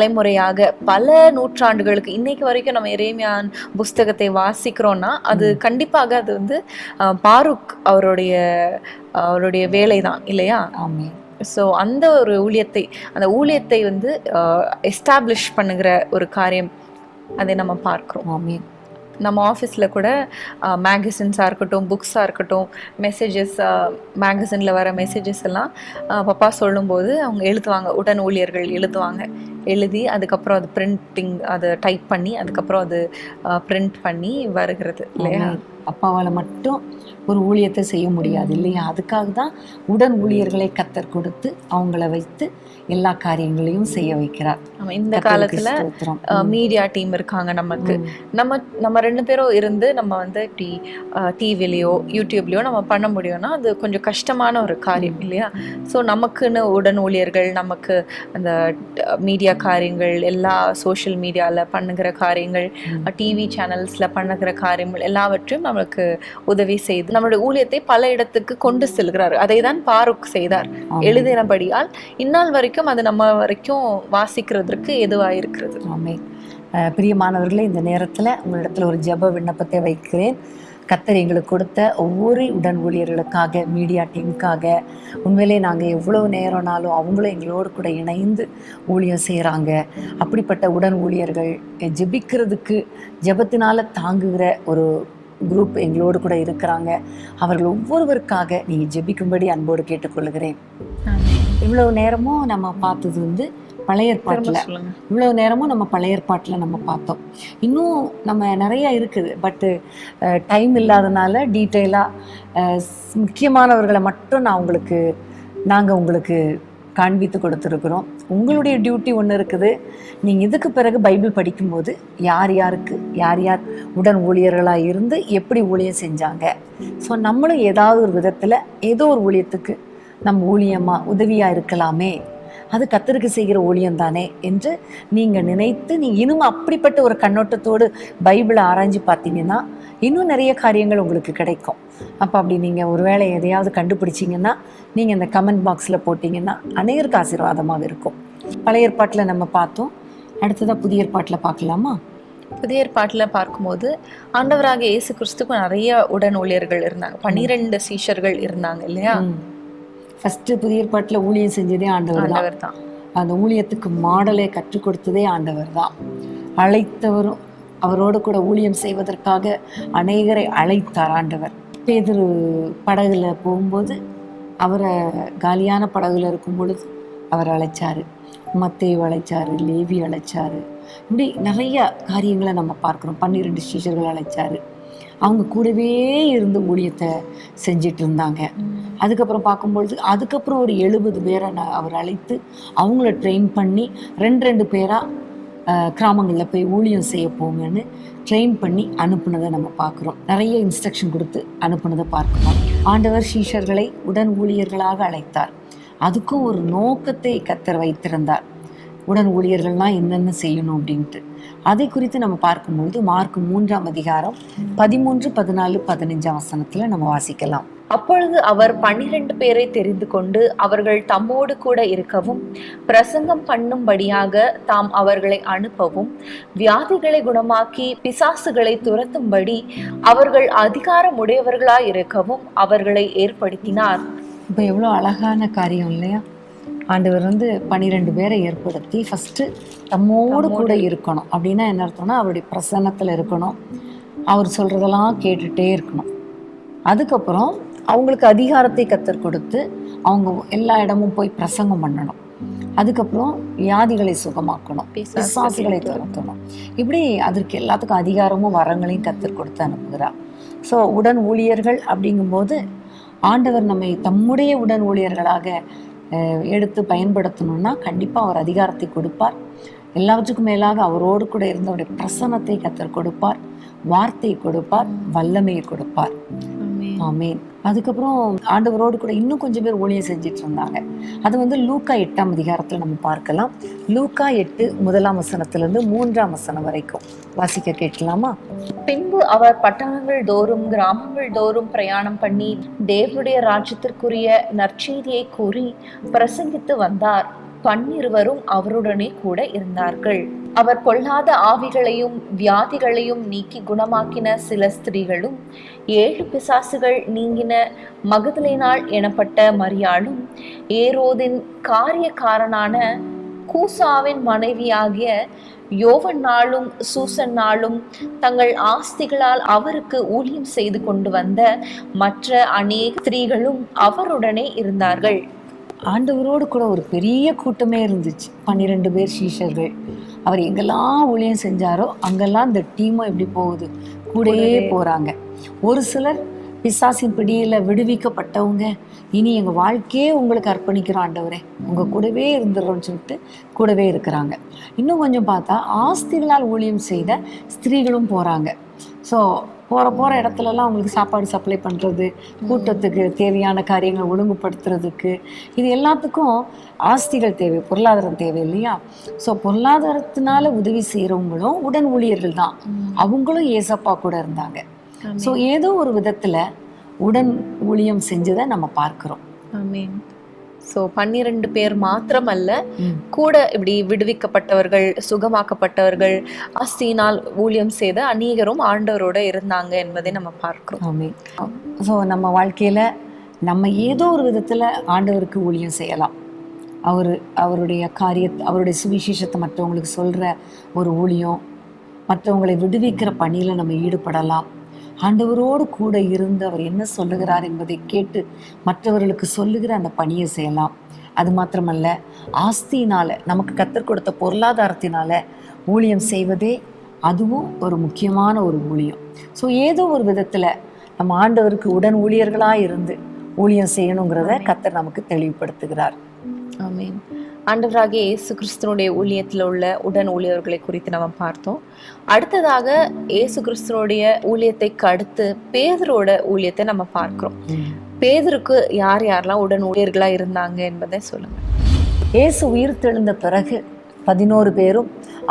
தலைமுறையாக பல நூற்றாண்டுகளுக்கு இன்னைக்கு வரைக்கும் நம்ம எரேமியான் புஸ்தகத்தை வாசிக்கிறோம்னா அது கண்டிப்பாக அது வந்து பாருக் அவருடைய வேலை தான் இல்லையா? ஆமென். ஸோ அந்த ஒரு ஊழியத்தை வந்து எஸ்டாப்ளிஷ் பண்ணுகிற ஒரு காரியம் அதை நம்ம பார்க்குறோம். ஆமென். நம்ம ஆஃபீஸில் கூட மேகசின்ஸாக இருக்கட்டும், புக்ஸாக இருக்கட்டும், மெசேஜஸ் மேகசினில் வர மெசேஜஸ் எல்லாம் பப்பா சொல்லும்போது அவங்க எழுதுவாங்க, உடன் ஊழியர்கள் எழுதி அதுக்கப்புறம் அது பிரிண்டிங், அதை டைப் பண்ணி அதுக்கப்புறம் அது பிரிண்ட் பண்ணி வருகிறது இல்லையா? அப்பாவால் மட்டும் ஒரு ஊழியத்தை செய்ய முடியாது இல்லையா? அதுக்காக தான் உடன் ஊழியர்களை கர்த்தர் கொடுத்து அவங்கள வைத்து எல்லா காரியங்களையும் செய்ய வைக்கிறார். இந்த காலத்துல மீடியா டீம் இருக்காங்க, நமக்கு நம்ம 2 பேரும் இருந்து நம்ம வந்து டிவிலையோ யூடியூப்லயோ நம்ம பண்ண முடியும்னா அது கொஞ்சம் கஷ்டமான ஒரு காரியம் இல்லையா? ஸோ நமக்குன்னு உடன் ஊழியர்கள், நமக்கு அந்த மீடியா காரியங்கள், எல்லா சோஷியல் மீடியாவில் பண்ணுகிற காரியங்கள், டிவி சேனல்ஸில் பண்ணுகிற காரியங்கள் எல்லாவற்றையும் நம்மளுக்கு உதவி செய்து நம்மளுடைய ஊழியத்தை பல இடத்துக்கு கொண்டு செல்கிறார். அதை தான் பாருக் செய்தார். எழுதினபடியால் இந்நாள் வரைக்கும் அது நம்ம வரைக்கும் வாசிக்கிறதுக்கு எதுவாக இருக்கிறது. ஆமென். பிரியமானவர்களே, இந்த நேரத்தில் உங்களிடத்தில் ஒரு ஜெப விண்ணப்பத்தை வைக்கிறேன். கர்த்தர் எங்களுக்கு கொடுத்த ஒவ்வொரு உடன் ஊழியர்களுக்காக, மீடியா டீமுக்காக, உண்மையிலே நாங்கள் எவ்வளோ நேரம்னாலும் அவங்களும் எங்களோடு கூட இணைந்து ஊழியம் செய்கிறாங்க. அப்படிப்பட்ட உடன் ஊழியர்கள் ஜெபிக்கிறதுக்கு, ஜெபத்தினால தாங்குகிற ஒரு குரூப் எங்களோடு கூட இருக்கிறாங்க. அவர்கள் ஒவ்வொருவருக்காக நீங்கள் ஜெபிக்கும்படி அன்போடு கேட்டுக்கொள்கிறேன். இவ்வளவு நேரமும் நம்ம பார்த்தது வந்து பழைய ஏற்பாட்டில் நம்ம பார்த்தோம். இன்னும் நம்ம நிறையா இருக்குது, பட்டு டைம் இல்லாதனால டீட்டெயிலாக முக்கியமானவர்களை மட்டும் நாங்கள் உங்களுக்கு காண்பித்து கொடுத்துருக்குறோம். உங்களுடைய டியூட்டி ஒன்று இருக்குது. நீங்கள் இதுக்கு பிறகு பைபிள் படிக்கும்போது யார் யார் உடன் ஊழியர்களாக இருந்து எப்படி ஊழியம் செஞ்சாங்க, ஸோ நம்மளும் ஏதாவது ஒரு விதத்தில் ஏதோ ஒரு ஊழியத்துக்கு நம்ம ஊழியமாக உதவியாக இருக்கலாமே, அது கர்த்தருக்கு செய்கிற ஊழியம் தானே என்று நீங்கள் நினைத்து இன்னும் அப்படிப்பட்ட ஒரு கண்ணோட்டத்தோடு பைபிளை ஆராய்ஞ்சு பார்த்தீங்கன்னா இன்னும் நிறைய காரியங்கள் உங்களுக்கு கிடைக்கும். அப்போ அப்படி நீங்கள் ஒரு வேளை எதையாவது கண்டுபிடிச்சிங்கன்னா நீங்கள் இந்த கமெண்ட் பாக்ஸில் போட்டிங்கன்னா அநேகருக்கு ஆசீர்வாதமாக இருக்கும். பழைய ஏற்பாட்டில் நம்ம பார்த்தோம். அடுத்ததாக புதிய ஏற்பாட்டில் பார்க்கலாமா? புதிய ஏற்பாட்டில் பார்க்கும்போது ஆண்டவராக இயேசு கிறிஸ்துக்கும் நிறைய உடன் ஊழியர்கள் இருந்தாங்க. 12 சீஷர்கள் இருந்தாங்க இல்லையா? ஃபஸ்ட்டு புதிய ஏற்பாட்டில் ஊழியம் செஞ்சதே ஆண்டவர் தான். தான். அந்த ஊழியத்துக்கு மாடலை கற்றுக் கொடுத்ததே ஆண்டவர் தான். அழைத்தவரும் அவரோடு கூட ஊழியம் செய்வதற்காக அநேகரை அழைத்தார் ஆண்டவர். பேதுரு படகுல போகும்போது அவரை காலியான படகுல இருக்கும் பொழுது அவர் அழைச்சாரு. மத்தேயு அழைச்சாரு, லேவி அழைச்சாரு. இப்படி நிறைய காரியங்களை நம்ம பார்க்குறோம். 12 சீஷர்கள் அழைச்சாரு. அவங்க கூடவே இருந்து ஊழியத்தை செஞ்சிட்டு இருந்தாங்க. அதுக்கப்புறம் பார்க்கும்பொழுது அதுக்கப்புறம் ஒரு 70 பேரை அவர் அழைத்து அவங்கள ட்ரெயின் பண்ணி 2 பேராக கிராமங்களில் போய் ஊழியம் செய்ய போங்கன்னு ட்ரெயின் பண்ணி அனுப்புனதை நம்ம பார்க்குறோம். நிறைய இன்ஸ்ட்ரக்ஷன் கொடுத்து அனுப்புனதை பார்க்குறோம். ஆண்டவர் சீஷர்களை உடன் ஊழியர்களாக அழைத்தார். அதுக்கும் ஒரு நோக்கத்தை கர்த்தர் வைத்திருந்தார். உடன் ஊழியர்கள்லாம் என்னென்ன செய்யணும் அப்படின்ட்டு அதை குறித்து நம்ம பார்க்கும்பொழுது மார்க் 3ஆம் அதிகாரம் 13, 14, 15 வசனத்தில் நம்ம வாசிக்கலாம். அப்பொழுது அவர் 12 பேரை தெரிந்து கொண்டு அவர்கள் தம்மோடு கூட இருக்கவும் பிரசங்கம் பண்ணும்படியாக தாம் அவர்களை அனுப்பவும் வியாதிகளை குணமாக்கி பிசாசுகளை துரத்தும்படி அவர்கள் அதிகாரம் உடையவர்களாய் இருக்கவும் அவர்களை ஏற்படுத்தினார். இப்போ எவ்வளோ அழகான காரியம் இல்லையா? ஆண்டவர் 12 பேரை ஏற்படுத்தி ஃபஸ்ட்டு தம்மோடு கூட இருக்கணும். அப்படின்னா என்ன அர்த்தம்னா அவருடைய பிரசன்னத்தில் இருக்கணும், அவர் சொல்கிறதெல்லாம் கேட்டுகிட்டே இருக்கணும். அதுக்கப்புறம் அவங்களுக்கு அதிகாரத்தை கத்தர் கொடுத்து அவங்க எல்லா இடமும் போய் பிரசங்கம் பண்ணணும். அதுக்கப்புறம் வியாதிகளை சுகமாக்கணும், பிசாசுகளை துரத்தணும். இப்படி அதற்கு எல்லாத்துக்கும் அதிகாரமும் வரங்களையும் கத்தர் கொடுத்து அனுப்புகிறார். ஸோ உடன் ஊழியர்கள் அப்படிங்கும்போது ஆண்டவர் நம்மை தம்முடைய உடன் ஊழியர்களாக எடுத்து பயன்படுத்தணும்னா கண்டிப்பாக அவர் அதிகாரத்தை கொடுப்பார். எல்லாவற்றுக்கும் மேலாக அவரோடு கூட இருந்தவருடைய பிரசன்னத்தை கத்தர் கொடுப்பார், வார்த்தை கொடுப்பார், வல்லமையை கொடுப்பார். ஆமேன். அதுக்கப்புறம் ஆண்டவரோடு கூட இன்னும் கொஞ்சம் பேர் ஊழியம் செஞ்சிட்டு இருந்தாங்க. அது லூக்கா 8ஆம் அதிகாரத்தில் நம்ம பார்க்கலாம். லூக்கா 8 1ஆம் வசனத்திலிருந்து 3ஆம் வசனம் வரைக்கும் வாசிக்க கேட்கலாமா? பின்பு அவர் பட்டணங்கள் தோறும் கிராமங்கள் தோறும் பிரயாணம் பண்ணி தேவனுடைய ராஜ்யத்திற்குரிய நற்செய்தியை கூறி பிரசங்கித்து வந்தார். 12 அவருடனே கூட இருந்தார்கள். அவர் பொல்லாத ஆவிகளையும் வியாதிகளையும் நீக்கி குணமாக்கின சில ஸ்திரீகளும் 7 பிசாசுகள் நீங்கின மகதலேனாள் எனப்பட்ட மரியாளும் ஏரோதின் காரியக்காரனான கூசாவின் மனைவியாகிய யோவன்னாளும் சூசன்னாளும் தங்கள் ஆஸ்திகளால் அவருக்கு ஊழியம் செய்து கொண்டு வந்த மற்ற அநேக ஸ்திரீகளும் அவருடனே இருந்தார்கள். ஆண்டவரோடு கூட ஒரு பெரிய கூட்டமே இருந்துச்சு. 12 பேர் சீஷர்கள். அவர் எங்கெல்லாம் ஊழியம் செஞ்சாரோ அங்கெல்லாம் இந்த டீமும் எப்படி போகுது, கூடயே போகிறாங்க. ஒரு சிலர் பிசாசின் பிடியில் விடுவிக்கப்பட்டவங்க, இனி எங்கள் வாழ்க்கையே உங்களுக்கு அர்ப்பணிக்கிறோம் ஆண்டவரே, உங்கள் கூடவே இருந்துடுறோன்னு சொல்லிட்டு கூடவே இருக்கிறாங்க. இன்னும் கொஞ்சம் பார்த்தா ஆஸ்திகளால் ஊழியம் செய்த ஸ்திரீகளும் போகிறாங்க. ஸோ போகிற இடத்துலலாம் அவங்களுக்கு சாப்பாடு சப்ளை பண்ணுறது, கூட்டத்துக்கு தேவையான காரியங்கள் ஒழுங்குபடுத்துறதுக்கு, இது எல்லாத்துக்கும் ஆஸ்திகள் தேவை, பொருளாதாரம் தேவை இல்லையா? ஸோ பொருளாதாரத்தினால உதவி செய்கிறவங்களும் உடன் ஊழியர்கள் தான். அவங்களும் ஏசப்பா கூட இருந்தாங்க. ஸோ ஏதோ ஒரு விதத்தில் உடன் ஊழியம் செஞ்சதை நம்ம பார்க்குறோம். ஆமென். ஸோ 12 பேர் மாத்திரமல்ல, கூட இப்படி விடுவிக்கப்பட்டவர்கள், சுகமாக்கப்பட்டவர்கள், ஆஸ்தியினால் ஊழியம் செய்த அநேகரும் ஆண்டவரோட இருந்தாங்க என்பதை நம்ம பார்க்கிறோம். ஆமென். ஸோ நம்ம வாழ்க்கையில் நம்ம ஏதோ ஒரு விதத்தில் ஆண்டவருக்கு ஊழியம் செய்யலாம். அவருடைய சுவிசேஷத்தை மற்றவங்களுக்கு சொல்கிற ஒரு ஊழியம், மற்றவங்களை விடுவிக்கிற பணியில் நம்ம ஈடுபடலாம். ஆண்டவரோடு கூட இருந்து அவர் என்ன சொல்லுகிறார் என்பதை கேட்டு மற்றவர்களுக்கு சொல்லுகிற அந்த பணியை செய்யலாம். அது மாத்திரமல்ல, ஆஸ்தியினால் நமக்கு கத்தர் கொடுத்த பொருளாதாரத்தினால ஊழியம் செய்வதே அதுவும் ஒரு முக்கியமான ஒரு ஊழியம். ஸோ ஏதோ ஒரு விதத்தில் நம்ம ஆண்டவருக்கு உடன் ஊழியர்களாக இருந்து ஊழியம் செய்யணுங்கிறத கத்தர் நமக்கு தெளிவுபடுத்துகிறார். ஆமென். ஆண்டவராகிய இயேசு கிறிஸ்துனுடைய ஊழியத்தில் உள்ள உடன் ஊழியர்களை குறித்து நம்ம பார்த்தோம். அடுத்ததாக இயேசு கிறிஸ்துனுடைய ஊழியத்தைக்கு அடுத்து பேதுருவோட ஊழியத்தை நம்ம பார்க்கிறோம். பேதுருக்கு யார் யாரெல்லாம் உடன் ஊழியர்களா இருந்தாங்க என்பதை சொல்லுங்க. இயேசு உயிர் தெழுந்த பிறகு 11 பேரும்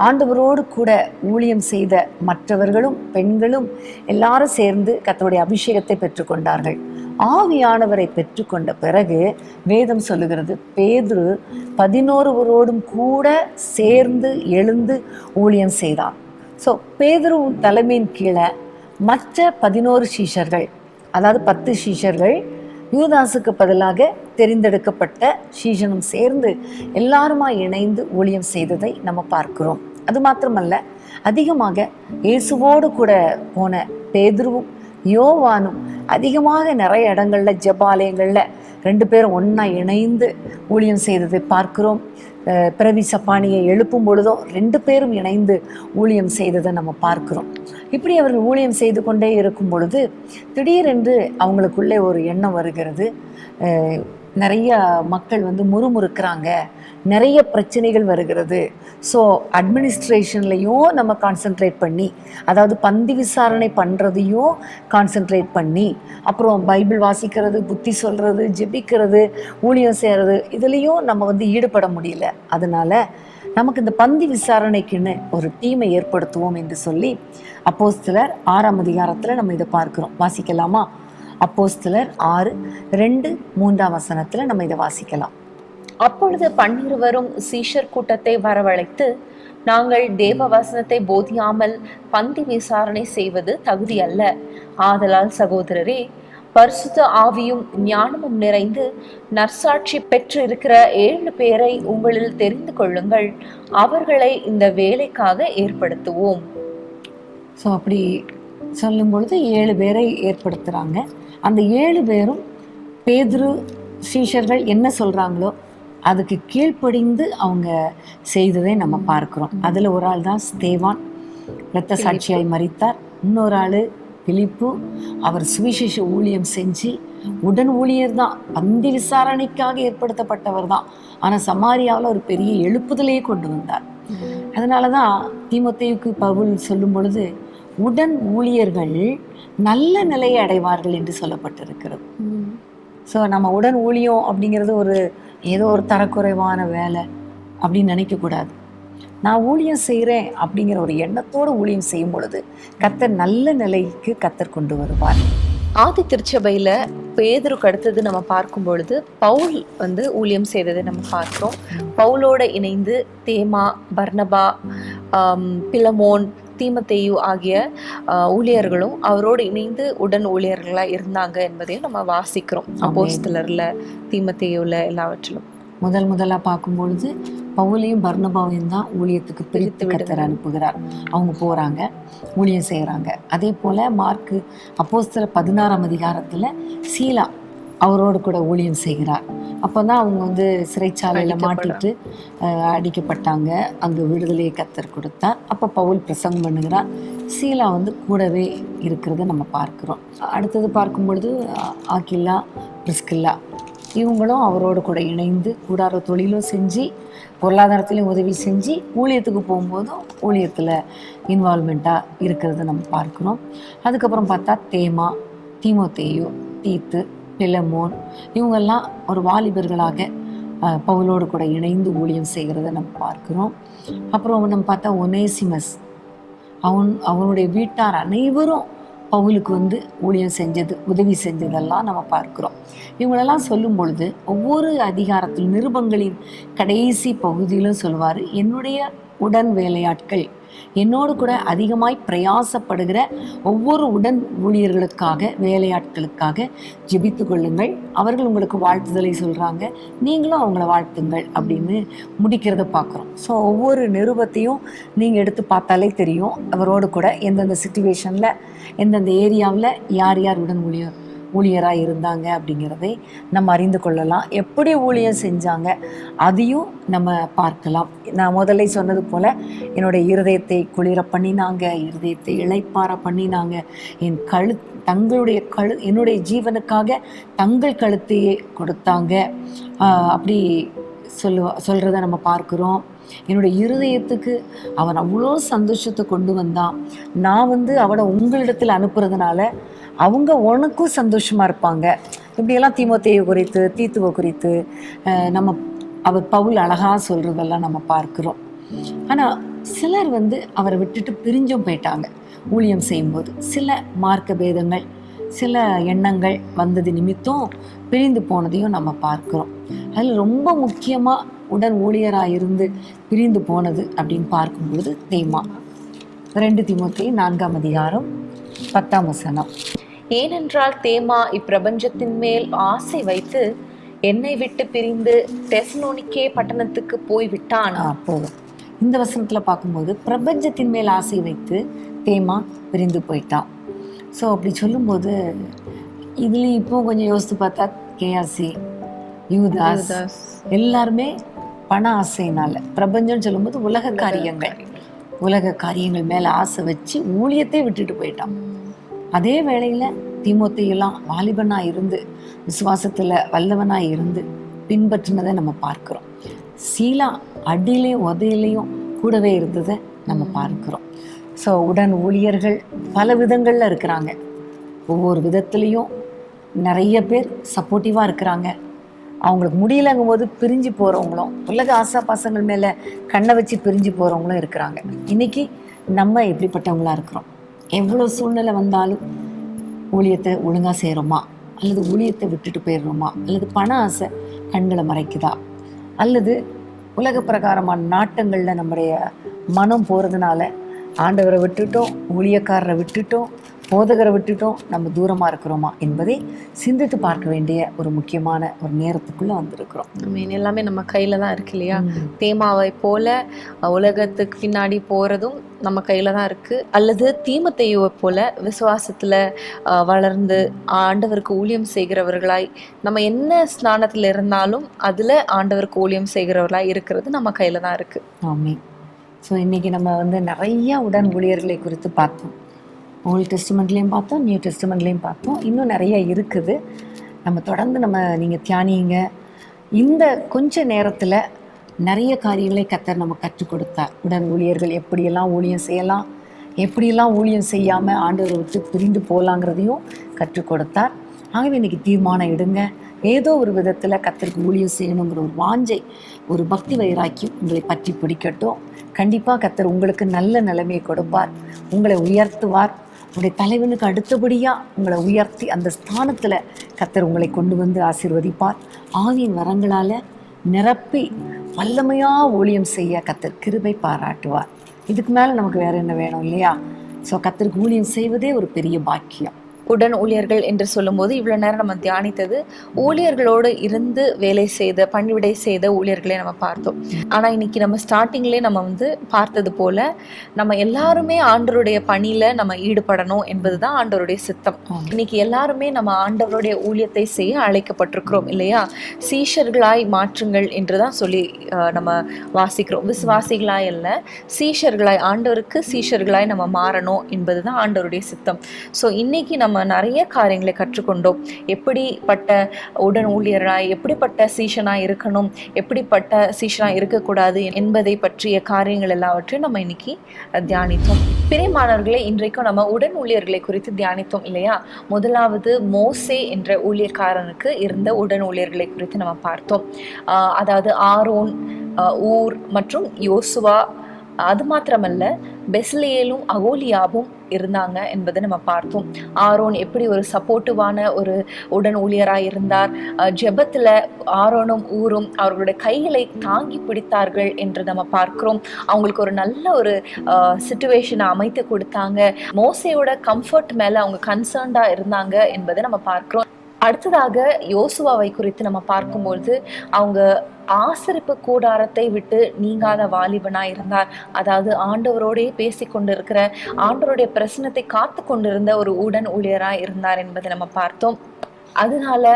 ஆண்டவரோடு கூட ஊழியம் செய்த மற்றவர்களும் பெண்களும் எல்லாரும் சேர்ந்து கர்த்தருடைய அபிஷேகத்தை பெற்றுக்கொண்டார்கள். ஆவியானவரை பெற்றுக்கொண்ட பிறகு வேதம் சொல்லுகிறது, பேதுரு 11 கூட சேர்ந்து எழுந்து ஊழியம் செய்தான். ஸோ பேதுரு தலைமையின் கீழே மற்ற 11 சீஷர்கள், அதாவது 10 சீஷர்கள் யூதாசுக்கு பதிலாக தெரிந்தெடுக்கப்பட்ட சீஷனும் சேர்ந்து எல்லாருமா இணைந்து ஊழியம் செய்ததை நம்ம பார்க்கிறோம். அது மாத்திரமல்ல, அதிகமாக இயேசுவோடு கூட போன பேதுருவும் யோவானும் அதிகமாக நிறைய இடங்கள்ல ஜெபாலயங்கள்ல 2 பேரும் ஒன்றா இணைந்து ஊழியம் செய்ததை பார்க்கிறோம். பிறவி சப்பானியை எழுப்பும் பொழுதோ 2 பேரும் இணைந்து ஊழியம் செய்ததை நம்ம பார்க்கிறோம். இப்படி அவர்கள் ஊழியம் செய்து கொண்டே இருக்கும் பொழுது திடீரென்று அவங்களுக்குள்ளே ஒரு எண்ணம் வருகிறது. நிறைய மக்கள் முறுமுறுக்கிறாங்க, நிறைய பிரச்சனைகள் வருகிறது. ஸோ அட்மினிஸ்ட்ரேஷன்லையும் நம்ம கான்சென்ட்ரேட் பண்ணி, அதாவது பந்தி விசாரணை பண்ணுறதையும் கான்சென்ட்ரேட் பண்ணி, அப்புறம் பைபிள் வாசிக்கிறது, புத்தி சொல்கிறது, ஜெபிக்கிறது, ஊழியம் செய்கிறது, இதுலேயும் நம்ம ஈடுபட முடியல. அதனால நமக்கு இந்த பந்தி விசாரணைக்குன்னு ஒரு டீமை ஏற்படுத்துவோம் என்று சொல்லி அப்போஸ்தலர் 6ஆம் அதிகாரத்தில் நம்ம இதை பார்க்கிறோம். வாசிக்கலாமா? அப்போஸ்தலர் 6:2-3 நம்ம இதை வாசிக்கலாம். அப்பொழுது 12 சீஷர் கூட்டத்தை வரவழைத்து, நாங்கள் தேவ வசனத்தை போதியாமல் பந்தி விசாரணை செய்வது தகுதி அல்ல. ஆதலால் சகோதரரே, பரிசுத்த ஆவியும் ஞானமும் நிறைந்து நற்சாட்சி பெற்று இருக்கிற 7 பேரை உங்களில் தெரிந்து கொள்ளுங்கள். அவர்களை இந்த வேலைக்காக ஏற்படுத்துவோம். ஸோ அப்படி சொல்லும் பொழுது 7 பேரை ஏற்படுத்துகிறாங்க. அந்த 7 பேரும் பேதுரு சீஷர்கள் என்ன சொல்கிறாங்களோ அதுக்கு கீழ்ப்படிந்து அவங்க செய்ததை நம்ம பார்க்குறோம். அதில் ஒரு ஆள் தான் ஸ்தேவான், இரத்த சாட்சியாய் மரித்தார். இன்னொரு ஆள் பிலிப்பு, அவர் சுவிசேஷ ஊழியம் செஞ்சு உடன் ஊழியர் தான், பந்தி விசாரணைக்காக ஏற்படுத்தப்பட்டவர் தான். ஆனால் சமாரியாவில் ஒரு பெரிய எழுப்புதலையே கொண்டு வந்தார். அதனால தான் தீமோத்தேயுக்கு பவுல் சொல்லும் பொழுது உடன் ஊழியர்கள் நல்ல நிலையை அடைவார்கள் என்று சொல்லப்பட்டிருக்கிறது. ஸோ நம்ம உடன் ஊழியம் அப்படிங்கிறது ஏதோ ஒரு தரக்குறைவான வேலை அப்படின்னு நினைக்கக்கூடாது. நான் ஊழியம் செய்கிறேன் அப்படிங்கிற ஒரு எண்ணத்தோடு ஊழியம் செய்யும் பொழுது கர்த்தர் நல்ல நிலைக்கு கர்த்தர் கொண்டு வருவார். ஆதி திருச்சபையில் பேதுருக்கு அடுத்தது நம்ம பார்க்கும் பொழுது பவுல் ஊழியம் செய்ததை நம்ம பார்க்கிறோம். பவுலோட இணைந்து தேமா, பர்னபா, பிலமோன், தீமோத்தேயு ஆகிய ஊழியர்களும் அவரோடு இணைந்து உடன் ஊழியர்களாக இருந்தாங்க என்பதையும் நம்ம வாசிக்கிறோம். அப்போஸ்தலர்ல, தீமோத்தேயுல எல்லாவற்றிலும் முதலாக பார்க்கும்பொழுது பவுலையும் பர்னபாவையும் தான் ஊழியத்துக்கு பிரித்து கர்த்தர் அனுப்புகிறார். அவங்க போகிறாங்க, ஊழியம் செய்கிறாங்க. அதே போல் மார்க்கு அப்போஸ்தலர் 16ஆம் அதிகாரத்தில் சீலா அவரோடு கூட ஊழியம் செய்கிறார். அப்போ தான் அவங்க சிறைச்சாலையில் மாட்டிட்டு அடிக்கப்பட்டாங்க. அங்கே விடுதலையை கர்த்தர் கொடுத்தார். அப்போ பவுல் பிரசங்கம் பண்ணுகிறார். சீலா கூடவே இருக்கிறத நம்ம பார்க்குறோம். அடுத்தது பார்க்கும் பொழுது ஆக்கில்லா, பிரிஸ்கில்லா இவங்களும் அவரோடு கூட இணைந்து கூடார தொழிலும் செஞ்சு, பொருளாதாரத்திலையும் உதவி செஞ்சு, ஊழியத்துக்கு போகும்போதும் ஊழியத்தில் இன்வால்மெண்ட்டாக இருக்கிறத நம்ம பார்க்குறோம். அதுக்கப்புறம் பார்த்தா தேமா, தீமோத்தேயு, தீத்து, பிலமோன் இவங்கெல்லாம் ஒரு வாலிபர்களாக பவுலோடு கூட இணைந்து ஊழியம் செய்கிறத நம்ம பார்க்குறோம். அப்புறம் நம்ம பார்த்தா ஒனேசிமஸ், அவனுடைய வீட்டார் அனைவரும் பவுலுக்கு ஊழியம் செஞ்சது, உதவி செஞ்சதெல்லாம் நம்ம பார்க்குறோம். இவங்களெல்லாம் சொல்லும் பொழுது ஒவ்வொரு அதிகாரத்தில் நிருபங்களின் கடைசி பகுதியிலும் சொல்லுவார், என்னுடைய உடன் வேலையாட்கள், என்னோடு கூட அதிகமாய் பிரயாசப்படுகிற ஒவ்வொரு உடன் ஊழியர்களுக்காக, வேலையாட்களுக்காக ஜெபித்து கொள்ளுங்கள். அவர்கள் உங்களுக்கு வாழ்த்துதலை சொல்கிறாங்க, நீங்களும் அவங்கள வாழ்த்துங்கள் அப்படின்னு முடிக்கிறத பார்க்குறோம். ஸோ ஒவ்வொரு நிருபத்தையும் நீங்கள் எடுத்து பார்த்தாலே தெரியும், அவரோடு கூட எந்தெந்த சிச்சுவேஷனில், எந்தெந்த ஏரியாவில் யார் யார் உடன் ஊழியராக இருந்தாங்க அப்படிங்கிறதை நம்ம அறிந்து கொள்ளலாம். எப்படி ஊழியம் செஞ்சாங்க அதையும் நம்ம பார்க்கலாம். நான் முதல்ல சொன்னது போல் என்னுடைய இருதயத்தை குளிர பண்ணினாங்க, இருதயத்தை இளைப்பார பண்ணினாங்க, தங்களுடைய என்னுடைய ஜீவனுக்காக தங்கள் கழுத்தையே கொடுத்தாங்க அப்படி சொல்கிறத நம்ம பார்க்குறோம். என்னுடைய இருதயத்துக்கு அவன் அவ்வளோ சந்தோஷத்தை கொண்டு வந்தான். நான் அவனை உங்களிடத்தில் அனுப்புறதுனால அவங்க உனக்கும் சந்தோஷமாக இருப்பாங்க. இப்படியெல்லாம் தீமோத்தேயு குறித்து, தீத்துவை குறித்து அவர் பவுல் அழகாக சொல்கிறதெல்லாம் நம்ம பார்க்குறோம். ஆனால் சிலர் அவரை விட்டுட்டு பிரிஞ்சும் போயிட்டாங்க ஊழியம் செய்யும்போது. சில மார்க்க பேதங்கள், சில எண்ணங்கள் வந்தது நிமித்தம் பிரிந்து போனதையும் நம்ம பார்க்குறோம். அதில் ரொம்ப முக்கியமாக உடன் ஊழியராக இருந்து பிரிந்து போனது அப்படின்னு பார்க்கும்பொழுது தேமா. 2 தீமோத்தேயு 4ஆம் அதிகாரம் 10ஆம் வசனம். ஏனென்றால் தேமா இப்பிரபஞ்சத்தின் மேல் ஆசை வைத்து என்னை விட்டு பிரிந்து தெசலோனிக்கே பட்டணத்துக்கு போய்விட்டான். போதும். இந்த வசனத்துல பார்க்கும்போது பிரபஞ்சத்தின் மேல் ஆசை வைத்து தேமா பிரிந்து போயிட்டான். ஸோ அப்படி சொல்லும்போது இதுலேயும் இப்போ கொஞ்சம் யோசித்து பார்த்தா கேஆர்சி, யூதாஸ் எல்லாருமே பண ஆசையினால, பிரபஞ்சம் சொல்லும்போது உலக காரியங்கள் மேலே ஆசை வச்சு ஊழியத்தை விட்டுட்டு போயிட்டான். அதே வேளையில் தீமோத்தேயுலாம் வாலிபனாக இருந்து விசுவாசத்தில் வல்லவனாக இருந்து பின்பற்றினதை நம்ம பார்க்குறோம். சீலா அடியிலையும் உதையிலையும் கூடவே இருந்ததை நம்ம பார்க்குறோம். ஸோ உடன் ஊழியர்கள் பல விதங்களில் இருக்கிறாங்க. ஒவ்வொரு விதத்துலேயும் நிறைய பேர் சப்போர்ட்டிவாக இருக்கிறாங்க. அவங்களுக்கு முடியலங்கும் போது பிரிஞ்சு போகிறவங்களும், உலக ஆசா பாசங்கள் மேலே கண்ணை வச்சு பிரிஞ்சு போகிறவங்களும் இருக்கிறாங்க. இன்றைக்கி நம்ம எப்படிப்பட்டவங்களா இருக்கிறோம்? எவ்வளோ சூழ்நிலை வந்தாலும் ஊழியத்தை ஒழுங்காக செய்கிறோமா, அல்லது ஊழியத்தை விட்டுட்டு போயிடுறோமா, அல்லது பண ஆசை கண்களை மறைக்குதா, அல்லது உலக பிரகாரமான நாட்டங்களில் நம்முடைய மனம் போகிறதுனால ஆண்டவரை விட்டுட்டோம், ஊழியக்காரரை விட்டுட்டோம், போதகரை விட்டுட்டோம், நம்ம தூரமாக இருக்கிறோமா என்பதை சிந்தித்து பார்க்க வேண்டிய ஒரு முக்கியமான ஒரு நேரத்துக்குள்ளே வந்திருக்கிறோம். எல்லாமே நம்ம கையில் தான் இருக்கு இல்லையா? தேமாவை போல உலகத்துக்கு பின்னாடி போகிறதும் நம்ம கையில் தான் இருக்குது. அல்லது தீமோத்தேயுவை போல விசுவாசத்தில் வளர்ந்து ஆண்டவருக்கு ஊழியம் செய்கிறவர்களாய், நம்ம என்ன ஸ்நானத்தில் இருந்தாலும் அதில் ஆண்டவருக்கு ஊழியம் செய்கிறவர்களாய் இருக்கிறது நம்ம கையில் தான் இருக்குது. ஆமாம். ஸோ இன்றைக்கி நம்ம நிறைய உடன் ஊழியர்களை குறித்து பார்த்தோம். ஓல்ட் டெஸ்டிமெண்ட்லேயும் பார்த்தோம், நியூ டெஸ்டிமெண்ட்லேயும் பார்த்தோம். இன்னும் நிறைய இருக்குது. நம்ம தொடர்ந்து நீங்கள் தியானிங்க. இந்த கொஞ்ச நேரத்தில் நிறைய காரியங்களை கர்த்தர் நம்ம கற்றுக் கொடுத்தார். உடன் ஊழியர்கள் எப்படியெல்லாம் ஊழியம் செய்யலாம், எப்படியெல்லாம் ஊழியம் செய்யாமல் ஆண்டவரை விட்டு பிரிந்து போகலாங்கிறதையும் கற்றுக் கொடுத்தார். ஆகவே இன்றைக்கி தீர்மானம் எடுங்க. ஏதோ ஒரு விதத்தில் கர்த்தருக்கு ஊழியம் செய்யணுங்கிற ஒரு வாஞ்சை, ஒரு பக்தி வைராக்கியம் உங்களை பற்றி பிடிக்கட்டும். கண்டிப்பாக கர்த்தர் உங்களுக்கு நல்ல நிலைமையை கொடுப்பார், உங்களை உயர்த்துவார். உங்களுடைய தலைவனுக்கு அடுத்தபடியாக உங்களை உயர்த்தி அந்த ஸ்தானத்தில் கர்த்தர் உங்களை கொண்டு வந்து ஆசீர்வதிப்பார். ஆவியின் வரங்களால் நிரப்பி வல்லமையாக ஊழியம் செய்ய கர்த்தர் கிருபை பாராட்டுவார். இதுக்கு மேலே நமக்கு வேறு என்ன வேணும் இல்லையா? ஸோ கர்த்தருக்கு ஊழியம் செய்வதே ஒரு பெரிய பாக்கியம். உடன் ஊழியர்கள் என்று சொல்லும்போது இவ்வளோ நேரம் நம்ம தியானித்தது ஊழியர்களோடு இருந்து வேலை செய்த, பணிவிடை செய்த ஊழியர்களை நம்ம பார்த்தோம். ஆனால் இன்னைக்கு நம்ம ஸ்டார்டிங்லேயே நம்ம பார்த்தது போல நம்ம எல்லாருமே ஆண்டவருடைய பணியில் நம்ம ஈடுபடணும் என்பது தான் ஆண்டவருடைய சித்தம். இன்னைக்கு எல்லாருமே நம்ம ஆண்டவருடைய ஊழியத்தை செய்ய அழைக்கப்பட்டிருக்கிறோம் இல்லையா? சீஷர்களாய் மாற்றுங்கள் என்று தான் சொல்லி நம்ம வாசிக்கிறோம். விசுவாசிகளாய் அல்ல, சீஷர்களாய், ஆண்டவருக்கு சீஷர்களாய் நம்ம மாறணும் என்பது தான் ஆண்டவருடைய சித்தம். ஸோ இன்னைக்கு நம்ம நிறைய காரியங்களை கற்றுக்கொண்டோம். எப்படிப்பட்ட உடன் ஊழியராய், எப்படிப்பட்ட சீஷனாய் இருக்கணும், எப்படிப்பட்ட சீஷனாய் இருக்கக்கூடாது என்பதை பற்றிய காரியங்கள் எல்லாவற்றையும் நம்ம இன்னைக்கு தியானித்தோம். பிரியமானவர்களே, இன்றைக்கும் நம்ம உடன் ஊழியர்களை குறித்து தியானித்தோம் இல்லையா? முதலாவது மோசே என்ற ஊழியக்காரனுக்கு இருந்த உடன் ஊழியர்களை குறித்து நம்ம பார்த்தோம். அதாவது ஆரோன், ஊர் மற்றும் யோசுவா. அது மாத்திரமல்ல, பெஸ்லியேலும் அகோலியாவும் இருந்தாங்க என்பதை நம்ம பார்த்தோம். ஆரோன் எப்படி ஒரு சப்போர்ட்டிவான ஒரு உடன் ஊழியராக இருந்தார். ஜெபத்தில் ஆரோனும் ஊரும் அவர்களுடைய கைகளை தாங்கி பிடித்தார்கள் என்று நம்ம பார்க்கிறோம். அவங்களுக்கு ஒரு நல்ல ஒரு சிச்சுவேஷனை அமைத்து கொடுத்தாங்க. மோசேயோட கம்ஃபர்ட் மேலே அவங்க கன்சர்ன்டாக இருந்தாங்க என்பதை நம்ம பார்க்கிறோம். அடுத்ததாக யோசுவாவை குறித்து நம்ம பார்க்கும்பொழுது அவங்க ஆசரிப்பு கூடாரத்தை விட்டு நீங்காத வாலிபனாய் இருந்தார். அதாவது ஆண்டவரோடே பேசி கொண்டிருக்கிற, ஆண்டவருடைய பிரசனத்தை காத்து கொண்டிருந்த ஒரு உடன் ஊழியராய் இருந்தார் என்பதை நம்ம பார்த்தோம். அதனால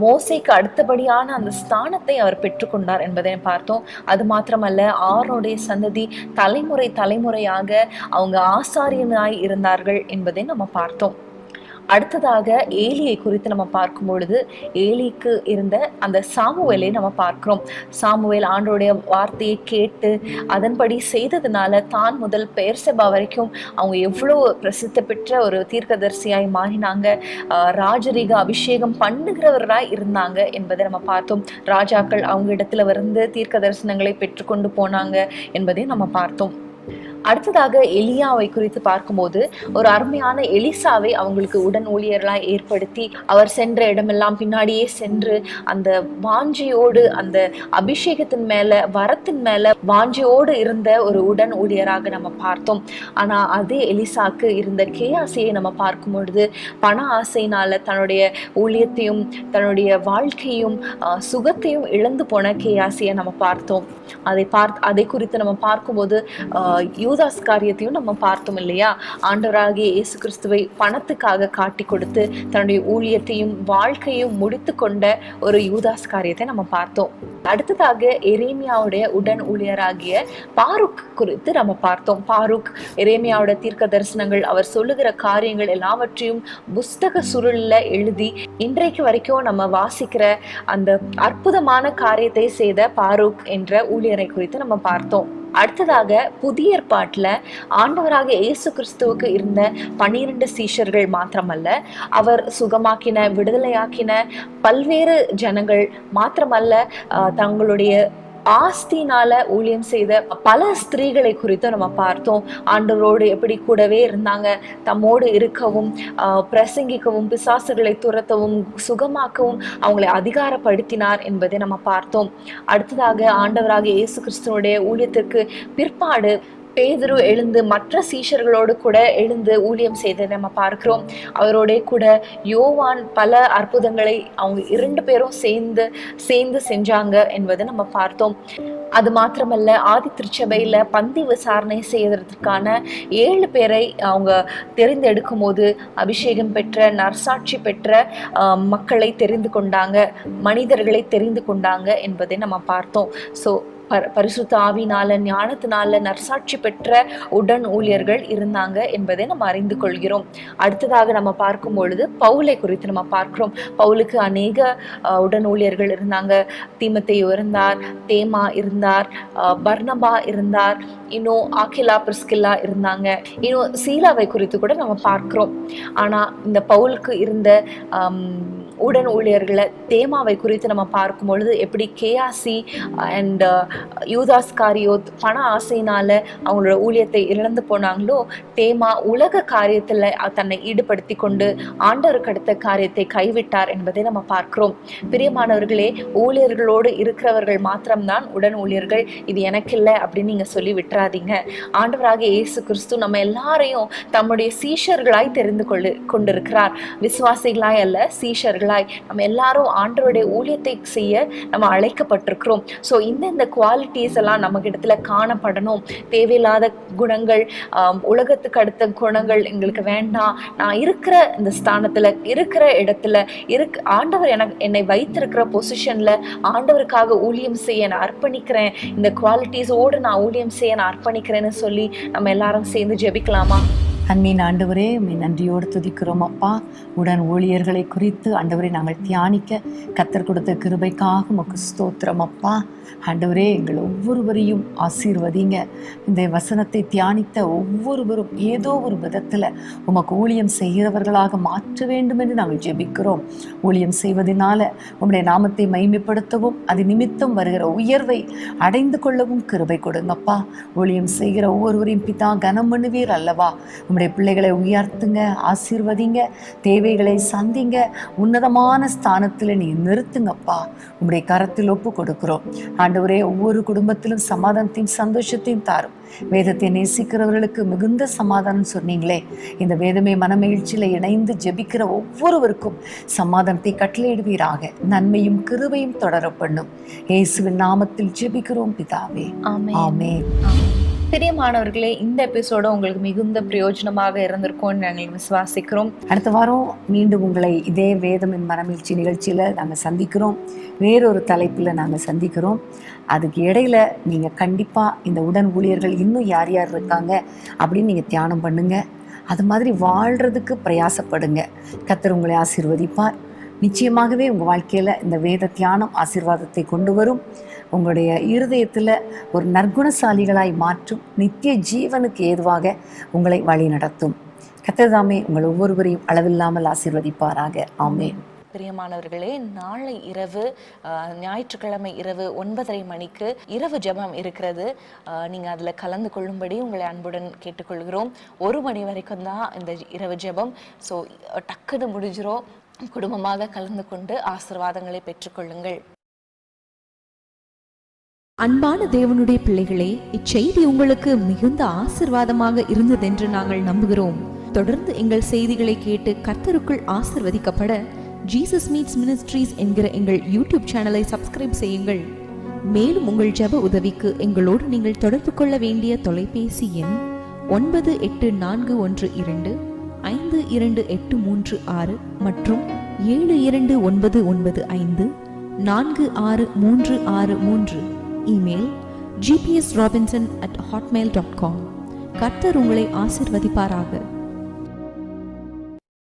மோசேக்கு அடுத்தபடியான அந்த ஸ்தானத்தை அவர் பெற்றுக்கொண்டார் என்பதை பார்த்தோம். அது மாத்திரமல்ல, ஆரோனுடைய சந்ததி தலைமுறையாக அவங்க ஆசாரியனாய் இருந்தார்கள் என்பதை நம்ம பார்த்தோம். அடுத்ததாக ஏலியை குறித்து நம்ம பார்க்கும் பொழுது ஏலிக்கு இருந்த அந்த சாமுவேலை நம்ம பார்க்கிறோம். சாமுவேல் ஆண்டோடைய வார்த்தையை கேட்டு அதன்படி செய்ததுனால தான் முதல் பெயர்செபா வரைக்கும் அவங்க எவ்வளோ பிரசித்தி பெற்ற ஒரு தீர்க்கதரிசியாய் மாறினாங்க. ராஜரீக அபிஷேகம் பண்ணுகிறவராய் இருந்தாங்க என்பதை நம்ம பார்த்தோம். ராஜாக்கள் அவங்க இடத்துல வந்து தீர்க்க தரிசனங்களை பெற்றுக்கொண்டு போனாங்க என்பதையும் நம்ம பார்த்தோம். அடுத்ததாக எலியாவை குறித்து பார்க்கும்போது ஒரு அருமையான எலிசாவை அவங்களுக்கு உடன் ஊழியர்களாய் ஏற்படுத்தி அவர் சென்ற இடமெல்லாம் பின்னாடியே சென்று அந்த வாஞ்சியோடு அந்த அபிஷேகத்தின் மேல வரத்தின் மேல வாஞ்சியோடு இருந்த ஒரு உடன் ஊழியராக நம்ம பார்த்தோம். ஆனா அதே எலிசாக்கு இருந்த கேயாசியை நம்ம பார்க்கும் பொழுது பண ஆசையினால தன்னுடைய ஊழியத்தையும் தன்னுடைய வாழ்க்கையும் சுகத்தையும் இழந்து போன கேயாசியை நம்ம பார்த்தோம். அதை குறித்து நம்ம பார்க்கும்போது யூதாஸ் காரியத்தையும் நம்ம பார்த்தோம் இல்லையா? ஆண்டவராகிய இயேசு கிறிஸ்துவை பணத்துக்காக காட்டி கொடுத்து தன்னுடைய ஊழியத்தையும் வாழ்க்கையும் முடித்து கொண்ட ஒரு யூதாஸ் காரியத்தை நம்ம பார்த்தோம். அடுத்ததாக எரேமியாவுடைய உடன் ஊழியராகிய பாரூக் குறித்து நம்ம பார்த்தோம். பாரூக் எரேமியாவோட தீர்க்க தரிசனங்கள், அவர் சொல்லுகிற காரியங்கள் எல்லாவற்றையும் புஸ்தக சுருள்ல எழுதி இன்றைக்கு வரைக்கும் நம்ம வாசிக்கிற அந்த அற்புதமான காரியத்தை செய்த பாரூக் என்ற ஊழியரை குறித்து நம்ம பார்த்தோம். அடுத்ததாக புதிய ஏற்பாட்டில் ஆண்டவராக இயேசு கிறிஸ்துவுக்கு இருந்த 12 சீஷர்கள் மாத்திரமல்ல, அவர் சுகமாக்கின விடுதலையாக்கின பல்வேறு ஜனங்கள் மாத்திரமல்ல, தங்களுடைய ஆஸ்தினால ஊழியம் செய்த பல ஸ்திரீகளை குறித்தும் நம்ம பார்த்தோம். ஆண்டவரோடு எப்படி கூடவே இருந்தாங்க, தம்மோடு இருக்கவும் பிரசங்கிக்கவும் பிசாசுகளை துரத்தவும் சுகமாக்கவும் அவங்களை அதிகாரப்படுத்தினார் என்பதை நம்ம பார்த்தோம். அடுத்ததாக ஆண்டவராக இயேசு கிறிஸ்துவனுடைய ஊழியத்திற்கு பிற்பாடு பேதுரு எழுந்து மற்ற சீஷர்களோடு கூட எழுந்து ஊழியம் செய்ததை நம்ம பார்க்கிறோம். அவரோட கூட யோவான் பல அற்புதங்களை அவங்க 2 பேரும் சேர்ந்து செஞ்சாங்க என்பதை நம்ம பார்த்தோம். அது மாத்திரமல்ல, ஆதி திருச்சபையில பந்தி விசாரணை செய்வதற்கான 7 பேரை அவங்க தெரிந்தெடுக்கும் போது அபிஷேகம் பெற்ற நற்சாட்சி பெற்ற மக்களை தெரிந்து கொண்டாங்க, மனிதர்களை தெரிந்து கொண்டாங்க என்பதை நம்ம பார்த்தோம். ஸோ பரிசுத்த ஆவினால ஞானத்தினால நற்சாட்சி பெற்ற உடன் ஊழியர்கள் இருந்தாங்க என்பதை நம்ம அறிந்து கொள்கிறோம். அடுத்ததாக நம்ம பார்க்கும் பொழுது பவுலை குறித்து நம்ம பார்க்கிறோம். பவுலுக்கு அநேக உடன் ஊழியர்கள் இருந்தாங்க. தீமோத்தேயு இருந்தார், தேமா இருந்தார், பர்னபா இருந்தார், இன்னும் ஆக்கிலா பிரிஸ்கில்லா இருந்தாங்க, இன்னும் சீலாவை குறித்து கூட நம்ம பார்க்கிறோம். ஆனா இந்த பவுலுக்கு இருந்த உடன் ஊழியர்களை தேமாவை குறித்து நம்ம பார்க்கும் பொழுது எப்படி கேயாசி அண்ட் யூதாஸ் காரியோத் பண ஆசையினால அவங்களோட ஊழியத்தை இழந்து போனாங்களோ, தேமா உலக காரியத்துல தன்னை ஈடுபடுத்தி கொண்டு ஆண்டவருக்கு அடுத்த காரியத்தை கைவிட்டார் என்பதை நம்ம பார்க்கிறோம். பிரியமானவர்களே, ஊழியர்களோடு இருக்கிறவர்கள் மாத்திரம்தான் உடன் ஊழியர்கள், இது எனக்கு இல்லை அப்படின்னு நீங்க சொல்லி விட்டுறாதீங்க. ஆண்டவராகிய இயேசு கிறிஸ்து நம்ம எல்லாரையும் தம்முடைய சீஷர்களாய் தெரிந்து கொண்டிருக்கிறார். விசுவாசிகளாய் அல்ல, சீஷர்களாய் நம்ம எல்லாரும் ஆண்டவருடைய ஊழியத்தை செய்ய நம்ம அழைக்கப்பட்டிருக்கிறோம். ஸோ இந்த குவாலிட்டிஸ் எல்லாம் நம்ம இடத்துல காணப்படணும். தேவையில்லாத குணங்கள், உலகத்துக்கு அடுத்த குணங்கள் எங்களுக்கு வேண்டாம். நான் இருக்கிற இந்த ஸ்தானத்துல இருக்கிற இடத்துல ஆண்டவர் என்னை வைத்திருக்கிற பொசிஷன்ல ஆண்டவருக்காக ஊழியம் செய்ய நான் அர்ப்பணிக்கிறேன், இந்த குவாலிட்டிஸோடு நான் ஊழியம் செய்ய நான் அர்ப்பணிக்கிறேன்னு சொல்லி நம்ம எல்லாரும் சேர்ந்து ஜெபிக்கலாமா? அன்பின் ஆண்டவரே, உம்மை நன்றியோடு துதிக்கிறோம் அப்பா. உடன் ஊழியர்களை குறித்து ஆண்டவரை நாங்கள் தியானிக்க கர்த்தர் கொடுத்த கிருபைக்காக உமக்கு ஸ்தோத்திரம் அப்பா. ஆண்டவரே, எங்கள் ஒவ்வொருவரையும் ஆசீர்வதிங்க. இந்த வசனத்தை தியானித்த ஒவ்வொருவரும் ஏதோ ஒரு விதத்தில் உமக்கு ஊழியம் செய்கிறவர்களாக மாற்ற வேண்டும் என்று நாங்கள் ஜெபிக்கிறோம். ஊழியம் செய்வதனால உம்முடைய நாமத்தை மகிமைப்படுத்தவும் அது நிமித்தம் வருகிற உயர்வை அடைந்து கொள்ளவும் கிருபை கொடுங்கப்பா. ஊழியம் செய்கிற ஒவ்வொருவரையும் பிதா கனம் பண்ணுவீர் அல்லவா? உம்முடைய பிள்ளைகளை உயர்த்துங்க, ஆசீர்வதிங்க, தேவைகளை சந்திங்க, உன்னதமான ஸ்தானத்தில் நீ நிறுத்துங்கப்பா. உம்முடைய கரத்தில் ஒப்பு கொடுக்கிறோம் ஆண்டவரே. ஒவ்வொரு குடும்பத்திலும் சமாதானத்தையும் சந்தோஷத்தையும் தாரும். வேதத்தை நேசிக்கிறவர்களுக்கு மிகுந்த சமாதானம் சொன்னீங்களே, இந்த வேதமே மனமகிழ்ச்சியில் இணைந்து ஜெபிக்கிற ஒவ்வொருவருக்கும் சமாதானத்தை கட்டளையிடுவீராக. நன்மையும் கிருபையும் தொடர பண்ணும். இயேசுவின் நாமத்தில் ஜெபிக்கிறோம் பிதாவே, ஆமென். பிரியமானவர்களே, இந்த எபிசோட உங்களுக்கு மிகுந்த பிரயோஜனமாக இருந்திருக்கும்னு நாங்கள் விசுவாசிக்கிறோம். அடுத்த வாரம் மீண்டும் உங்களை இதே வேதமின் மனமகிழ்ச்சி நிகழ்ச்சியில் நாங்கள் சந்திக்கிறோம். வேறொரு தலைப்பில் நாங்கள் சந்திக்கிறோம். அதுக்கு இடையில நீங்கள் கண்டிப்பாக இந்த உடன் ஊழியர்கள் இன்னும் யார் யார் இருக்காங்க அப்படின்னு நீங்கள் தியானம் பண்ணுங்க. அது மாதிரி வாழ்கிறதுக்கு பிரயாசப்படுங்க. கர்த்தர் உங்களை ஆசீர்வதிப்பார். நிச்சயமாகவே உங்கள் வாழ்க்கையில் இந்த வேத தியானம் ஆசீர்வாதத்தை கொண்டு வரும். உங்களுடைய இருதயத்தில் ஒரு நற்குணசாலிகளாய் மாற்றும். நித்திய ஜீவனுக்கு ஏதுவாக உங்களை வழி நடத்தும். கர்த்தர் தாமே உங்கள் ஒவ்வொருவரையும் அளவில்லாமல் ஆசீர்வதிப்பாராக. ஆமென். பிரியமானவர்களே, நாளை இரவு ஞாயிற்றுக்கிழமை இரவு 9:30 மணிக்கு இரவு ஜெபம் இருக்கிறது. நீங்கள் அதில் கலந்து கொள்ளும்படி உங்களை அன்புடன் கேட்டுக்கொள்கிறோம். 1 மணி வரைக்கும் தான் இந்த இரவு ஜெபம். ஸோ டக்குன்னு முடிஞ்சிரும். குடும்பமாக கலந்து கொண்டு ஆசீர்வாதங்களை பெற்றுக்கொள்ளுங்கள். அன்பான தேவனுடைய பிள்ளைகளே, இச்செய்தி உங்களுக்கு மிகுந்த ஆசீர்வாதமாக இருந்ததென்று நாங்கள் நம்புகிறோம். தொடர்ந்து எங்கள் செய்திகளை கேட்டு கர்த்தருக்குள் ஆசீர்வதிக்கப்பட ஜீசஸ் மீட்ஸ் மினிஸ்ட்ரீஸ் என்கிற எங்கள் யூடியூப் சேனலை சப்ஸ்கிரைப் செய்யுங்கள். மேலும் உங்கள் ஜெப உதவிக்கு எங்களோடு நீங்கள் தொடர்பு கொள்ள வேண்டிய தொலைபேசி எண் 9842252836 மற்றும் 7299546363. Email gpsrobinson@hotmail.com. கர்த்தர் உங்களை ஆசீர்வதிப்பாராக.